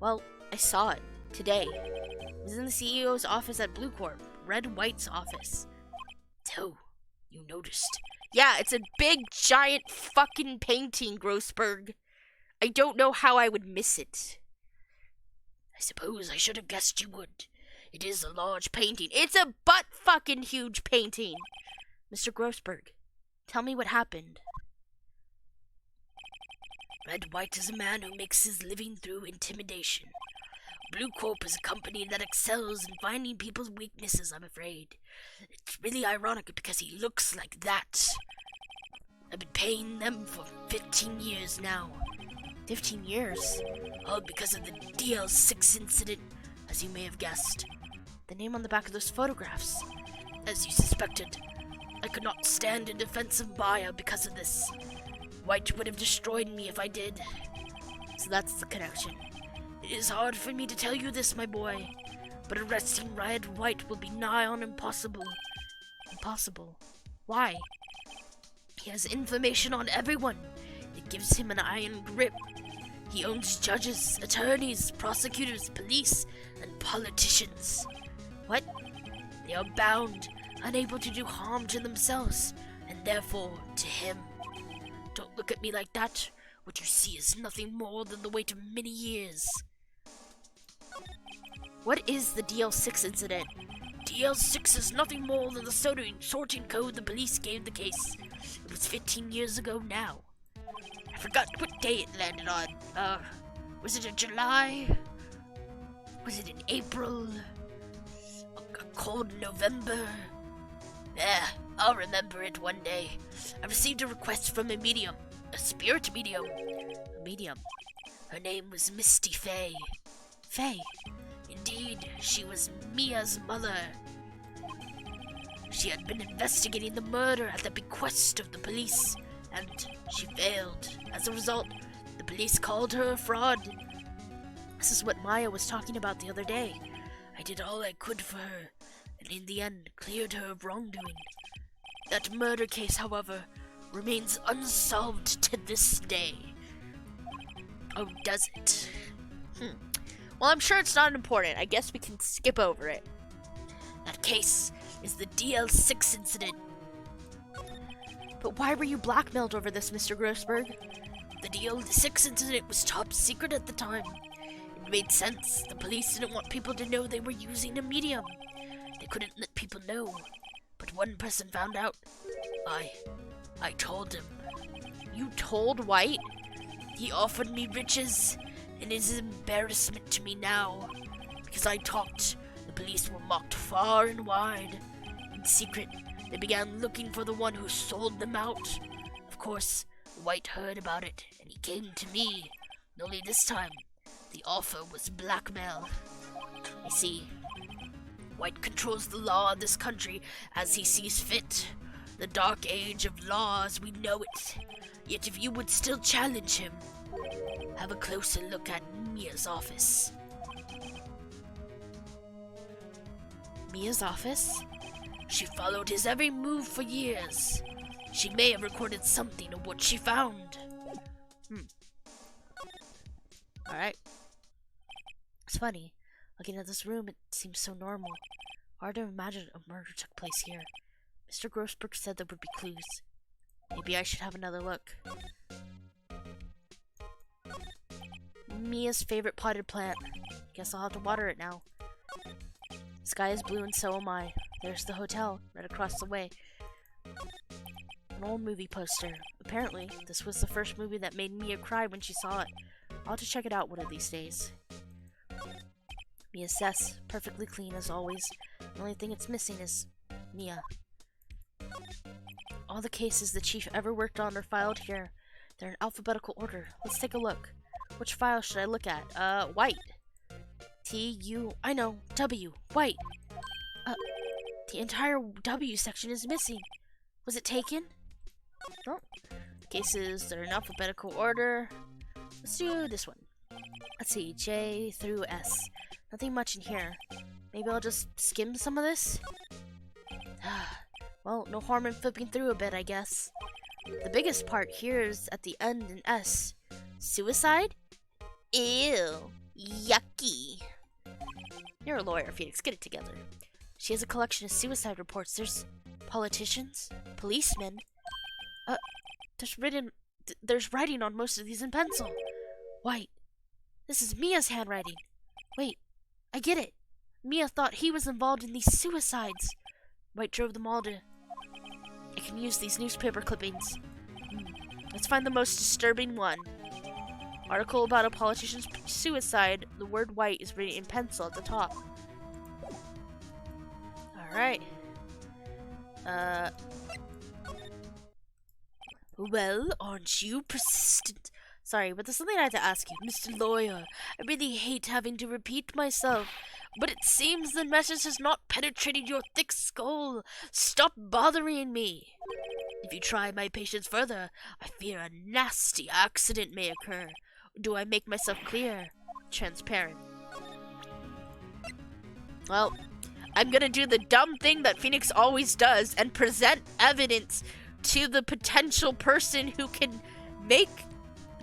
Well, I saw it. Today. It was in the CEO's office at Blue Corp. Red White's office. So, you noticed? Yeah, it's a big, giant fucking painting, Grossberg. I don't know how I would miss it. I suppose I should have guessed you would. It is a large painting. It's a butt-fucking huge painting. Mr. Grossberg, tell me what happened. Red White is a man who makes his living through intimidation. Blue Corp is a company that excels in finding people's weaknesses, I'm afraid. It's really ironic because he looks like that. I've been paying them for 15 years now. 15 years? All because of the DL6 incident, as you may have guessed. The name on the back of those photographs. As you suspected, I could not stand in defense of Maya because of this. White would have destroyed me if I did. So that's the connection. It is hard for me to tell you this, my boy, but arresting Red White will be nigh on impossible. Impossible? Why? He has information on everyone. It gives him an iron grip. He owns judges, attorneys, prosecutors, police, and politicians. What? They are bound, unable to do harm to themselves, and therefore to him. Don't look at me like that, What you see is nothing more than the weight of many years. What is the DL6 incident? DL6 is nothing more than the sorting code the police gave the case. It was 15 years ago now. I forgot what day it landed on. Was it in July? Was it in April? A cold November? I'll remember it one day. I received a request from a medium. A spirit medium. A medium. Her name was Misty Faye. Faye. Indeed, she was Mia's mother. She had been investigating the murder at the bequest of the police, and she failed. As a result, the police called her a fraud. This is what Maya was talking about the other day. I did all I could for her, and in the end cleared her of wrongdoing. That murder case, however, remains unsolved to this day. Oh, does it? Well, I'm sure it's not important. I guess we can skip over it. That case is the DL6 incident. But why were you blackmailed over this, Mr. Grossberg? The DL6 incident was top secret at the time. It made sense. The police didn't want people to know they were using a medium. They couldn't let people know. But one person found out. I told him. You told White? He offered me riches, and it is an embarrassment to me now. Because I talked, the police were mocked far and wide. In secret, they began looking for the one who sold them out. Of course, White heard about it, and he came to me. Only this time, the offer was blackmail. You see, White controls the law of this country as he sees fit. The dark age of law as we know it. Yet if you would still challenge him, have a closer look at Mia's office. Mia's office? She followed his every move for years. She may have recorded something of what she found. Alright. It's funny. Looking at this room, it seems so normal. Hard to imagine a murder took place here. Mr. Grossberg said there would be clues. Maybe I should have another look. Mia's favorite potted plant. Guess I'll have to water it now. Sky is blue and so am I. There's the hotel, right across the way. An old movie poster. Apparently, this was the first movie that made Mia cry when she saw it. I'll have to check it out one of these days. Mia's desk, perfectly clean as always. The only thing it's missing is Mia. All the cases the chief ever worked on are filed here. They're in alphabetical order. Let's take a look. Which file should I look at? White. I know, W, White. The entire W section is missing. Was it taken? Oh. Cases that are in alphabetical order. Let's do this one. Let's see, J through S. Nothing much in here. Maybe I'll just skim some of this? Well, no harm in flipping through a bit, I guess. The biggest part here is at the end in S. Suicide? Ew. Yucky. You're a lawyer, Phoenix. Get it together. She has a collection of suicide reports. There's politicians, policemen. There's writing on most of these in pencil. White. This is Mia's handwriting. Wait, I get it. Mia thought he was involved in these suicides. White drove them all to... I can use these newspaper clippings. Let's find the most disturbing one. Article about a politician's suicide. The word White is written in pencil at the top. Alright. Well, aren't you persistent? Sorry, but there's something I have to ask you. Mr. Lawyer, I really hate having to repeat myself, but it seems the message has not penetrated your thick skull. Stop bothering me. If you try my patience further, I fear a nasty accident may occur. Do I make myself clear? Transparent. Well, I'm gonna do the dumb thing that Phoenix always does and present evidence to the potential person who can make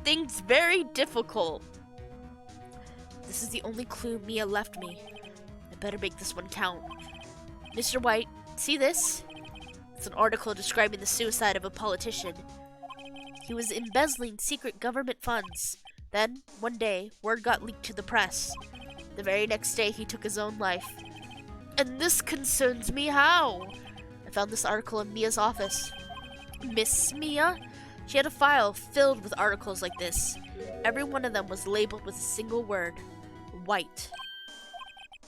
things very difficult. This is the only clue Mia left me. I better make this one count. Mr. White, see this? It's an article describing the suicide of a politician. he was embezzling secret government funds. Then, one day, word got leaked to the press. The very next day, he took his own life. And this concerns me how? I found this article in Mia's office. Miss Mia? She had a file filled with articles like this. Every one of them was labeled with a single word. White.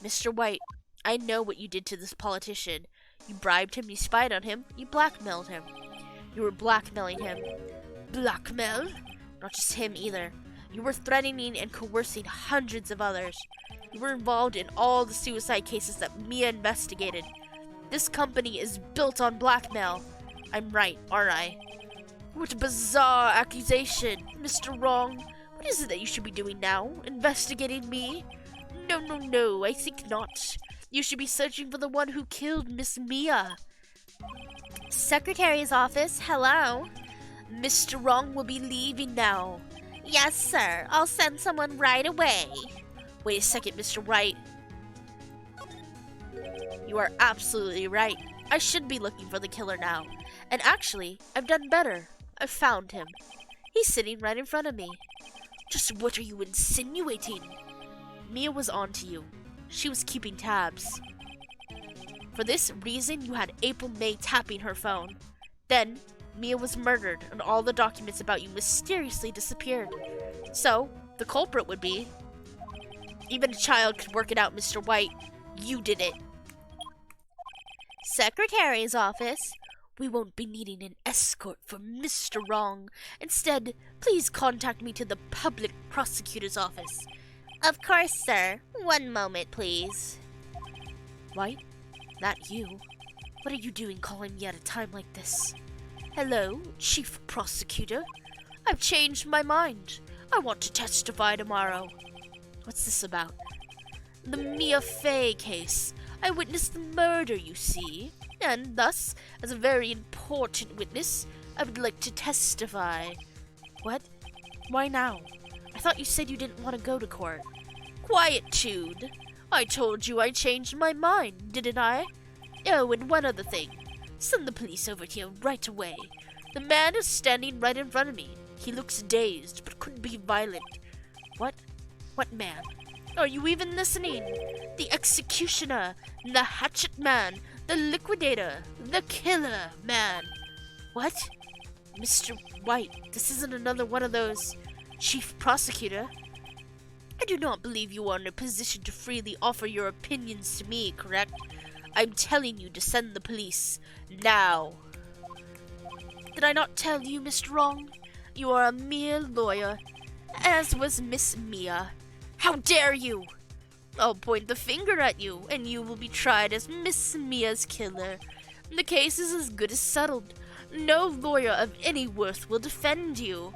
Mr. White, I know what you did to this politician. You bribed him, you spied on him, you blackmailed him. You were blackmailing him. Blackmail? Not just him either. You were threatening and coercing hundreds of others. You were involved in all the suicide cases that Mia investigated. This company is built on blackmail. I'm right, aren't I? What a bizarre accusation, Mr. Wrong. What is it that you should be doing now? Investigating me? No, I think not. You should be searching for the one who killed Miss Mia. Secretary's office, hello? Mr. Wrong will be leaving now. Yes, sir. I'll send someone right away. Wait a second, Mr. Wright. You are absolutely right. I should be looking for the killer now. And actually, I've done better. I've found him. He's sitting right in front of me. Just what are you insinuating? Mia was on to you. She was keeping tabs. For this reason, you had April May tapping her phone. Then, Mia was murdered, and all the documents about you mysteriously disappeared. So, the culprit would be... Even a child could work it out, Mr. White. You did it. Secretary's office. We won't be needing an escort for Mr. Wrong. Instead, please contact me to the public prosecutor's office. Of course, sir. One moment, please. White? That you? What are you doing calling me at a time like this? Hello, Chief Prosecutor. I've changed my mind. I want to testify tomorrow. What's this about? The Mia Fey case. I witnessed the murder, you see. And thus, as a very important witness, I would like to testify. What? Why now? I thought you said you didn't want to go to court. Quietude. I told you I changed my mind, didn't I? Oh, and one other thing. Send the police over here right away. The man is standing right in front of me. He looks dazed, but could be violent. What? What man? Are you even listening? The executioner, the hatchet man, the liquidator, the killer man. What? Mr. White, this isn't another one of those... Chief Prosecutor? I do not believe you are in a position to freely offer your opinions to me, correct? I'm telling you to send the police. Now. Did I not tell you, Mr. Wrong? You are a mere lawyer, as was Miss Mia. How dare you! I'll point the finger at you, and you will be tried as Miss Mia's killer. The case is as good as settled. No lawyer of any worth will defend you.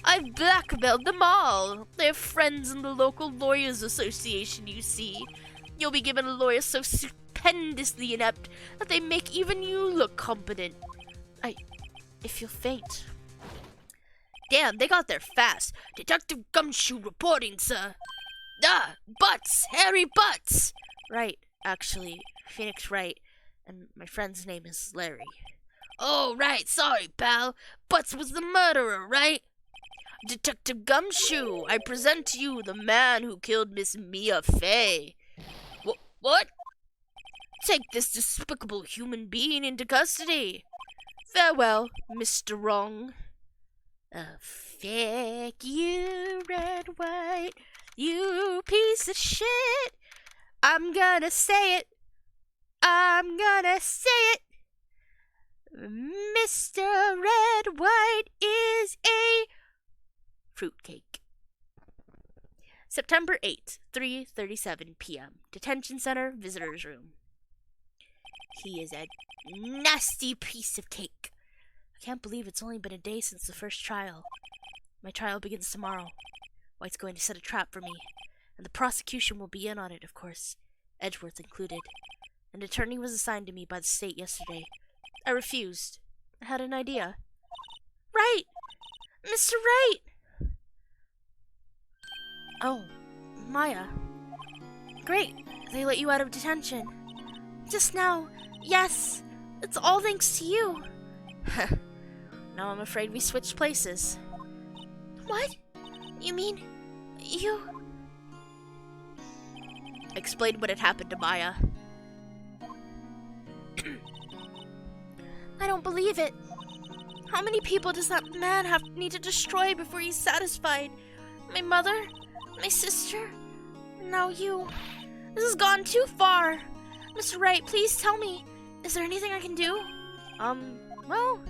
I've blackmailed them all. They have friends in the local lawyers association, you see. You'll be given a lawyer so stupendously inept that they make even you look competent. I feel faint. Damn, they got there fast. Detective Gumshoe reporting, sir. Ah, Butts! Harry Butts! Right, actually. Phoenix Wright. And my friend's name is Larry. Oh, right. Sorry, pal. Butts was the murderer, right? Detective Gumshoe, I present to you the man who killed Miss Mia Fey. What? Take this despicable human being into custody. Farewell, Mr. Wrong. Feck you, Red White, you piece of shit. I'm gonna say it. I'm gonna say it. Mr. Red White is a fruitcake. September 8th, 3:37 p.m. Detention Center, Visitors Room. He is a nasty piece of cake. I can't believe it's only been a day since the first trial. My trial begins tomorrow. White's going to set a trap for me, and the prosecution will be in on it, of course, Edgeworth included. An attorney was assigned to me by the state yesterday. I refused. I had an idea. Wright! Mr. Wright! Oh, Maya. Great, they let you out of detention. Just now, yes, it's all thanks to you. Now I'm afraid we switched places. What? You mean you... Explained what had happened to Maya. I don't believe it. How many people does that man need to destroy before he's satisfied? My mother, my sister, and now you. This has gone too far. Mr. Wright, please tell me, is there anything I can do? Well...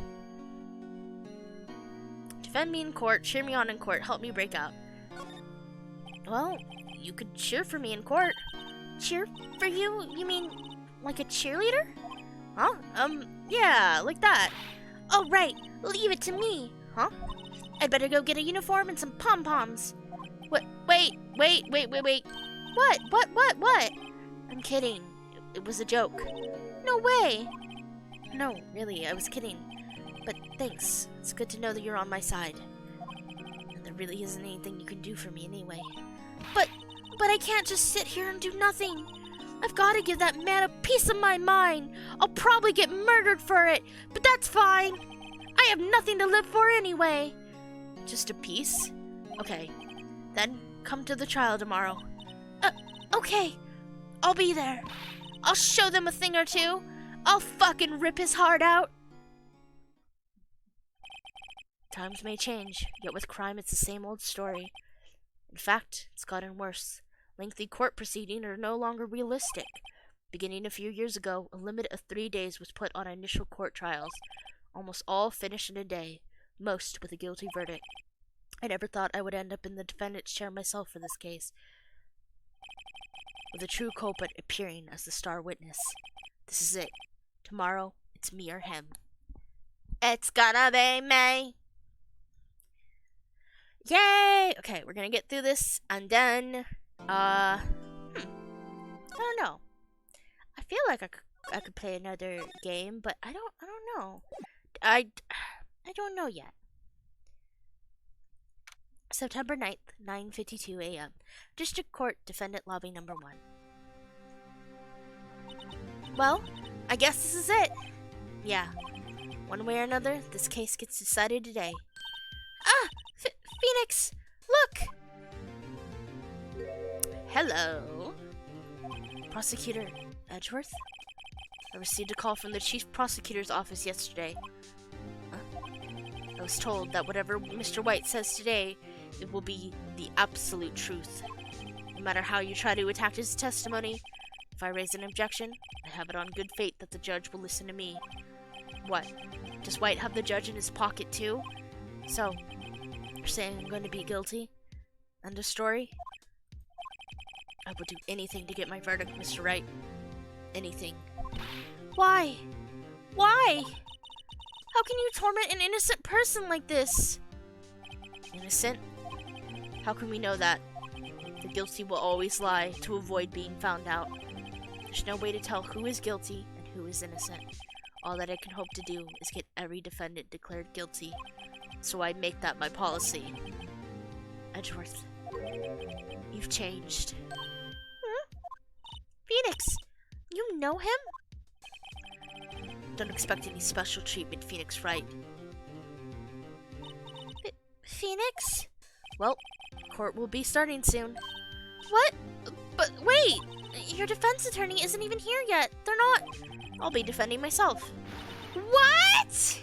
Defend me in court, cheer me on in court, help me break out. Well, you could cheer for me in court. Cheer for you? You mean like a cheerleader? Huh? Yeah, like that. Oh, right. Leave it to me. Huh? I'd better go get a uniform and some pom-poms. Wait. What? I'm kidding. It was a joke. No way. No, really, I was kidding. But thanks. It's good to know that you're on my side. And there really isn't anything you can do for me anyway. But I can't just sit here and do nothing. I've got to give that man a piece of my mind. I'll probably get murdered for it, but that's fine. I have nothing to live for anyway. Just a piece? Okay. Then come to the trial tomorrow. Okay. I'll be there. I'll show them a thing or two. I'll fucking rip his heart out. Times may change, yet with crime it's the same old story. In fact, it's gotten worse. Lengthy court proceedings are no longer realistic. Beginning a few years ago, a limit of 3 days was put on initial court trials. Almost all finished in a day, most with a guilty verdict. I never thought I would end up in the defendant's chair myself for this case, with a true culprit appearing as the star witness. This is it. Tomorrow, it's me or him. It's gonna be me. Yay! Okay, we're gonna get through this, and then, I don't know. I feel like I could play another game, but I don't know. I don't know yet. September 9th, 9:52 a.m. District Court, Defendant Lobby Number 1. Well, I guess this is it. Yeah. One way or another, this case gets decided today. Ah! Phoenix! Look! Hello. Prosecutor Edgeworth? I received a call from the Chief Prosecutor's office yesterday. I was told that whatever Mr. White says today, it will be the absolute truth. No matter how you try to attack his testimony, if I raise an objection, I have it on good faith that the judge will listen to me. What? Does White have the judge in his pocket too? So, you're saying I'm going to be guilty? End of story? I would do anything to get my verdict, Mr. Wright. Anything. Why? Why? How can you torment an innocent person like this? Innocent? How can we know that? The guilty will always lie to avoid being found out. There's no way to tell who is guilty and who is innocent. All that I can hope to do is get every defendant declared guilty. So I make that my policy. Edgeworth, you've changed. Phoenix, you know him? Don't expect any special treatment, Phoenix Wright. Phoenix? Well, court will be starting soon. What? But wait! Your defense attorney isn't even here yet. They're not... I'll be defending myself. What?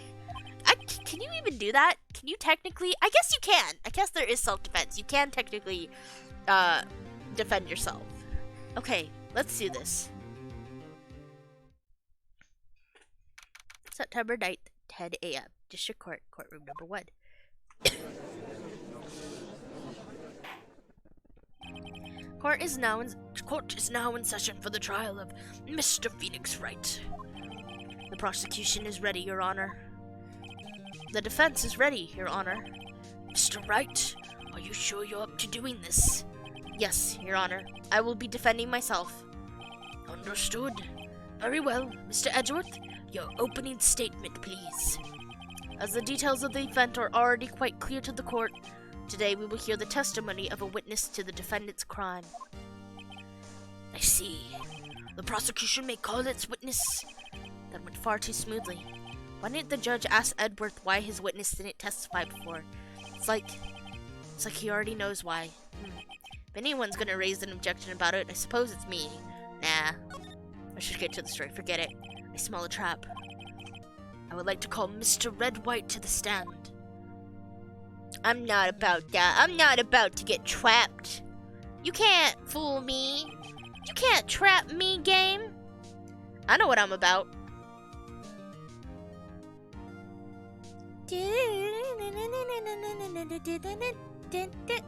Can you even do that? Can you technically... I guess you can. I guess there is self-defense. You can technically defend yourself. Okay, let's do this. September 9th, 10 a.m. District Court, Courtroom Number 1. Court is now in session for the trial of Mr. Phoenix Wright. The prosecution is ready, Your Honor. The defense is ready, Your Honor. Mr. Wright, are you sure you're up to doing this? Yes, Your Honor. I will be defending myself. Understood. Very well. Mr. Edgeworth, your opening statement, please. As the details of the event are already quite clear to the court, today we will hear the testimony of a witness to the defendant's crime. I see. The prosecution may call its witness. That went far too smoothly. Why didn't the judge ask Edworth why his witness didn't testify before? It's like he already knows why. If anyone's gonna raise an objection about it, I suppose it's me. Nah. I should get to the story. Forget it. I smell a trap. I would like to call Mr. Red White to the stand. I'm not about that. I'm not about to get trapped. You can't fool me. You can't trap me, game. I know what I'm about.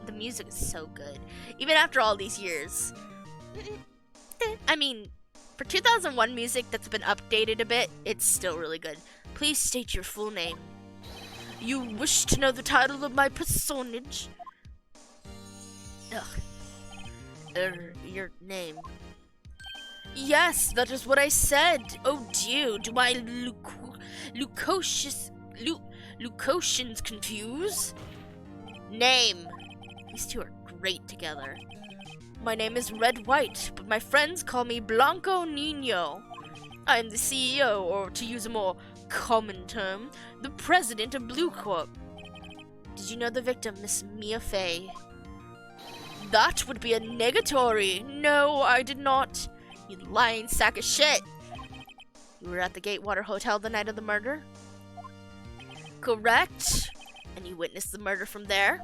The music is so good, even after all these years. I mean, for 2001 music that's been updated a bit, it's still really good. Please state your full name. You wish to know the title of my personage? Your name. Yes, that is what I said. Oh dear, do my Lucosians confuse? Name. These two are great together. My name is Red White, but my friends call me Blanco Nino. I am the CEO, or to use a more common term, the president of Blue Corp. Did you know the victim, Miss Mia Fey? That would be a negatory. No, I did not. You lying sack of shit. You were at the Gatewater Hotel the night of the murder? Correct. And you witnessed the murder from there?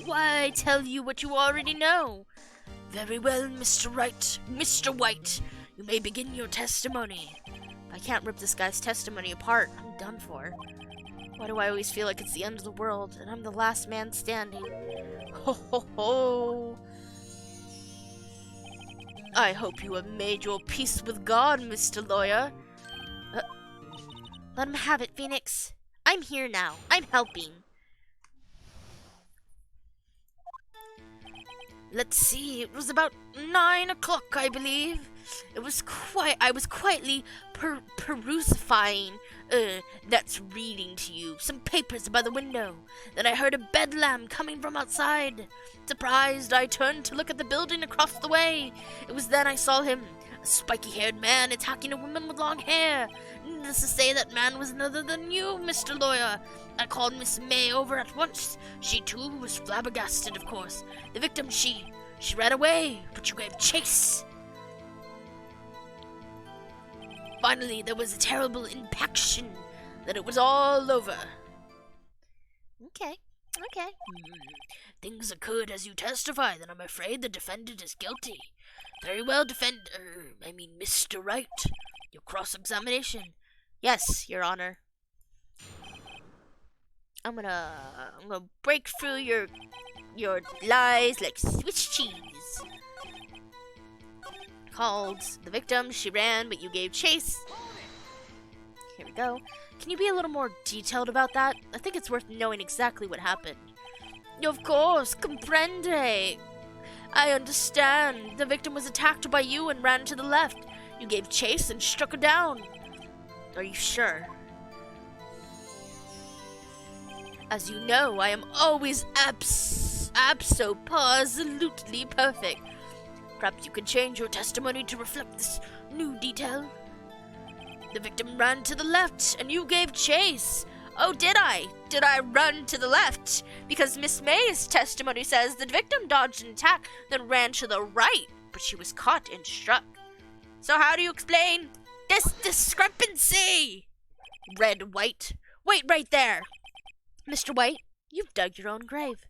Why tell you what you already know? Very well, Mr. Wright. Mr. White, you may begin your testimony. If I can't rip this guy's testimony apart, I'm done for. Why do I always feel like it's the end of the world, and I'm the last man standing? Ho ho ho! I hope you have made your peace with God, Mr. Lawyer. Let him have it, Phoenix. I'm here now. I'm helping. Let's see, it was about 9 o'clock, I believe. I was quietly perusifying, that's reading to you, some papers by the window. Then I heard a bedlam coming from outside. Surprised, I turned to look at the building across the way. It was then I saw him, a spiky-haired man attacking a woman with long hair. Needless to say, that man was none other than you, Mr. Lawyer. I called Miss May over at once. She, too, was flabbergasted, of course. The victim, she ran away, but you gave chase. Finally, there was a terrible impaction that it was all over. Okay. Things occurred as you testify, then I'm afraid the defendant is guilty. Very well, Mr. Wright. Your cross-examination. Yes, Your Honor. I'm gonna break through your lies like Swiss cheese. Called the victim, she ran, but you gave chase. Here we go. Can you be a little more detailed about that? I think it's worth knowing exactly what happened. Of course, comprende. I understand. The victim was attacked by you and ran to the left. You gave chase and struck her down. Are you sure? As you know, I am always absolutely perfect. Perhaps you could change your testimony to reflect this new detail. The victim ran to the left, and you gave chase. Oh, did I? Did I run to the left? Because Miss May's testimony says the victim dodged an attack, then ran to the right, but she was caught and struck. So how do you explain this discrepancy? Red White. Wait right there. Mr. White, you've dug your own grave.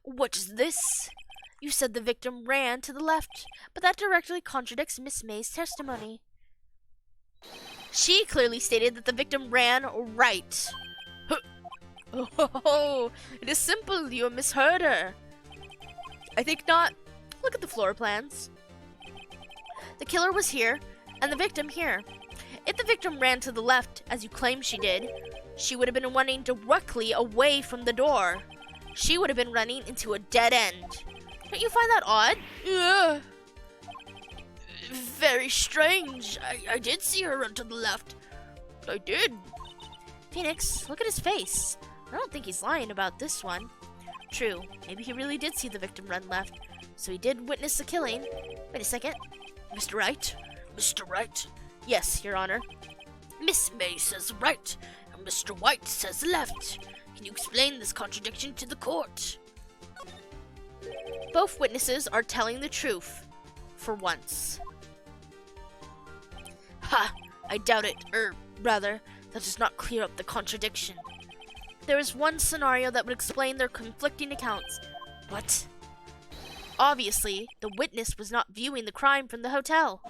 What's this? You said the victim ran to the left, but that directly contradicts Miss May's testimony. She clearly stated that the victim ran right. Oh, it is simple. You misheard her. I think not. Look at the floor plans. The killer was here, and the victim here. If the victim ran to the left, as you claim she did, she would have been running directly away from the door. She would have been running into a dead end. Don't you find that odd? Yeah. Very strange. I did see her run to the left. I did. Phoenix, look at his face. I don't think he's lying about this one. True, maybe he really did see the victim run left. So he did witness the killing. Wait a second. Mr. Wright? Mr. Wright? Yes, Your Honor. Miss May says right, and Mr. White says left. Can you explain this contradiction to the court? Both witnesses are telling the truth. For once. Ha! I doubt it. Rather, that does not clear up the contradiction. There is one scenario that would explain their conflicting accounts. What? Obviously, the witness was not viewing the crime from the hotel.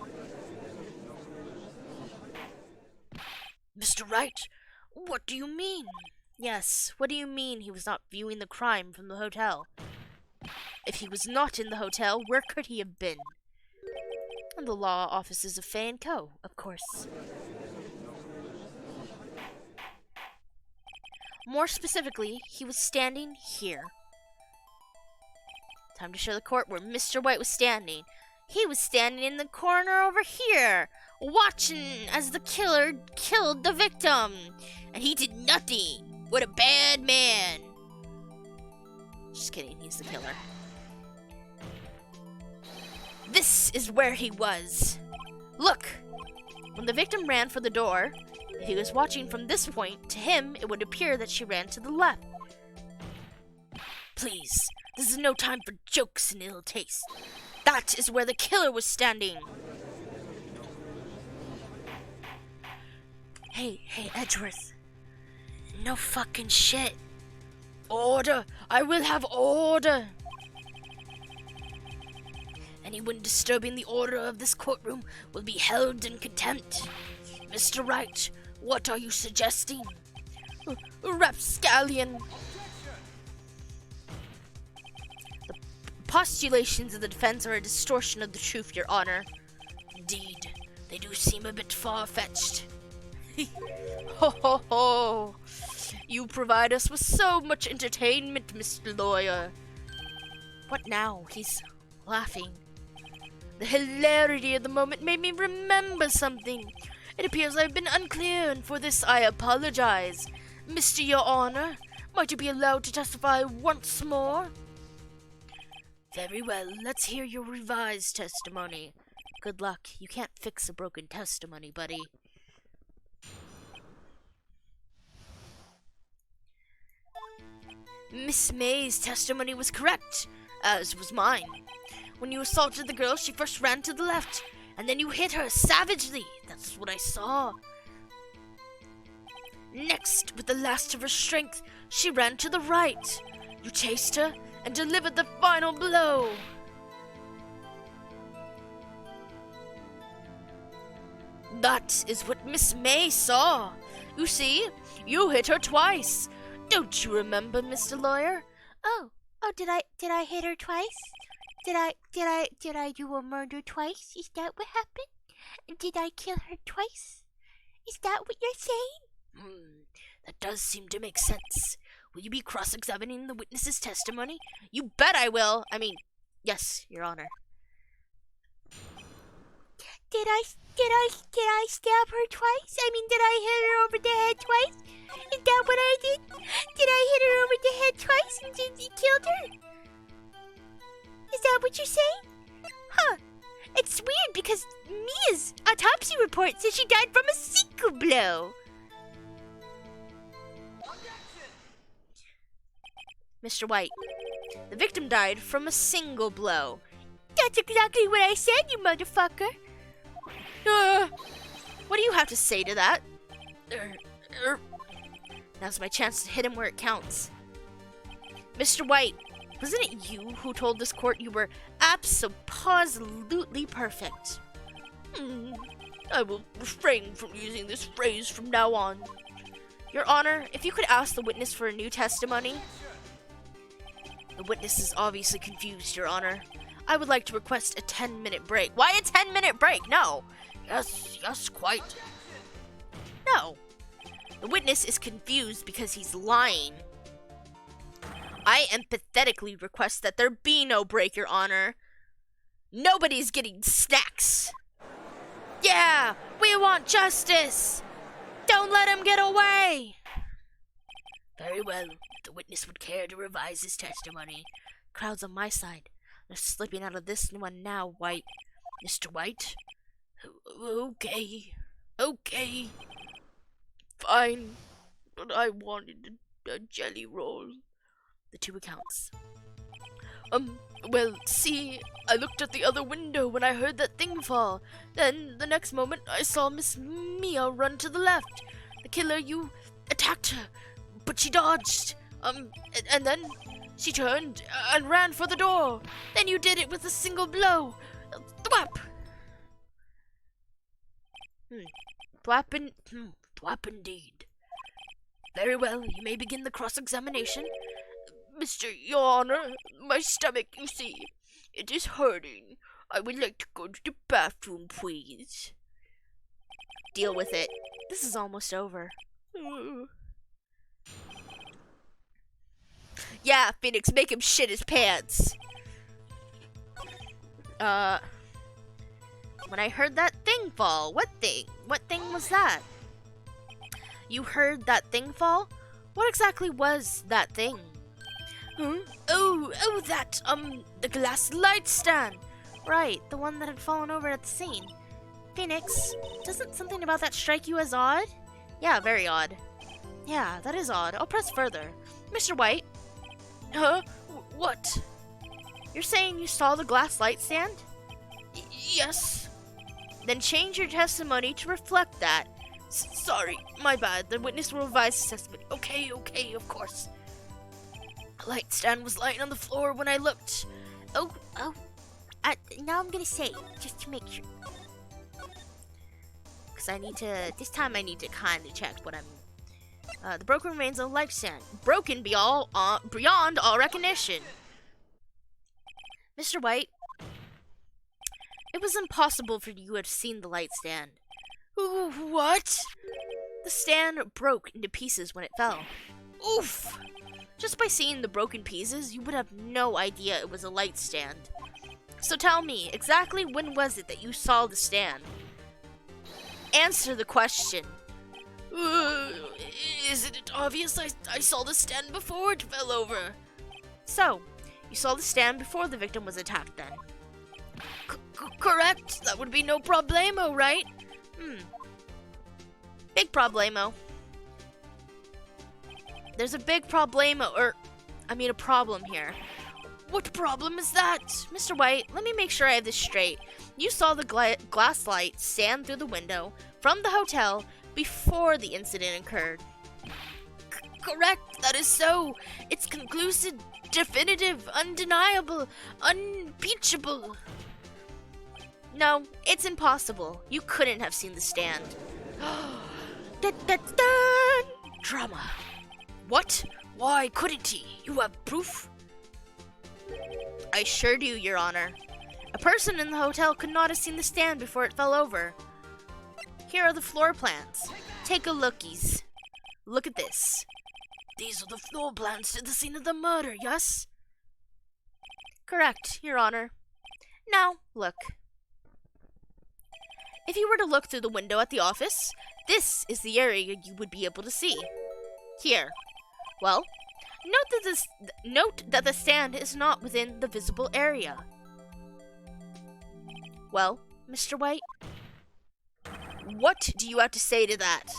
Mr. Wright, what do you mean? Yes, what do you mean he was not viewing the crime from the hotel? If he was not in the hotel, where could he have been? In the law offices of Fay & Co., of course. More specifically, he was standing here. Time to show the court where Mr. White was standing. He was standing in the corner over here, watching as the killer killed the victim. And he did nothing. What a bad man. Just kidding, he's the killer. This is where he was. Look! When the victim ran for the door, if he was watching from this point, to him, it would appear that she ran to the left. Please, this is no time for jokes and ill taste. That is where the killer was standing. Hey, Edgeworth. No fucking shit. Order! I will have order! Anyone disturbing the order of this courtroom will be held in contempt. Mr. Wright, what are you suggesting? Rapscallion. The postulations of the defense are a distortion of the truth, Your Honor. Indeed, they do seem a bit far-fetched. Ho ho ho! You provide us with so much entertainment, Mr. Lawyer. What now? He's laughing. The hilarity of the moment made me remember something. It appears I've been unclear, and for this I apologize. Mr. Your Honor, might you be allowed to testify once more? Very well, let's hear your revised testimony. Good luck. You can't fix a broken testimony, buddy. Miss May's testimony was correct, as was mine. When you assaulted the girl, she first ran to the left, and then you hit her savagely. That's what I saw. Next, with the last of her strength, she ran to the right. You chased her and delivered the final blow. That is what Miss May saw. You see, you hit her twice. Don't you remember, Mr. Lawyer? Oh, did I hit her twice? Did I do a murder twice? Is that what happened? Did I kill her twice? Is that what you're saying? That does seem to make sense. Will you be cross-examining the witness's testimony? You bet I will. I mean, yes, Your Honor. Did I stab her twice? I mean, did I hit her over the head twice? Is that what I did? Did I hit her over the head twice and killed her? Is that what you're saying? Huh. It's weird because Mia's autopsy report says she died from a single blow. Mr. White, the victim died from a single blow. That's exactly what I said, you motherfucker. What do you have to say to that? Now's my chance to hit him where it counts. Mr. White, wasn't it you who told this court you were abso-positively perfect? I will refrain from using this phrase from now on. Your Honor, if you could ask the witness for a new testimony. The witness is obviously confused, Your Honor. I would like to request a 10-minute break. Why a 10-minute break? No. Yes, quite. No. The witness is confused because he's lying. I empathetically request that there be no break, Your Honor. Nobody's getting snacks. Yeah, we want justice. Don't let him get away. Very well. If the witness would care to revise his testimony. Crowd's on my side. They're slipping out of this one now, White. Mr. White? Okay. Fine, but I wanted a jelly roll. The two accounts. Well, see, I looked at the other window when I heard that thing fall. Then, the next moment, I saw Miss Mia run to the left. The killer, you attacked her, but she dodged. And then she turned and ran for the door. Then you did it with a single blow. Thwap! Thwap indeed. Very well, you may begin the cross-examination. Your Honor, my stomach, you see, it is hurting. I would like to go to the bathroom, please. Deal with it. This is almost over. Yeah, Phoenix, make him shit his pants. When I heard that thing fall, what thing? What thing was that? You heard that thing fall? What exactly was that thing? Oh, that, the glass light stand. Right, the one that had fallen over at the scene. Phoenix, doesn't something about that strike you as odd? Yeah, very odd. Yeah, that is odd. I'll press further. Mr. White? Huh? What? You're saying you saw the glass light stand? Yes. Then change your testimony to reflect that. Sorry, my bad. The witness will revise his testimony. Okay, of course. A light stand was lying on the floor when I looked. Now I'm gonna say, just to make sure. Because this time I need to kind of check what I'm... the broken remains of the light stand. Broken beyond all recognition. Mr. White, it was impossible for you to have seen the light stand. What? The stand broke into pieces when it fell. Oof! Just by seeing the broken pieces, you would have no idea it was a light stand. So tell me, exactly when was it that you saw the stand? Answer the question. Isn't it obvious I saw the stand before it fell over? So, you saw the stand before the victim was attacked then? Correct. That would be no problemo, right? Big problemo. There's a big problemo, a problem here. What problem is that? Mr. White, let me make sure I have this straight. You saw the glass light stand through the window from the hotel before the incident occurred. Correct, that is so. It's conclusive, definitive, undeniable, unimpeachable. No, it's impossible. You couldn't have seen the stand. Drama. What? Why couldn't he? You have proof? I sure do, Your Honor. A person in the hotel could not have seen the stand before it fell over. Here are the floor plans. Take a lookies. Look at this. These are the floor plans to the scene of the murder, yes? Correct, Your Honor. Now, look. If you were to look through the window at the office, this is the area you would be able to see. Here. Well, note that the stand is not within the visible area. Well, Mr. White, what do you have to say to that?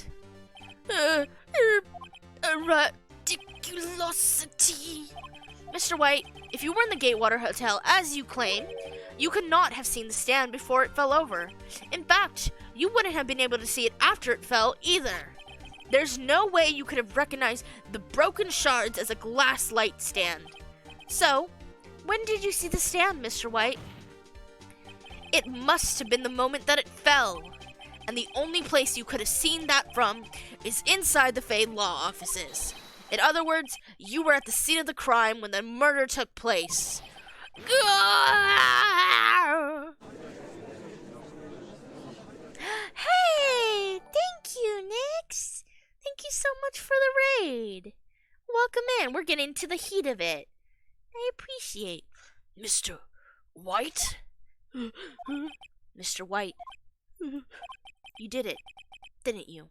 Ridiculosity. Mr. White, if you were in the Gatewater Hotel, as you claim, you could not have seen the stand before it fell over. In fact, you wouldn't have been able to see it after it fell either. There's no way you could have recognized the broken shards as a glass light stand. So, when did you see the stand, Mr. White? It must have been the moment that it fell. And the only place you could have seen that from is inside the Fade Law offices. In other words, you were at the scene of the crime when the murder took place. Hey, thank you, Nix. Thank you so much for the raid. Welcome in. We're getting to the heat of it. I appreciate. Mr. White? Mr. White. You did it, didn't you?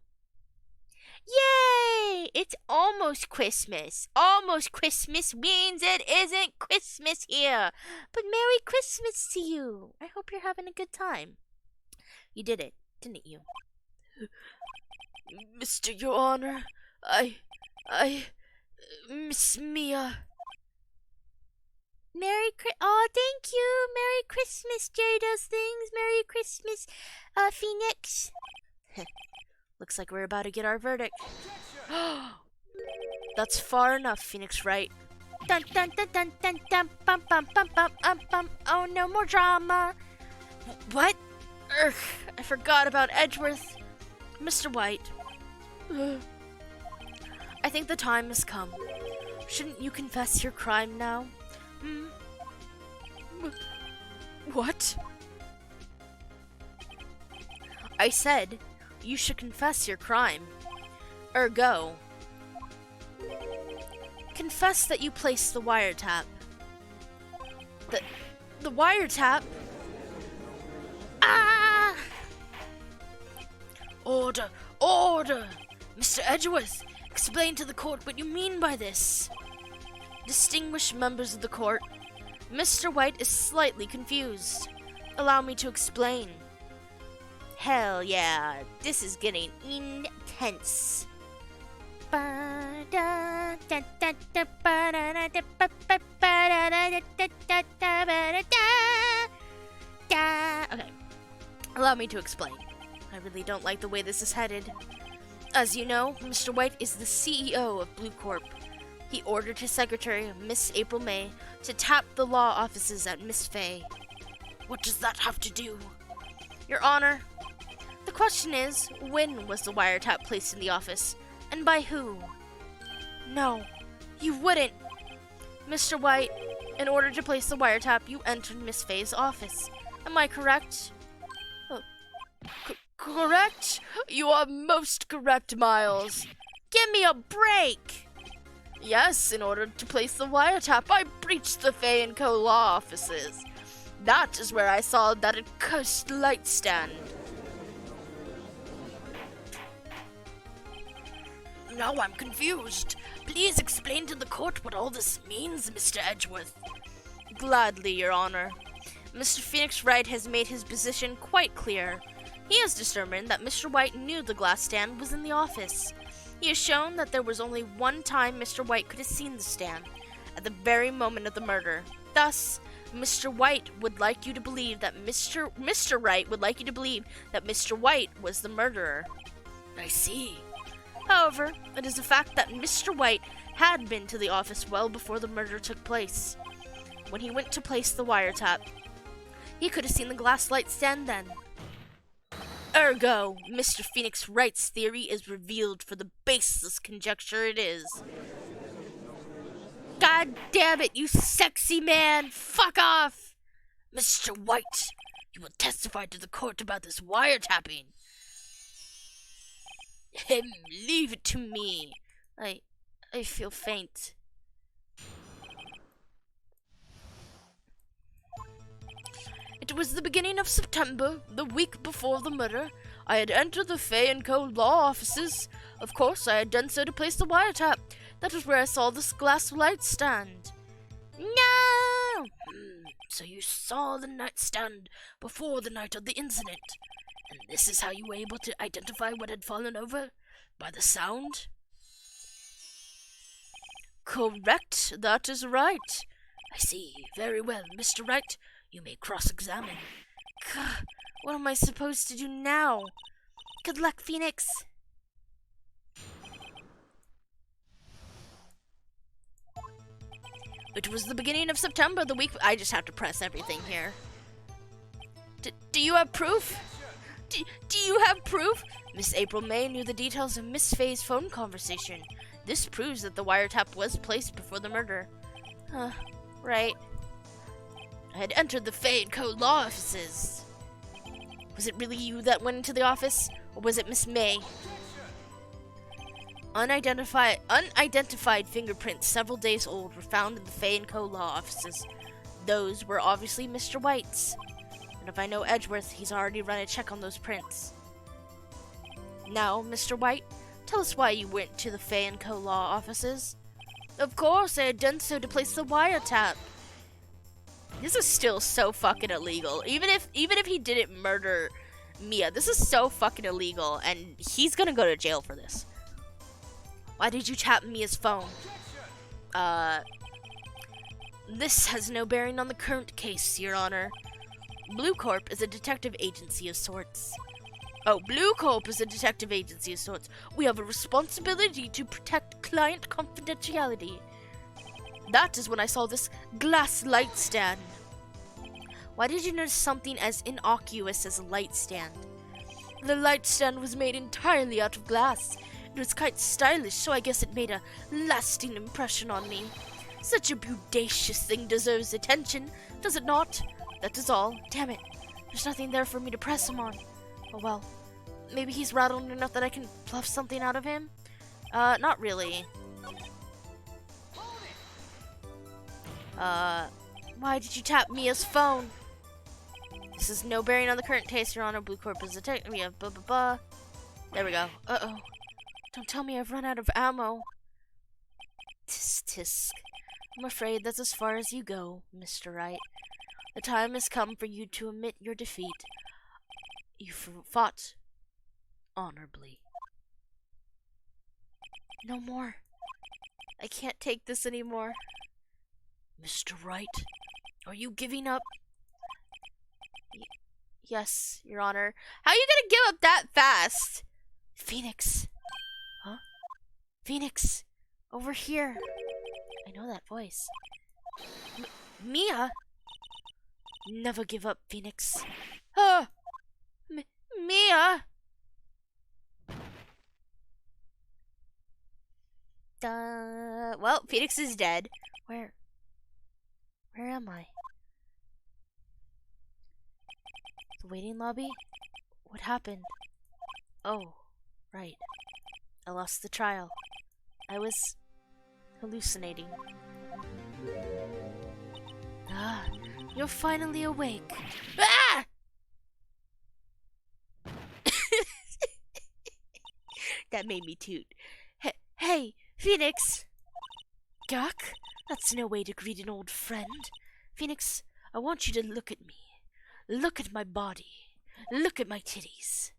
Yay! It's almost Christmas. Almost Christmas means it isn't Christmas here. But Merry Christmas to you. I hope you're having a good time. You did it, didn't you? Mr. Your Honor, Miss Mia. Oh, thank you. Merry Christmas, Jerry does things. Merry Christmas, Phoenix. Looks like we're about to get our verdict. That's far enough, Phoenix Wright. Dun dun dun dun dun dun bum bum bum bum bum. Oh, no more drama. What? Ugh, I forgot about Edgeworth. Mr. White. I think the time has come. Shouldn't you confess your crime now? What? I said you should confess your crime. Ergo, confess that you placed the wiretap. The wiretap? Ah! Order! Order! Mr. Edgeworth, explain to the court what you mean by this. Distinguished members of the court, Mr. White is slightly confused. Allow me to explain. Hell yeah, this is getting intense. Okay, allow me to explain. I really don't like the way this is headed. As you know, Mr. White is the CEO of Blue Corp. He ordered his secretary, Miss April May, to tap the law offices at Miss Fay. What does that have to do? Your Honor, the question is, when was the wiretap placed in the office, and by who? No, you wouldn't. Mr. White, in order to place the wiretap, you entered Miss Fay's office. Am I correct? Correct? You are most correct, Miles. Give me a break! Yes, in order to place the wiretap, I breached the Fay & Co. law offices. That is where I saw that accursed light stand. Now I'm confused. Please explain to the court what all this means, Mr. Edgeworth. Gladly, Your Honor. Mr. Phoenix Wright has made his position quite clear. He has determined that Mr. White knew the glass stand was in the office. He has shown that there was only one time Mr. White could have seen the stand, at the very moment of the murder. Thus, Mr. White would like you to believe that Mr. Wright would like you to believe that Mr. White was the murderer. I see. However, it is a fact that Mr. White had been to the office well before the murder took place. When he went to place the wiretap, he could have seen the glass light stand then. Ergo, Mr. Phoenix Wright's theory is revealed for the baseless conjecture it is. God damn it, you sexy man! Fuck off! Mr. White, you will testify to the court about this wiretapping. Leave it to me. I feel faint. It was the beginning of September, the week before the murder. I had entered the Fay & Co. law offices. Of course, I had done so to place the wiretap. That is where I saw this glass light stand. No! So you saw the nightstand before the night of the incident. And this is how you were able to identify what had fallen over? By the sound? Correct, that is right. I see. Very well, Mr. Wright. You may cross-examine. God, what am I supposed to do now? Good luck, Phoenix. It was the beginning of September, the week... I just have to press everything here. Do you have proof? Do you have proof? Miss April May knew the details of Miss Fay's phone conversation. This proves that the wiretap was placed before the murder. Right. I had entered the Fay & Co. law offices. Was it really you that went into the office, or was it Miss May? Unidentified fingerprints several days old were found in the Fay & Co. law offices. Those were obviously Mr. White's. And if I know Edgeworth, he's already run a check on those prints. Now, Mr. White, tell us why you went to the Fay & Co. law offices. Of course, I had done so to place the wiretap. This is still so fucking illegal. Even if he didn't murder Mia, this is so fucking illegal, and he's gonna go to jail for this. Why did you tap Mia's phone? This has no bearing on the current case, Your Honor. Blue Corp is a detective agency of sorts. Oh, Blue Corp is a detective agency of sorts. We have a responsibility to protect client confidentiality. That is when I saw this glass light stand. Why did you notice something as innocuous as a light stand? The light stand was made entirely out of glass. It was quite stylish, so I guess it made a lasting impression on me. Such a bodacious thing deserves attention, does it not? That is all. Damn it. There's nothing there for me to press him on. Oh well. Maybe he's rattled enough that I can bluff something out of him? Not really. Why did you tap Mia's phone? This is no bearing on the current case, Your Honor. Blue Corp is a tech. We have blah blah blah. There we go. Uh-oh. Don't tell me I've run out of ammo. Tisk tisk. I'm afraid that's as far as you go, Mr. Wright. The time has come for you to admit your defeat. You fought honorably. No more. I can't take this anymore. Mr. Wright, are you giving up? Yes, Your Honor. How are you gonna give up that fast? Phoenix. Huh? Phoenix. Over here. I know that voice. Mia? Never give up, Phoenix. Mia? Well, Phoenix is dead. Where am I? The waiting lobby? What happened? Oh, right. I lost the trial. I was hallucinating. Ah, you're finally awake. Ah! That made me toot. Hey, Phoenix! Gak? That's no way to greet an old friend. Phoenix, I want you to look at me. Look at my body. Look at my titties.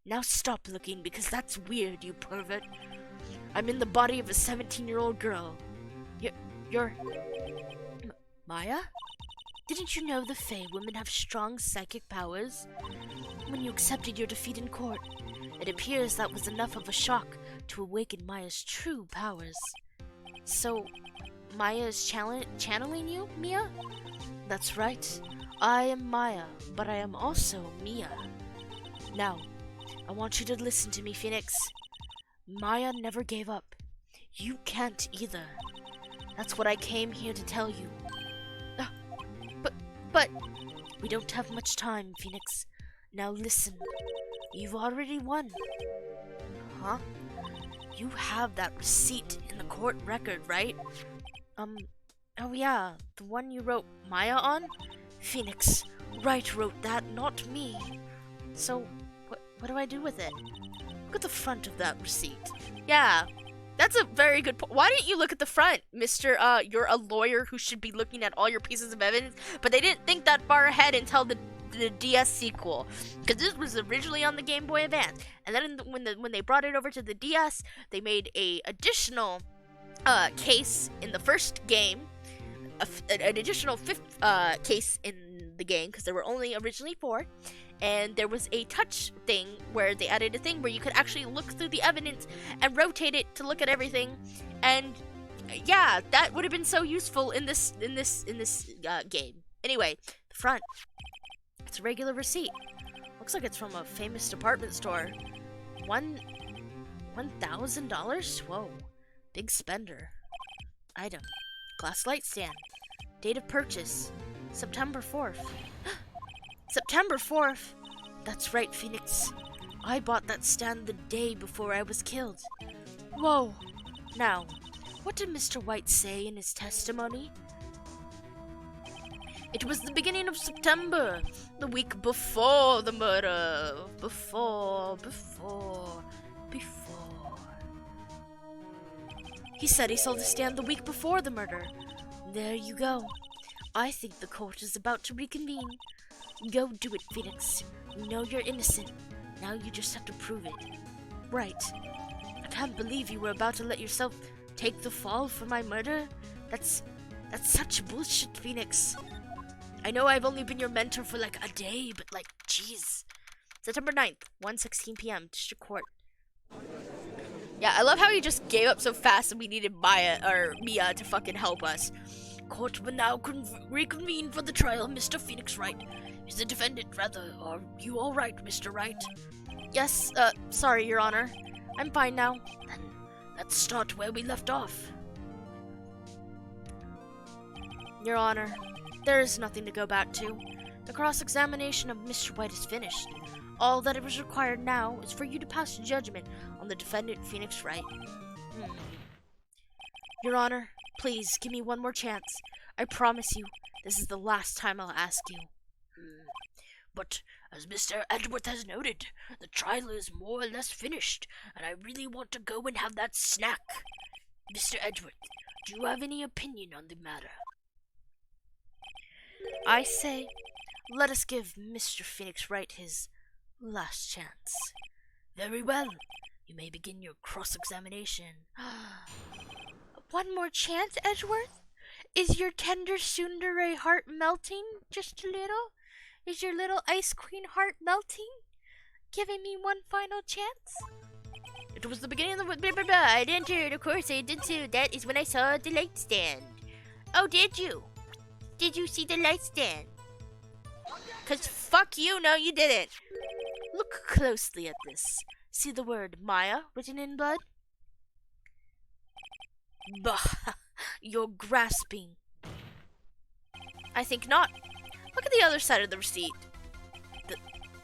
Now stop looking, because that's weird, you pervert. I'm in the body of a 17-year-old girl. You're... Maya? Didn't you know the Fae women have strong psychic powers? When you accepted your defeat in court, it appears that was enough of a shock to awaken Maya's true powers. So, Maya is channeling you, Mia? That's right. I am Maya, but I am also Mia. Now, I want you to listen to me, Phoenix. Maya never gave up. You can't either. That's what I came here to tell you. But... We don't have much time, Phoenix. Now listen. You've already won. Huh? You have that receipt in the court record, right? Oh yeah, the one you wrote Maya on? Phoenix, Wright wrote that, not me. So, what do I do with it? Look at the front of that receipt. Yeah, that's a very good point. Why didn't you look at the front, Mr. You're a lawyer who should be looking at all your pieces of evidence, but they didn't think that far ahead until the DS sequel, because this was originally on the Game Boy Advance, and then when they brought it over to the DS, they made a additional case in the first game, an additional fifth case in the game, because there were only originally 4, and there was a touch thing where they added a thing where you could actually look through the evidence and rotate it to look at everything, and yeah, that would have been so useful in this game. Anyway, the front. It's a regular receipt. Looks like it's from a famous department store. $1,000? Whoa. Big spender. Item. Glass light stand. Date of purchase. September 4th. September 4th? That's right, Phoenix. I bought that stand the day before I was killed. Whoa. Now, what did Mr. White say in his testimony? It was the beginning of September, the week before the murder. Before. He said he saw the stand the week before the murder. There you go. I think the court is about to reconvene. Go do it, Phoenix. We know you're innocent. Now you just have to prove it. Right. I can't believe you were about to let yourself take the fall for my murder. That's such bullshit, Phoenix. I know I've only been your mentor for like a day, but like, jeez. September 9th, 1:16 p.m., District Court. Yeah, I love how he just gave up so fast and we needed Mia to fucking help us. Court will now reconvene for the trial of Mr. Phoenix Wright. Is the defendant, rather. Are you all right, Mr. Wright? Yes, sorry, Your Honor. I'm fine now. Then let's start where we left off. Your Honor, there is nothing to go back to. The cross-examination of Mr. White is finished. All that is required now is for you to pass judgment on the defendant, Phoenix Wright. Your Honor, please give me one more chance. I promise you, this is the last time I'll ask you. But, as Mr. Edgeworth has noted, the trial is more or less finished, and I really want to go and have that snack. Mr. Edgeworth, do you have any opinion on the matter? I say, let us give Mr. Phoenix Wright his last chance. Very well. You may begin your cross-examination. One more chance, Edgeworth? Is your tender tsundere heart melting just a little? Is your little ice queen heart melting? Giving me one final chance? It was the beginning of the blah, blah, blah. I entered, of course I did too. That is when I saw the light stand. Oh, did you? Did you see the light stand? 'Cause fuck you, no you didn't. Look closely at this. See the word Maya written in blood? Bah, you're grasping. I think not. Look at the other side of the receipt.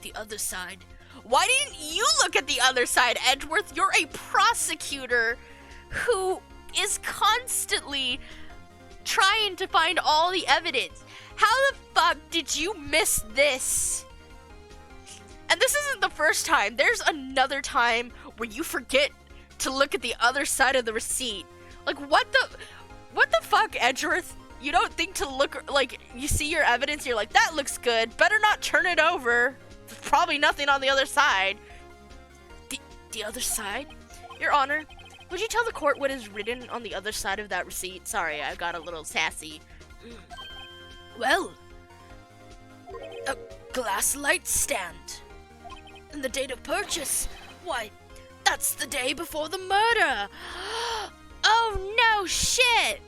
The other side. Why didn't you look at the other side, Edgeworth? You're a prosecutor who is constantly trying to find all the evidence. How the fuck did you miss this? And this isn't the first time. There's another time where you forget to look at the other side of the receipt. Like, what the fuck, Edgeworth? You don't think to look, like, you see your evidence, you're like, that looks good. Better not turn it over. There's probably nothing on the other side. The other side? Your Honor, would you tell the court what is written on the other side of that receipt? Sorry, I got a little sassy. Well, a glass light stand. And the date of purchase, why, that's the day before the murder. Oh no, shit!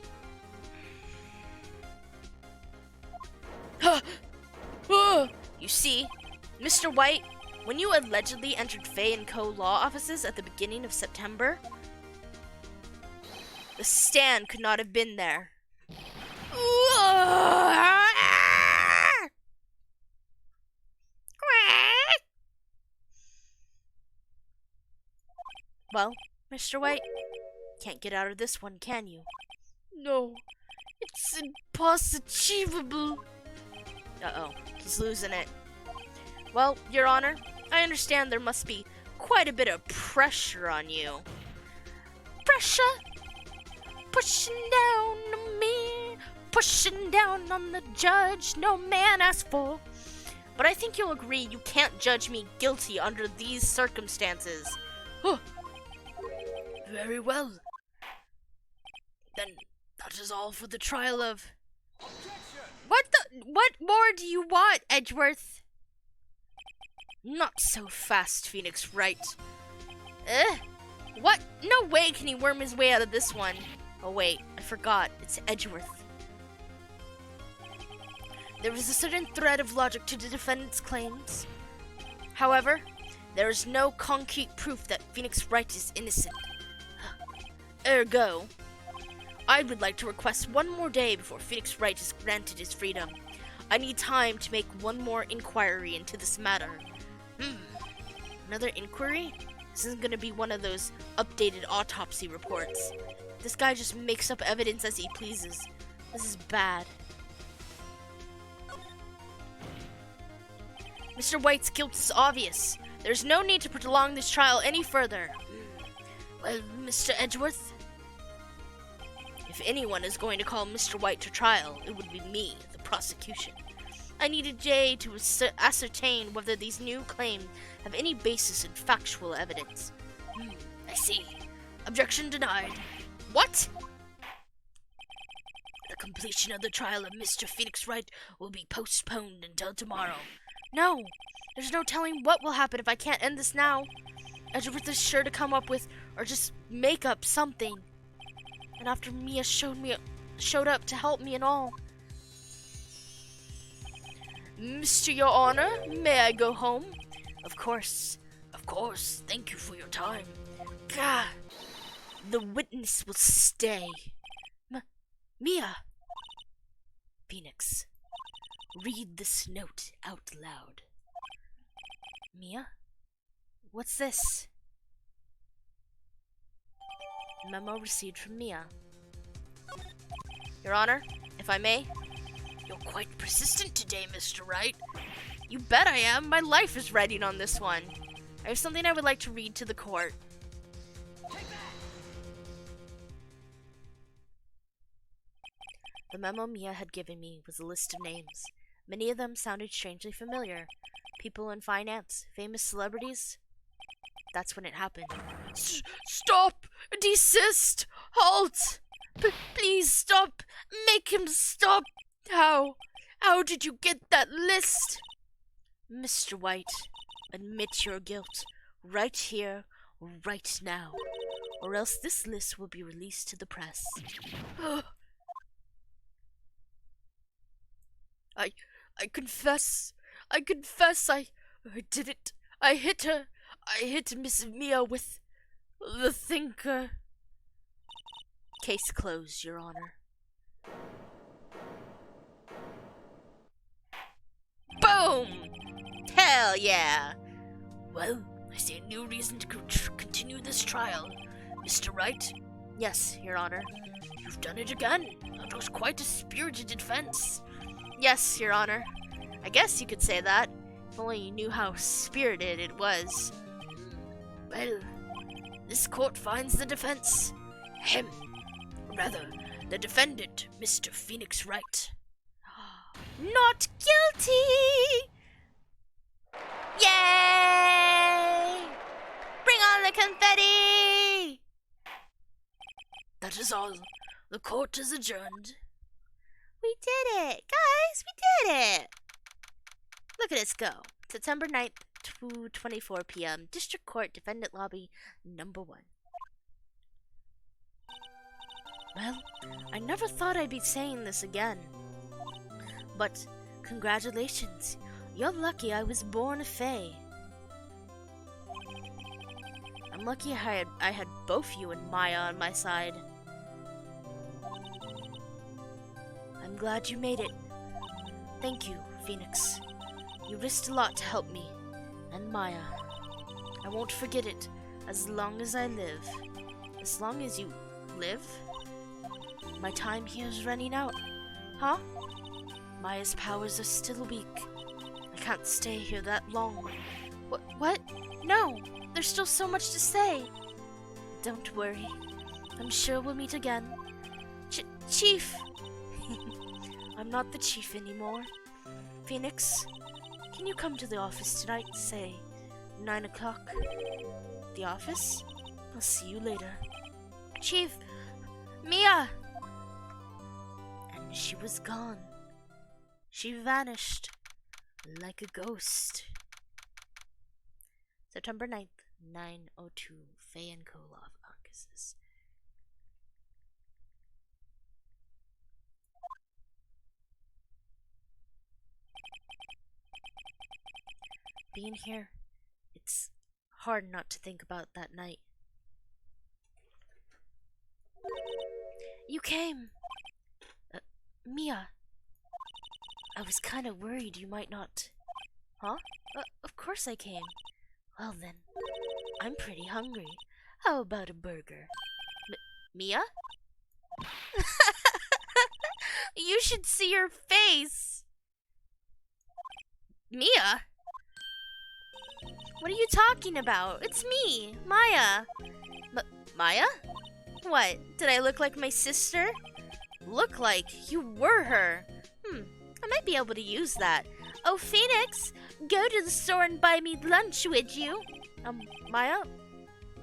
You see, Mr. White, when you allegedly entered Fay & Co. law offices at the beginning of September, the stand could not have been there. Well, Mr. White, can't get out of this one, can you? No, it's impossible. Uh-oh, he's losing it. Well, Your Honor, I understand there must be quite a bit of pressure on you. Pressure? Pushing down on me, pushing down on the judge no man asked for. But I think you'll agree you can't judge me guilty under these circumstances. Very well. Then that is all for the trial of... What more do you want, Edgeworth? Not so fast, Phoenix Wright. What? No way can he worm his way out of this one. Oh wait, I forgot. It's Edgeworth. There is a certain thread of logic to the defendant's claims. However, there is no concrete proof that Phoenix Wright is innocent. Ergo, I would like to request one more day before Phoenix Wright is granted his freedom. I need time to make one more inquiry into this matter. Another inquiry? This isn't gonna be one of those updated autopsy reports. This guy just makes up evidence as he pleases. This is bad. Mr. White's guilt is obvious. There's no need to prolong this trial any further. Well, Mr. Edgeworth? If anyone is going to call Mr. White to trial, it would be me, the prosecution. I needed Jay to ascertain whether these new claims have any basis in factual evidence. I see. Objection denied. What? The completion of the trial of Mr. Phoenix Wright will be postponed until tomorrow. No, there's no telling what will happen if I can't end this now. Edgeworth is sure to come up with, or just make up something. And after Mia showed up to help me and all. Mr. Your Honor, may I go home? Of course. Thank you for your time. Gah! The witness will stay. Mia! Phoenix, read this note out loud. Mia? What's this? Memo received from Mia. Your Honor, if I may? You're quite persistent today, Mr. Wright. You bet I am. My life is riding on this one. I have something I would like to read to the court. The memo Mia had given me was a list of names. Many of them sounded strangely familiar. People in finance, famous celebrities. That's when it happened. Stop! Desist! Halt! Please stop! Make him stop! How did you get that list? Mr. White, admit your guilt right here, right now, or else this list will be released to the press. I confess, I did it. I hit her. I hit Miss Mia with the thinker. Case closed, Your Honor. Boom! Hell yeah! Well, I see a new reason to continue this trial. Mr. Wright? Yes, Your Honor. You've done it again. That was quite a spirited defense. Yes, Your Honor. I guess you could say that. If only you knew how spirited it was. Well, this court finds the defense. The defendant, Mr. Phoenix Wright. Not guilty! Yay! Bring on the confetti! That is all. The court is adjourned. We did it! Guys, we did it! Look at us go. September 9th, 2:24 p.m. District Court, Defendant Lobby, number 1. Well, I never thought I'd be saying this again. But, congratulations. You're lucky I was born a fae. I'm lucky I had both you and Maya on my side. I'm glad you made it. Thank you, Phoenix. You risked a lot to help me. And Maya. I won't forget it as long as I live. As long as you live? My time here is running out. Huh? Maya's powers are still weak. I can't stay here that long. What? No! There's still so much to say. Don't worry. I'm sure we'll meet again. Chief! I'm not the chief anymore. Phoenix, can you come to the office tonight, say 9 o'clock? The office? I'll see you later. Chief! Mia! And she was gone. She vanished like a ghost. September 9th, 9:02, Faye and Koloff offices. Being here, it's hard not to think about that night. You came! Mia. I was kind of worried you might not. Huh? Of course I came. Well then, I'm pretty hungry. How about a burger? Mia? You should see your face! Mia? What are you talking about? It's me, Maya. Maya? What? Did I look like my sister? Look like you were her. I might be able to use that. Oh, Phoenix, go to the store and buy me lunch, would you? Maya,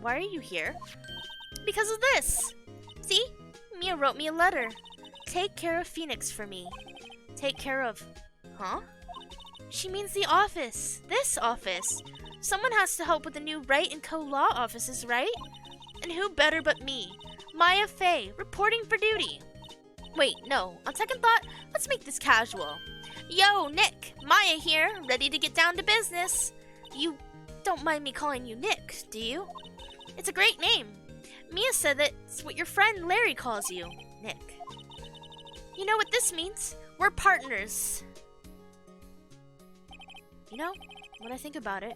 why are you here? Because of this. See? Mia wrote me a letter. Take care of Phoenix for me. Take care of... Huh? She means the office. This office. Someone has to help with the new Wright & Co. law offices, right? And who better but me? Maya Fey, reporting for duty. Wait, no. On second thought, let's make this casual. Yo, Nick. Maya here, ready to get down to business. You don't mind me calling you Nick, do you? It's a great name. Mia said that's what your friend Larry calls you, Nick. You know what this means? We're partners. You know, when I think about it,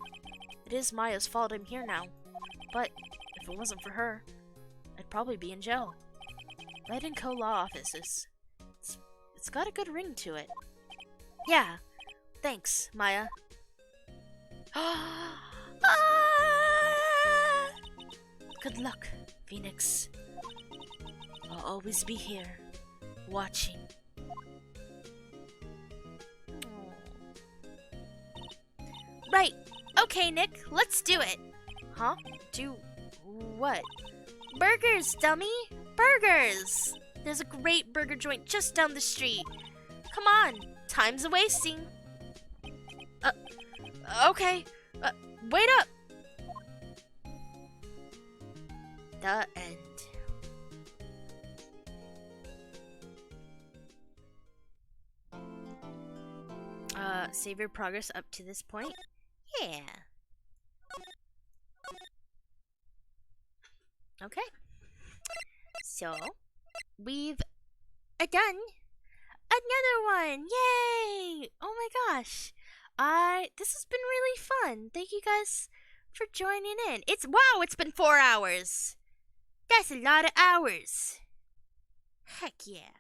it is Maya's fault I'm here now. But if it wasn't for her, I'd probably be in jail. Wright & Co. law offices. It's got a good ring to it. Yeah, thanks, Maya. Good luck, Phoenix. I'll always be here, watching. Right. Okay, Nick, let's do it. Huh? Do what? Burgers, dummy! Burgers! There's a great burger joint just down the street. Come on, time's a-wasting. Okay. Wait up! The end. Save your progress up to this point? Yeah. Okay. So, we've done another one! Yay! Oh my gosh. This has been really fun. Thank you guys for joining in. Wow, it's been 4 hours. That's a lot of hours. Heck yeah.